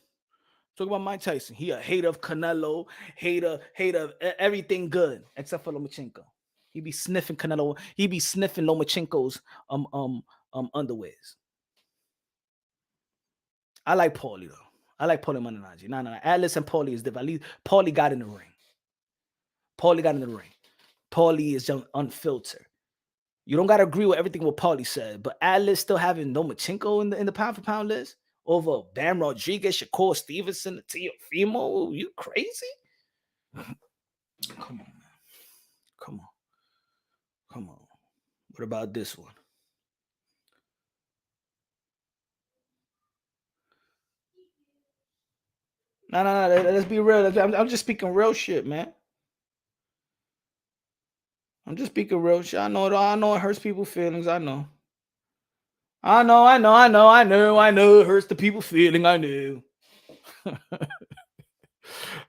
Talk about Mike Tyson. He a hater of Canelo, hater of everything good, except for Lomachenko. He be sniffing Canelo. He be sniffing Lomachenko's underwears. I like Paulie, though. I like Paulie Malignaggi. No. Atlas and Paulie is different. At least Paulie got in the ring. Paulie is just unfiltered. You don't got to agree with everything what Paulie said, but Atlas still having Lomachenko in the pound for pound list over Bam Rodriguez, Shakur Stevenson, Teofimo. You crazy? What about this one? No. Let's be real. I'm just speaking real shit, man. I'm just speaking real shit. I know it. I know it hurts people's feelings. I know. I know. It hurts the people's feeling. I know.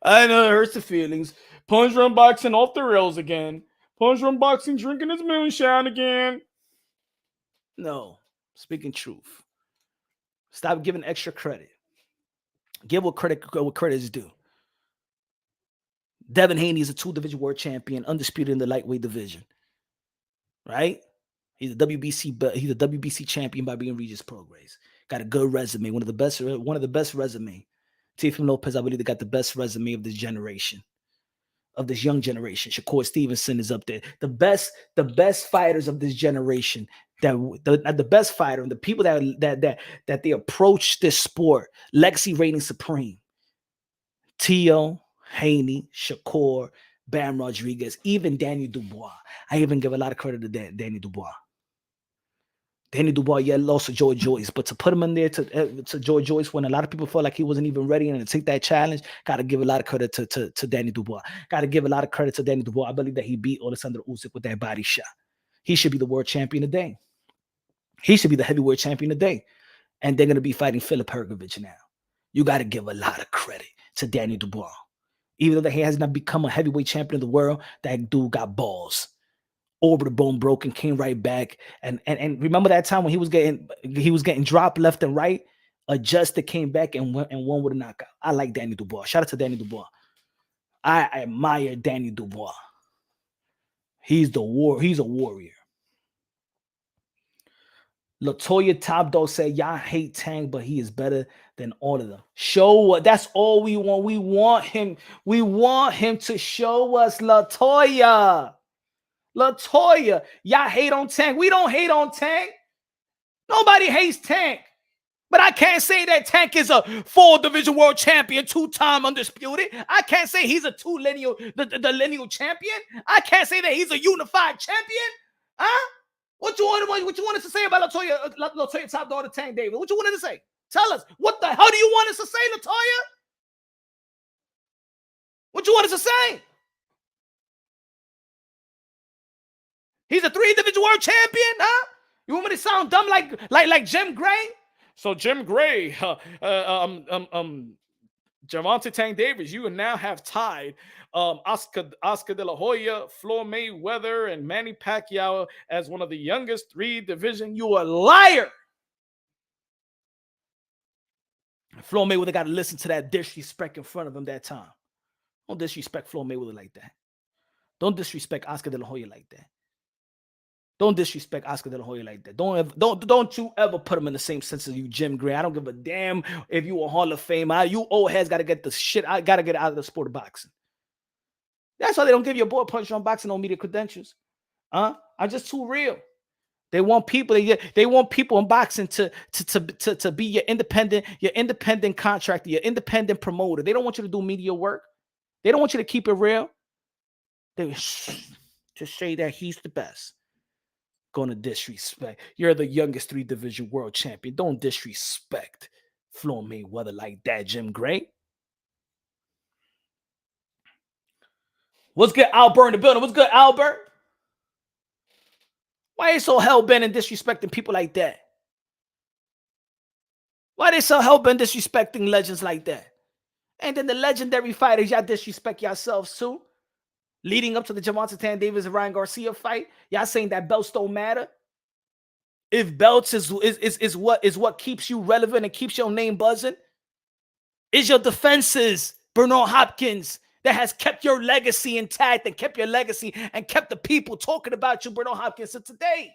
I know it hurts the feelings. Punch Run Boxing off the rails again. Punch Run Boxing drinking his moonshine again. No, speaking truth. Stop giving extra credit. Give what credit is due. Devin Haney is a 2-division world champion, undisputed in the lightweight division. Right? He's a WBC champion by being Regis Prograis. Got a good resume, one of the best resume. Teofimo Lopez, I believe they got the best resume of this generation, of this young generation. Shakur Stevenson is up there. The best fighters of this generation. The best fighter and the people that they approach this sport. Legacy reigning supreme. Tio, Haney, Shakur, Bam Rodriguez, even Daniel Dubois. I even give a lot of credit to Daniel Dubois. Danny Dubois, yeah, lost to Joe Joyce, but to put him in there to Joe Joyce when a lot of people felt like he wasn't even ready and to take that challenge, got to give a lot of credit to Danny Dubois. Got to give a lot of credit to Danny Dubois. I believe that he beat Alexander Usyk with that body shot. He should be the world champion today. He should be the heavyweight champion today. And they're going to be fighting Filip Hrgović now. You got to give a lot of credit to Danny Dubois. Even though he has not become a heavyweight champion of the world, that dude got balls. Over the bone broken, came right back. And remember that time when he was getting dropped left and right, adjusted, came back and won with a knockout. I like Danny Dubois. Shout out to Danny Dubois. I admire Danny Dubois. He's a warrior. Latoya Top Dog said, y'all hate Tank, but he is better than all of them. Show us. That's all we want. We want him to show us, Latoya. Y'all hate on Tank. We don't hate on Tank. Nobody hates Tank. But I can't say that Tank is a 4-division world champion, 2-time undisputed. I can't say he's a the lineal champion. I can't say that he's a unified champion. Huh? What you want us to say about Latoya Top Dog to Tank Davis? What you wanted to say? Tell us. What the hell do you want us to say, Latoya? What you want us to say? He's a 3-division world champion, huh? You want me to sound dumb like Jim Gray? So Jim Gray, Gervonta Tank Davis, you now have tied Oscar De La Hoya, Floyd Mayweather, and Manny Pacquiao as one of the youngest 3-division. You a liar. Floyd Mayweather got to listen to that disrespect in front of him that time. Don't disrespect Floyd Mayweather like that. Don't disrespect Oscar De La Hoya like that. Don't disrespect Oscar De La Hoya like that. Don't you ever put him in the same sense as you, Jim Gray. I don't give a damn if you a Hall of Fame. You old heads got to get the shit. I got to get out of the sport of boxing. That's why they don't give you a board punch on boxing, no media credentials. I'm just too real. They want people. They want people in boxing to be your independent contractor, your independent promoter. They don't want you to do media work. They don't want you to keep it real. They just say that he's the best. Going to disrespect. You're the youngest 3-division world champion. Don't disrespect Floyd Mayweather like that, Jim Gray. What's good, Albert in the building? What's good, Albert? Why are you so hell-bent in disrespecting people like that? Why are they so hell-bent disrespecting legends like that? And then the legendary fighters, y'all disrespect yourselves too. Leading up to the Gervonta Tank Davis and Ryan Garcia fight, y'all saying that belts don't matter. If belts is what keeps you relevant and keeps your name buzzing, is your defenses, Bernard Hopkins, that has kept your legacy intact and kept your legacy and kept the people talking about you, Bernard Hopkins, to today.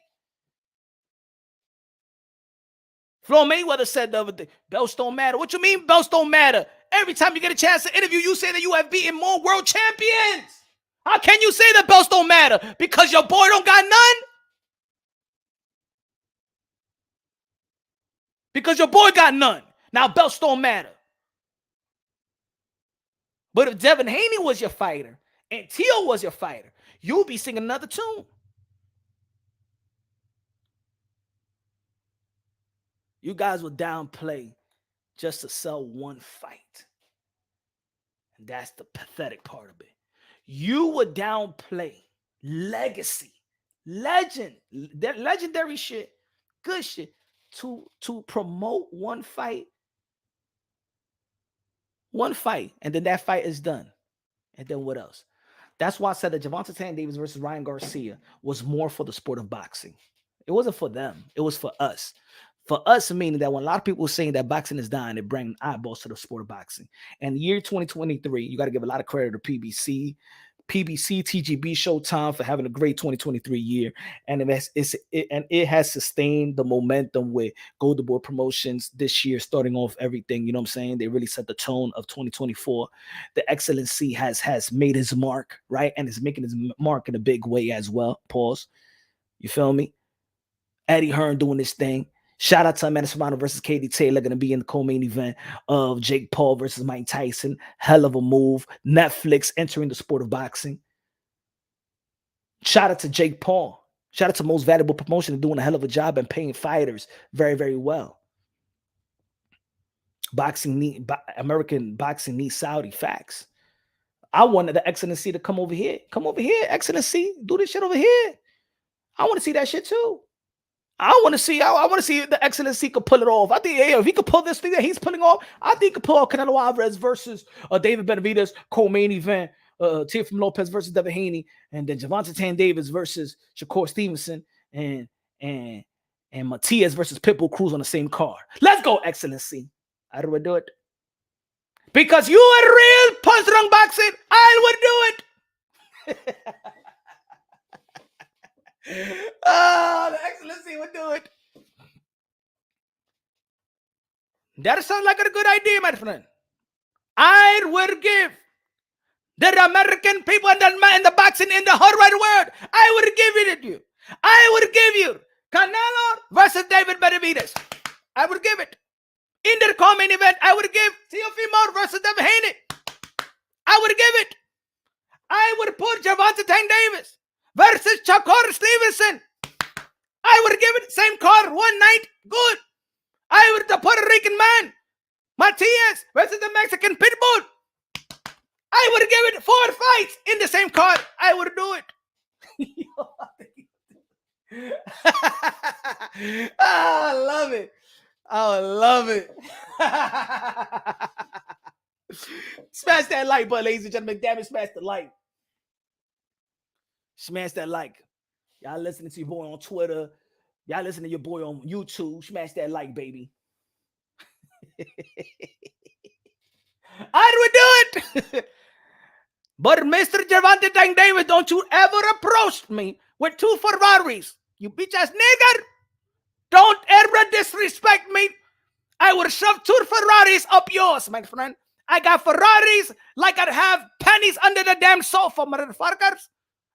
Floyd Mayweather said the other day, belts don't matter. What you mean belts don't matter? Every time you get a chance to interview, you say that you have beaten more world champions. How can you say that belts don't matter? Because your boy don't got none? Because your boy got none. Now belts don't matter. But if Devin Haney was your fighter and Tio was your fighter, you'll be singing another tune. You guys will downplay just to sell one fight. And that's the pathetic part of it. You would downplay legacy, legend, that legendary shit, good shit, to promote one fight, and then that fight is done. And then what else? That's why I said that Gervonta Davis versus Ryan Garcia was more for the sport of boxing. It wasn't for them. It was for us. For us, meaning that when a lot of people were saying that boxing is dying, it bring eyeballs to the sport of boxing. And the year 2023, you got to give a lot of credit to PBC, TGB, Showtime for having a great 2023 year, and it has sustained the momentum with Golden Boy Promotions this year, starting off everything. You know what I'm saying? They really set the tone of 2024. The excellency has made his mark, right, and is making his mark in a big way as well. Pause. You feel me? Eddie Hearn doing this thing. Shout out to Amanda Serrano versus Katie Taylor, going to be in the co-main event of Jake Paul versus Mike Tyson. Hell of a move. Netflix entering the sport of boxing. Shout out to Jake Paul. Shout out to Most Valuable Promotion, doing a hell of a job and paying fighters very, very well. American boxing needs Saudi facts. I wanted the excellency to come over here. Come over here, excellency. Do this shit over here. I want to see that shit too. I want to see if the excellency could pull it off. I think if he could pull this thing that he's pulling off, I think he could pull Canelo Alvarez versus David Benavidez co-main event, Teofimo Lopez versus Devin Haney, and then Gervonta Davis versus Shakur Stevenson, and Matias versus Pitbull Cruz on the same card. Let's go, excellency. How do I do it? Because you are real punch-drunk boxing, I would do it. The excellency would do it. That sounds like a good idea, my friend. I would give the American people and the boxing in the whole wide world, I would give it to you. I would give you Canelo versus David Benavidez. I would give it. In the co-main event, I would give Teofimo versus Devin Haney. I would give it. I would put Gervonta Davis versus Shakur Stevenson. I would give it the same card one night. Good. I would the Puerto Rican man, Matias versus the Mexican Pitbull. I would give it 4 fights in the same card. I would do it. I love it. I love it. Smash that like button, ladies and gentlemen. Damn it, smash the like. Smash that like. Y'all listening to your boy on Twitter. Y'all listening to your boy on YouTube. Smash that like, baby. I would do it. But Mr. Gervonta Davis, don't you ever approach me with 2 Ferraris. You bitch ass nigger. Don't ever disrespect me. I would shove 2 Ferraris up yours, my friend. I got Ferraris like I'd have pennies under the damn sofa, motherfuckers.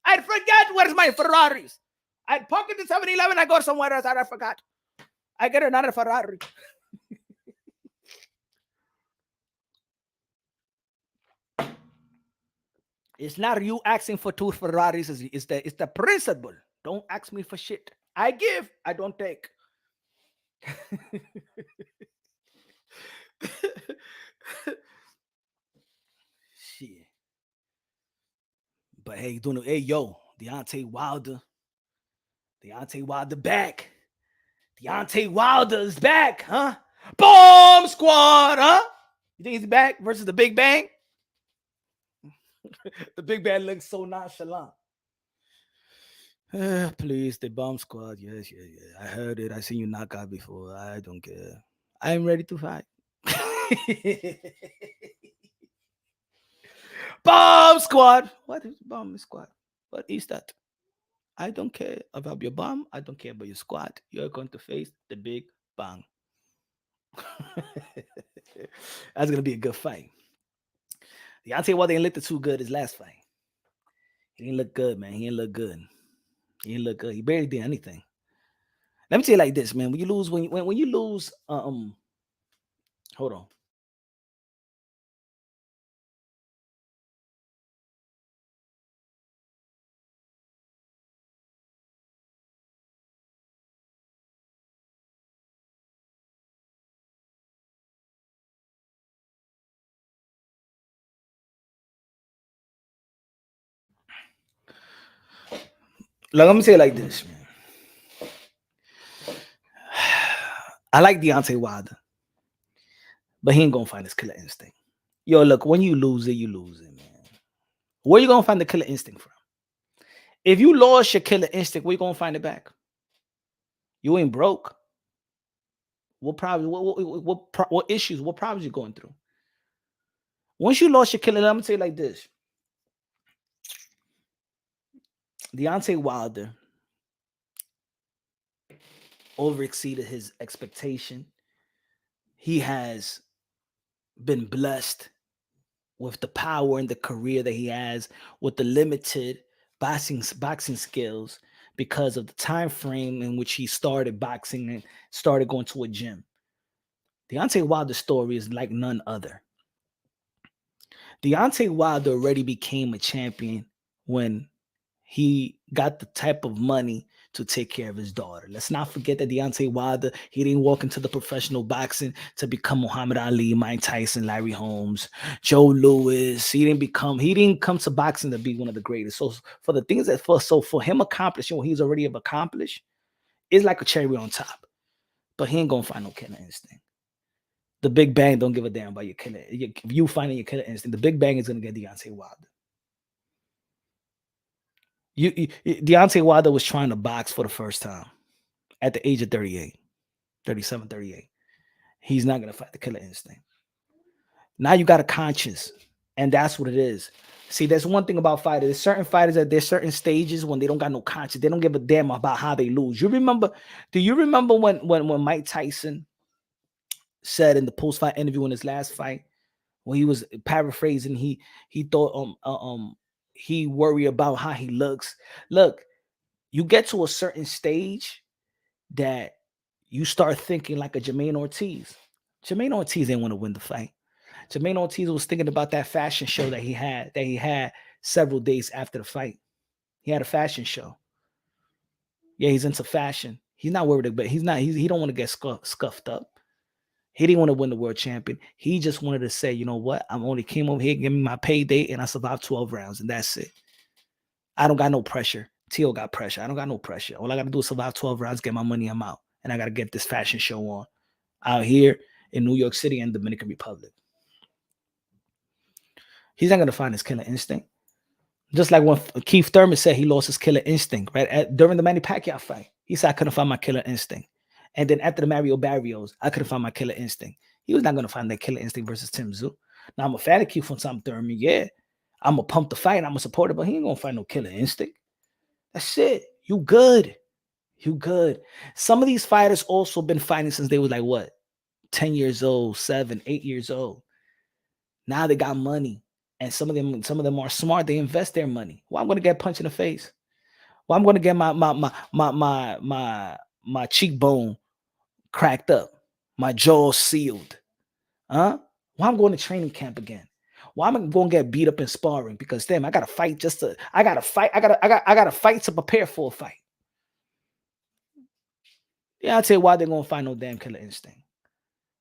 I'd forget where's my Ferraris. I'd pocket the 7-Eleven. I go somewhere else. I forgot. I get another Ferrari. It's not you asking for 2 Ferraris. It's the principle. Don't ask me for shit. I give. I don't take. Shit. But hey, Deontay Wilder. Deontay Wilder back. Deontay Wilder is back, huh? Bomb Squad, huh? You think he's back versus the Big Bang? The Big Bang looks so nonchalant. Please, the Bomb Squad. Yes. I heard it. I seen you knock out before. I don't care. I'm ready to fight. Bomb Squad. What is Bomb Squad? What is that? I don't care about your bomb. I don't care about your squad. You're going to face the Big Bang. That's gonna be a good fight. I'll tell you why they didn't look too good his last fight. He didn't look good, man. He didn't look good. He barely did anything. Let me tell you like this, man. When you lose, when you lose, hold on. Let me say it like this, man. I like Deontay Wilder, but he ain't gonna find his killer instinct. Yo, look, when you lose it, man. Where you gonna find the killer instinct from? If you lost your killer instinct, where you gonna find it back? You ain't broke. What problems? What issues? What problems you going through? Once you lost your killer, I'm gonna tell you like this: Deontay Wilder overexceeded his expectation. He has been blessed with the power and the career that he has, with the limited boxing skills, because of the time frame in which he started boxing and started going to a gym. Deontay Wilder's story is like none other. Deontay Wilder already became a champion when he got the type of money to take care of his daughter. Let's not forget that Deontay Wilder, he didn't walk into the professional boxing to become Muhammad Ali, Mike Tyson, Larry Holmes, Joe Louis. He didn't come to boxing to be one of the greatest. So for the things that for him accomplishing what he's already accomplished, it's like a cherry on top. But he ain't gonna find no killer instinct. The Big Bang don't give a damn about your killer. If you finding your killer instinct, the Big Bang is gonna get Deontay Wilder. Deontay Wilder was trying to box for the first time at the age of 38, 37, 38. He's not going to fight the killer instinct. Now you got a conscience, and that's what it is. See, there's one thing about fighters. There's certain fighters at there's certain stages when they don't got no conscience. They don't give a damn about how they lose. Do you remember when Mike Tyson said in the post-fight interview in his last fight, when he was paraphrasing, he thought he worry about how he looks. Look, you get to a certain stage that you start thinking like a Jermaine Ortiz. Jermaine Ortiz didn't want to win the fight. Jermaine Ortiz was thinking about that fashion show that he had several days after the fight. He had a fashion show. Yeah, he's into fashion. He's not worried about. He don't want to get scuffed up. He didn't want to win the world champion. He just wanted to say, you know what? I only came over here, give me my payday, and I survived 12 rounds, and that's it. I don't got no pressure. Tio got pressure. I don't got no pressure. All I got to do is survive 12 rounds, get my money, I'm out. And I got to get this fashion show on out here in New York City and Dominican Republic. He's not going to find his killer instinct. Just like when Keith Thurman said he lost his killer instinct, right? During the Manny Pacquiao fight, he said, I couldn't find my killer instinct. And then after the Mario Barrios, I couldn't find my killer instinct. He was not going to find that killer instinct versus Tim Tszyu. Now, I'm a fan of Keith Thurman. Yeah, I'm going to pump the fight. I'm going to support it, but he ain't going to find no killer instinct. That's it. You good. You good. Some of these fighters also been fighting since they was like, what, 10 years old, 7, 8 years old. Now they got money. And some of them are smart. They invest their money. Well, I'm going to get punched in the face. Well, I'm going to get my cheekbone cracked up, my jaw sealed. Well, I'm going to training camp again. Well, I'm going to get beat up in sparring because damn, I got to fight I got to fight to prepare for a fight. Yeah, I'll tell you why they're going to find no damn killer instinct.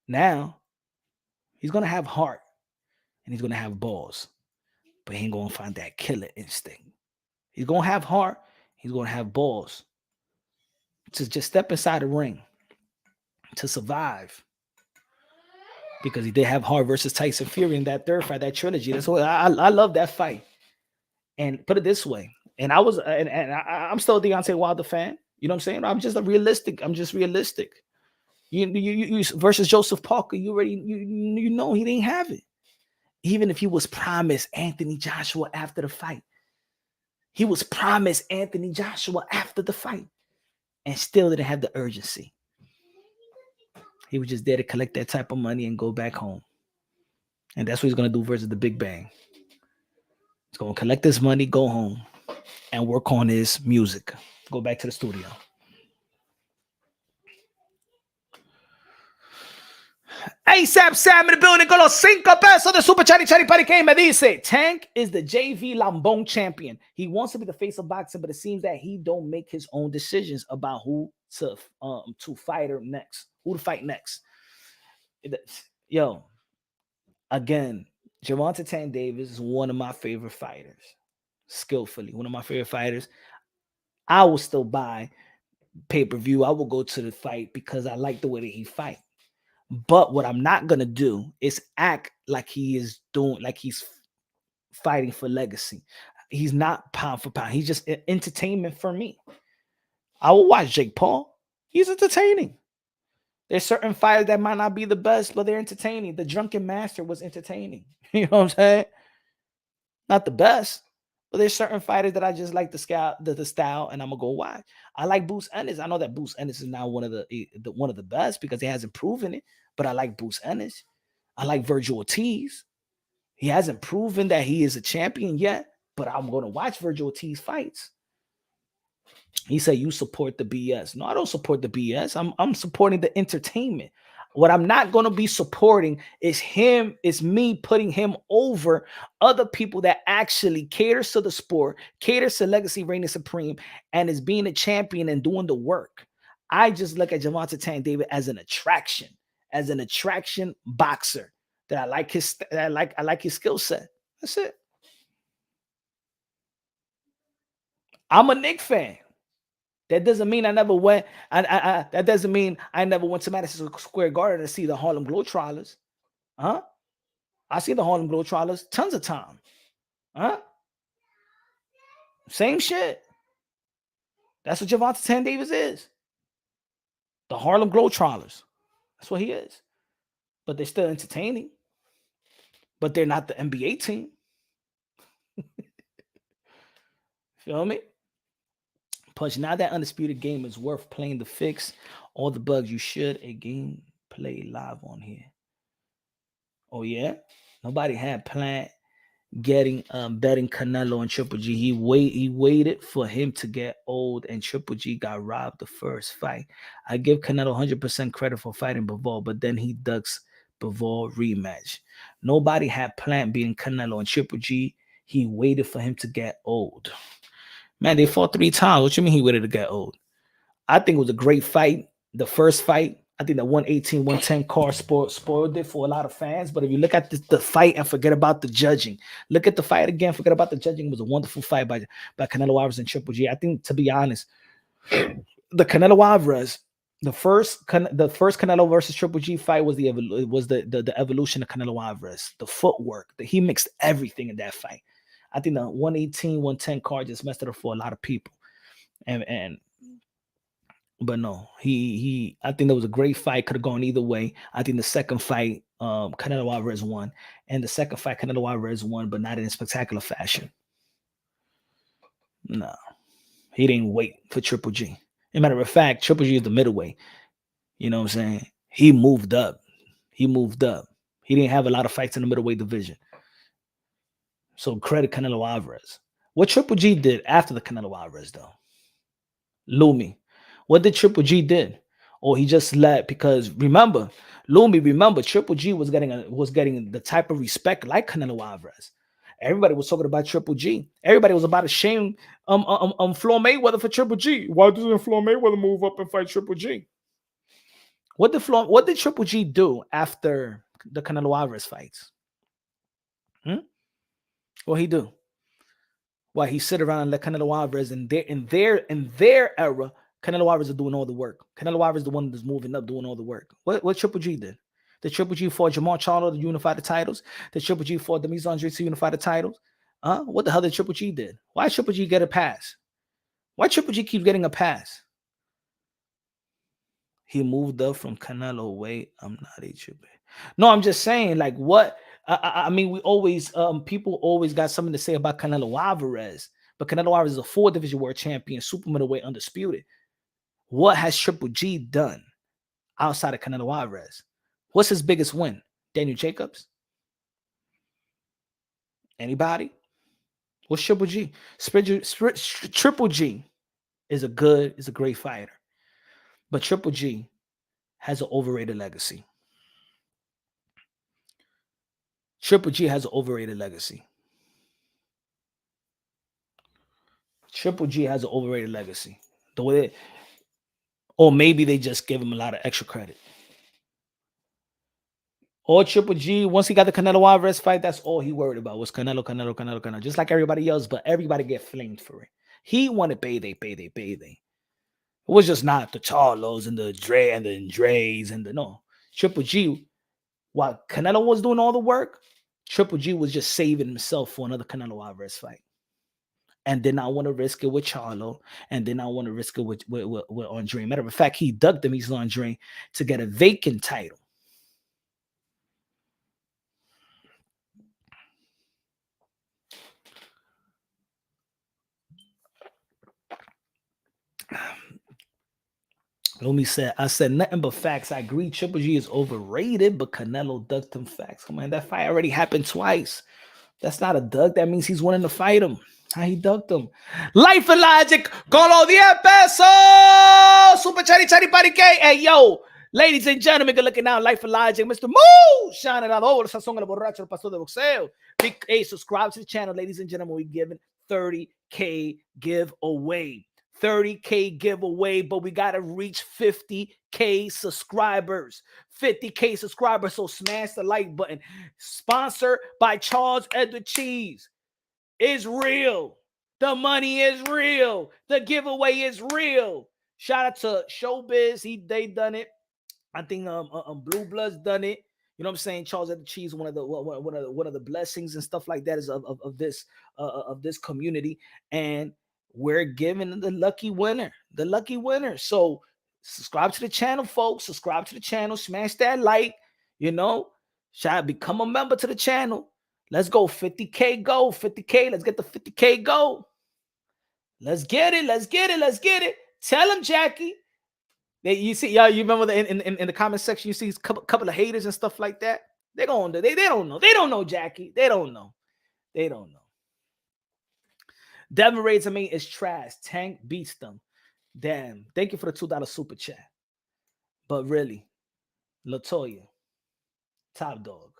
Now, he's going to have heart and he's going to have balls, but he ain't going to find that killer instinct. He's going to have heart. He's going to have balls to just step inside the ring to survive, because he did have heart versus Tyson Fury in that third fight, that trilogy. That's what I love that fight. And put it this way, and I'm still a Deontay Wilder fan. You know what I'm saying? I'm just realistic. You versus Joseph Parker, you know he didn't have it. Even if he was promised Anthony Joshua after the fight. He was promised Anthony Joshua after the fight and still didn't have the urgency. He was just there to collect that type of money and go back home. And that's what he's going to do versus the Big Bang. He's going to collect his money, go home, and work on his music. Go back to the studio. ASAP Sam in the building con los 5 pesos de Super Chari Pari que me dice Tank is the JV Lambong champion. He wants to be the face of boxing, but it seems that he don't make his own decisions about who to fight next, who to fight next. Yo, again, Gervonta Tank Davis is one of my favorite fighters. Skillfully, one of my favorite fighters. I will still buy pay-per-view. I will go to the fight because I like the way that he fight. But what I'm not gonna do is act like he's fighting for legacy. He's not pound for pound. He's just entertainment for me. I will watch Jake Paul. He's entertaining. There's certain fighters that might not be the best, but they're entertaining. The Drunken Master was entertaining. You know what I'm saying? Not the best, but there's certain fighters that I just like the style, and I'm gonna go watch. I like Bruce Ennis. I know that Bruce Ennis is now one of the best because he hasn't proven it, but I like Bruce Ennis. I like Virgil Ortiz. He hasn't proven that he is a champion yet, but I'm gonna watch Virgil Ortiz fights. He said, "You support the BS." No, I don't support the BS. I'm supporting the entertainment. What I'm not going to be supporting is me putting him over other people that actually caters to the sport, caters to legacy, reigning supreme, and is being a champion and doing the work. I just look at Gervonta Tank David as an attraction boxer that I like his skill set. That's it. I'm a Knicks fan. That doesn't mean I never went. That doesn't mean I never went to Madison Square Garden to see the Harlem Globetrotters. Huh? I see the Harlem Globetrotters tons of time. Huh? Same shit. That's what Gervonta Tank Davis is. The Harlem Globetrotters. That's what he is. But they're still entertaining. But they're not the NBA team. Feel me? Punch, now that Undisputed game is worth playing to fix all the bugs. You should a game play live on here. Oh, yeah? Nobody had planned getting betting Canelo and Triple G. He waited for him to get old, and Triple G got robbed the first fight. I give Canelo 100% credit for fighting Bivol, but then he ducks Bivol rematch. Nobody had planned beating Canelo and Triple G. He waited for him to get old. Man, they fought 3 times. What you mean he waited to get old? I think it was a great fight. The first fight, I think the 118, 110 car spoiled it for a lot of fans. But if you look at the fight and forget about the judging, look at the fight again, forget about the judging. It was a wonderful fight by Canelo Alvarez and Triple G. I think, to be honest, the Canelo Alvarez, the first Canelo versus Triple G fight was the evolution of Canelo Alvarez. The footwork, he mixed everything in that fight. I think the 118, 110 card just messed it up for a lot of people. But no, I think that was a great fight. Could have gone either way. I think the second fight, Canelo Alvarez won. And the second fight, Canelo Alvarez won, but not in a spectacular fashion. No. He didn't wait for Triple G. As a matter of fact, Triple G is the middleweight. You know what I'm saying? He moved up. He didn't have a lot of fights in the middleweight division. So credit Canelo Alvarez. What Triple G did after the Canelo Alvarez, though? Lumi. What did Triple G did? Or he just let, because remember, Triple G was getting the type of respect like Canelo Alvarez. Everybody was talking about Triple G. Everybody was about to shame Floyd Mayweather for Triple G. Why doesn't Floyd Mayweather move up and fight Triple G? What did Triple G do after the Canelo Alvarez fights? What he do? Why he sit around and let Canelo Alvarez in their era, Canelo Alvarez is doing all the work. Canelo Alvarez is the one that's moving up, doing all the work. What Triple G did? The Triple G fought Jamal Charlo to unify the titles. The Triple G fought Demis Andre to unify the titles. What the hell did Triple G did? Why Triple G get a pass? Why Triple G keeps getting a pass? He moved up from Canelo. Wait, I'm not a Triple. No, I'm just saying, like, what? I mean, we always people always got something to say about Canelo Alvarez, but Canelo Alvarez is a 4-division world champion, super middleweight, undisputed. What has Triple G done outside of Canelo Alvarez? What's his biggest win? Daniel Jacobs? Anybody? What's Triple G? Triple G is a great fighter, but Triple G has an overrated legacy. Triple G has an overrated legacy. Triple G has an overrated legacy. The way, or maybe they just give him a lot of extra credit. Or Triple G, once he got the Canelo Alvarez fight, that's all he worried about was Canelo. Just like everybody else, but everybody get flamed for it. He wanted payday. It was just not the Charlos and the Dre and the Dre's and the no. Triple G, while Canelo was doing all the work, Triple G was just saving himself for another Canelo Alvarez fight. And did not want to risk it with Charlo, and did not want to risk it with Andre. Matter of fact, he ducked him, he's Andre, to get a vacant title. Lomi said, I said nothing but facts. I agree Triple G is overrated, but Canelo ducked him facts. Come on, that fight already happened twice. That's not a duck. That means he's wanting to fight him. How he ducked him. Life and Logic, con los 10 pesos. Super chari parique. Hey, yo, ladies and gentlemen, good looking out. Life and Logic, Mr. Moo, shining out over the sazón el borracho, el pastor de boxeo. Hey, subscribe to the channel, ladies and gentlemen. We're giving 30K giveaway. 30K giveaway, but we got to reach 50K subscribers. 50K subscribers, so smash the like button. Sponsored by Charles Edward Cheese. Is real. The money is real. The giveaway is real. Shout out to Showbiz. They done it. I think Blue Bloods done it. You know what I'm saying? Charles Edward Cheese, one of the blessings and stuff like that is of this community, and we're giving the lucky winner. So subscribe to the channel, folks. Subscribe to the channel. Smash that like. You know, become a member to the channel. Let's go 50K. Go 50K. Let's get the 50K. Go. Let's get it. Tell him, Jackie. You see, y'all. You remember in the comment section, you see a couple of haters and stuff like that. They don't know. They don't know, Jackie. They don't know. Devin Raids, is trash. Tank beats them. Damn. Thank you for the $2 super chat. But really, Latoya, top dog,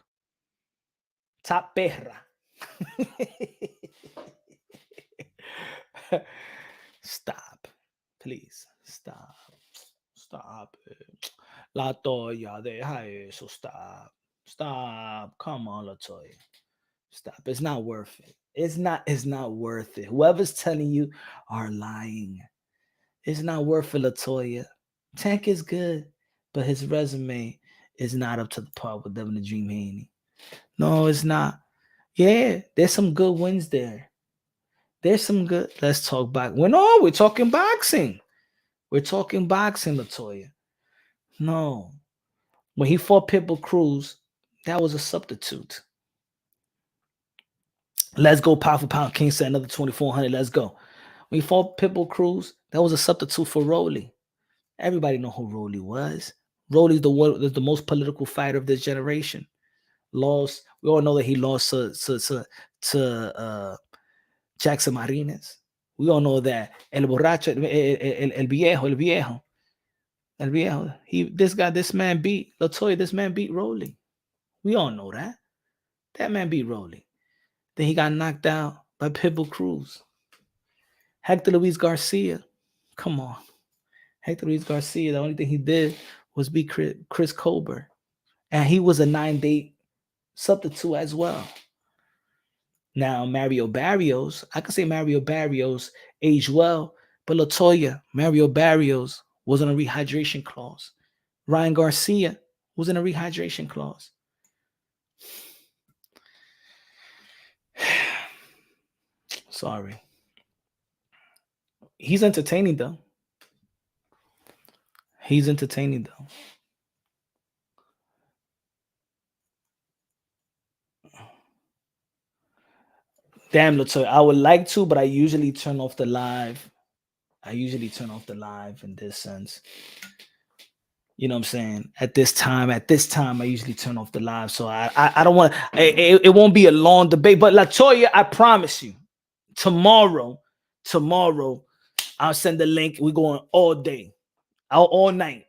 top perra. Stop. Please. Stop it. Latoya, deja eso. Stop. Come on, Latoya. Stop. It's not worth it. It's not worth it. Whoever's telling you are lying. It's not worth it, Latoya. Tank is good, but his resume is not up to the par with Devin the Dream Haney. No, it's not. Yeah, there's some good wins there. There's some good. Let's talk back. We're talking boxing. We're talking boxing, Latoya. No. When he fought Pitbull Cruz, that was a substitute. Let's go, pound for pound. King said another 2,400. Let's go. When he fought Pitbull Cruz, that was a substitute for Rolly. Everybody know who Rolly was. Rolly's the most political fighter of this generation. Lost. We all know that he lost to Jackson Martinez. We all know that El Borracho, El Viejo. This man beat Latoya. This man beat Rolly. We all know that. That man beat Rolly. Then he got knocked out by Pitbull Cruz. Hector Luis Garcia. Come on. Hector Luis Garcia, the only thing he did was beat Chris Colbert. And he was a 9-day substitute as well. Now, Mario Barrios, I can say Mario Barrios aged well, but Latoya, Mario Barrios was on a rehydration clause. Ryan Garcia was in a rehydration clause. Sorry. He's entertaining, though. Damn, Latoya, I would like to, but I usually turn off the live. In this sense. You know what I'm saying? At this time, I usually turn off the live. So I don't want it won't be a long debate. But Latoya, I promise you, tomorrow, I'll send the link. We're going all day. All night.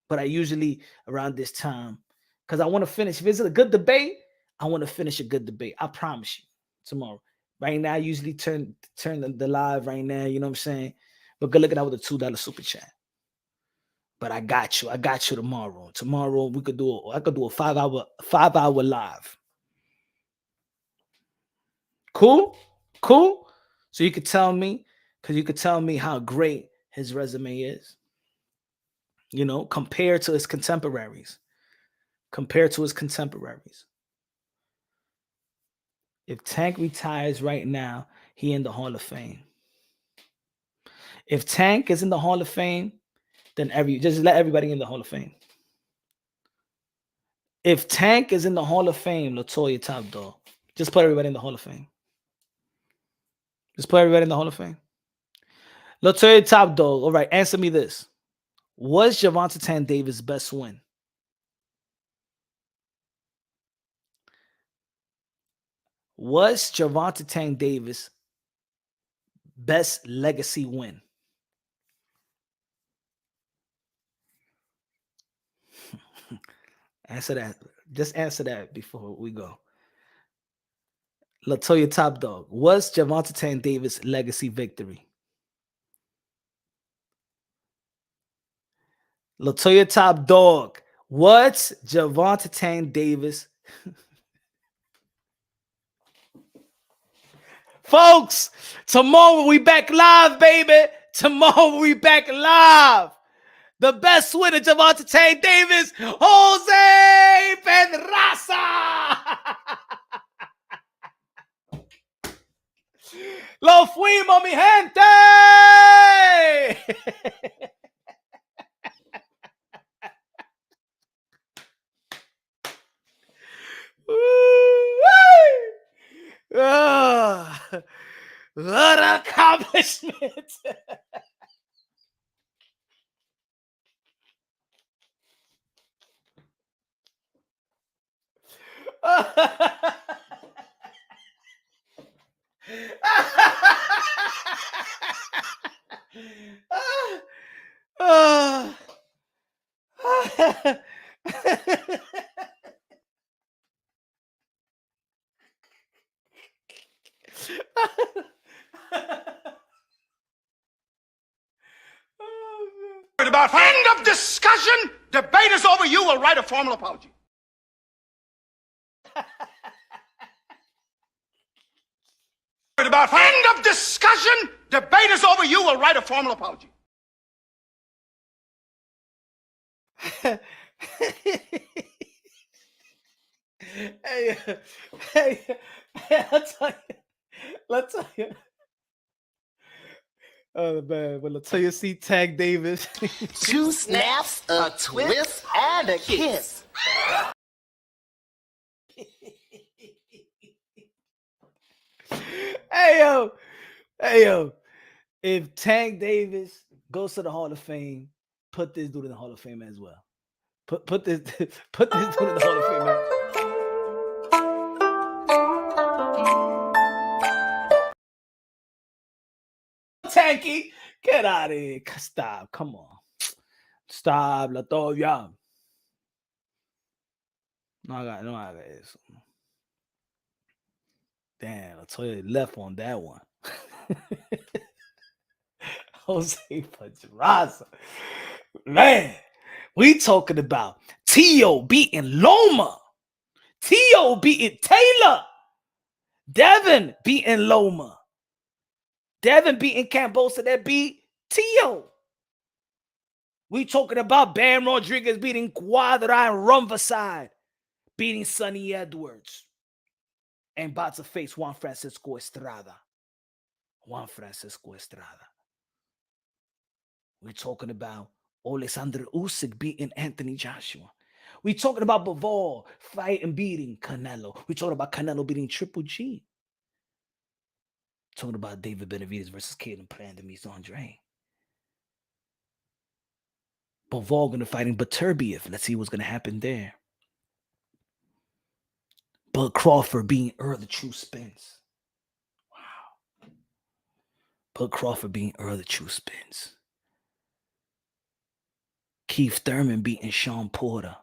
But I usually around this time, because I want to finish. If it's a good debate, I want to finish a good debate. I promise you. Tomorrow. Right now, I usually turn the live right now. You know what I'm saying? But good looking out with a $2 super chat. But I got you tomorrow. Tomorrow I could do a 5-hour live. Cool. So you could tell me Because you could tell me how great his resume is, compared to his contemporaries. If Tank retires right now, he in the Hall of Fame. If Tank is in the Hall of Fame, then just let everybody in the Hall of Fame. If Tank is in the Hall of Fame, Latoya Top Dog, just put everybody in the Hall of Fame. Latoya Top Dog, all right, answer me this. Was Gervonta Tank Davis' best win? Was Gervonta Tank Davis' best legacy win? Answer that. Just answer that before we go. Latoya Top Dog, was Gervonta Tank Davis' legacy victory? Latoya Top Dog, what's Gervonta Tank Davis? Folks, tomorrow we back live, baby. Tomorrow we back live. The best winner, Gervonta Tank Davis, Jose Pedraza. Lo fuimos, mi gente. What an accomplishment. About end of discussion. Debate is over. You will write a formal apology. About end of discussion. Debate is over. You will write a formal apology. Hey, let's tell you. Oh man, well, let's tell you, see Tank Davis. 2 snaps, a twist, and a kiss. Hey yo, if Tank Davis goes to the Hall of Fame, put this dude in the Hall of Fame as well. Put this dude in the Hall of Fame. Tanky, get out of here. Stop. Come on. Stop, Latoya. No, I got this. Damn, Latoya left on that one. Jose Pedraza. Man, we talking about T.O. beating Loma. T.O. beating Taylor. Devin beating Loma. Devin beating Cambosa that beat T.O. We talking about Bam Rodriguez beating Quadra and Rumverside, beating Sonny Edwards, and about to face Juan Francisco Estrada. We talking about Alexander Usyk beating Anthony Joshua. We talking about Bivol fighting beating Canelo. We talking about Canelo beating Triple G. Talking about David Benavidez versus Caleb Plant and Mies Andre. Bivol gonna fighting Beterbiev. Let's see what's gonna happen there. Bud Crawford being Earl True Spence. Wow. Bud Crawford being Earl True Spence. Keith Thurman beating Sean Porter.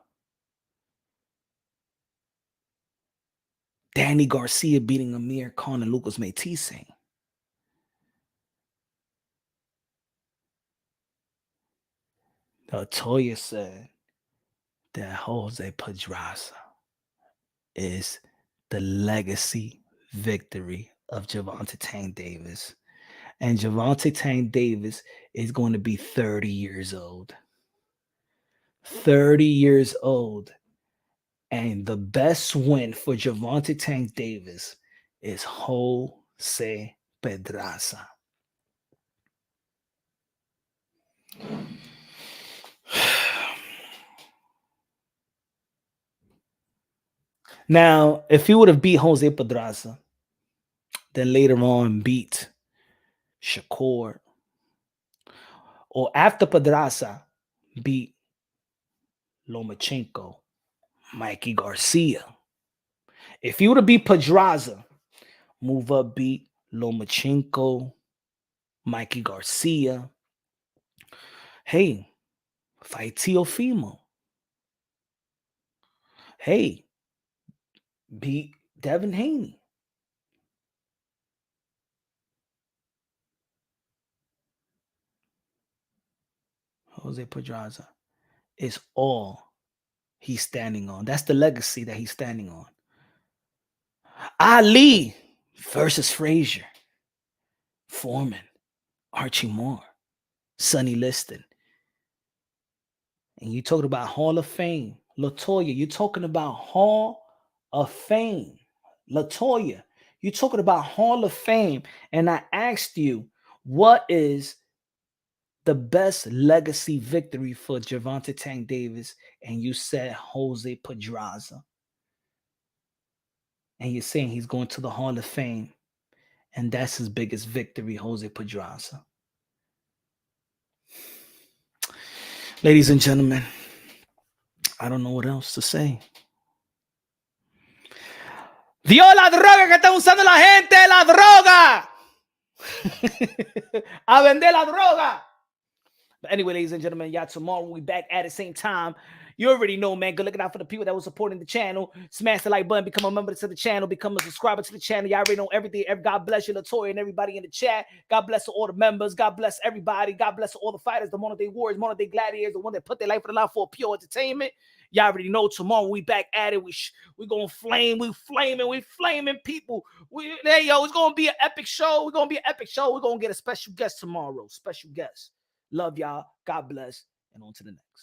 Danny Garcia beating Amir Khan and Lucas Maitise. Toya said that Jose Pedraza is the legacy victory of Gervonta Tank Davis. And Gervonta Tank Davis is going to be 30 years old. 30 years old. And the best win for Gervonta Tank Davis is Jose Pedraza. Now, if he would have beat Jose Pedraza, then later on beat Shakur, or after Pedraza beat Lomachenko, Mikey Garcia. If he would have beat Pedraza, move up, beat Lomachenko, Mikey Garcia. Hey, fight Teofimo. Hey, beat Devin Haney. Jose Pedraza is all he's standing on. That's the legacy that he's standing on. Ali versus Frazier, Foreman, Archie Moore, Sonny Liston. And you talking about Hall of Fame. LaToya, you're talking about Hall of Fame. LaToya, you're talking about Hall of Fame. And I asked you, what is the best legacy victory for Gervonta Tank Davis? And you said Jose Pedraza. And you're saying he's going to the Hall of Fame. And that's his biggest victory, Jose Pedraza. Ladies and gentlemen, I don't know what else to say. Vio la droga que está usando la gente, la droga. A vender la droga. But anyway, ladies and gentlemen, y'all, tomorrow we'll be back at the same time. You already know, man. Good looking out for the people that were supporting the channel. Smash the like button, become a member to the channel, become a subscriber to the channel. Y'all already know everything. God bless you, LaToya, and everybody in the chat. God bless all the members. God bless everybody. God bless all the fighters, the modern day warriors, modern day gladiators, the one that put their life on the line for pure entertainment. Y'all already know tomorrow we back at it. We gonna flame. We flaming people. It's gonna be an epic show. We're gonna get a special guest tomorrow. Special guest. Love y'all. God bless. And on to the next.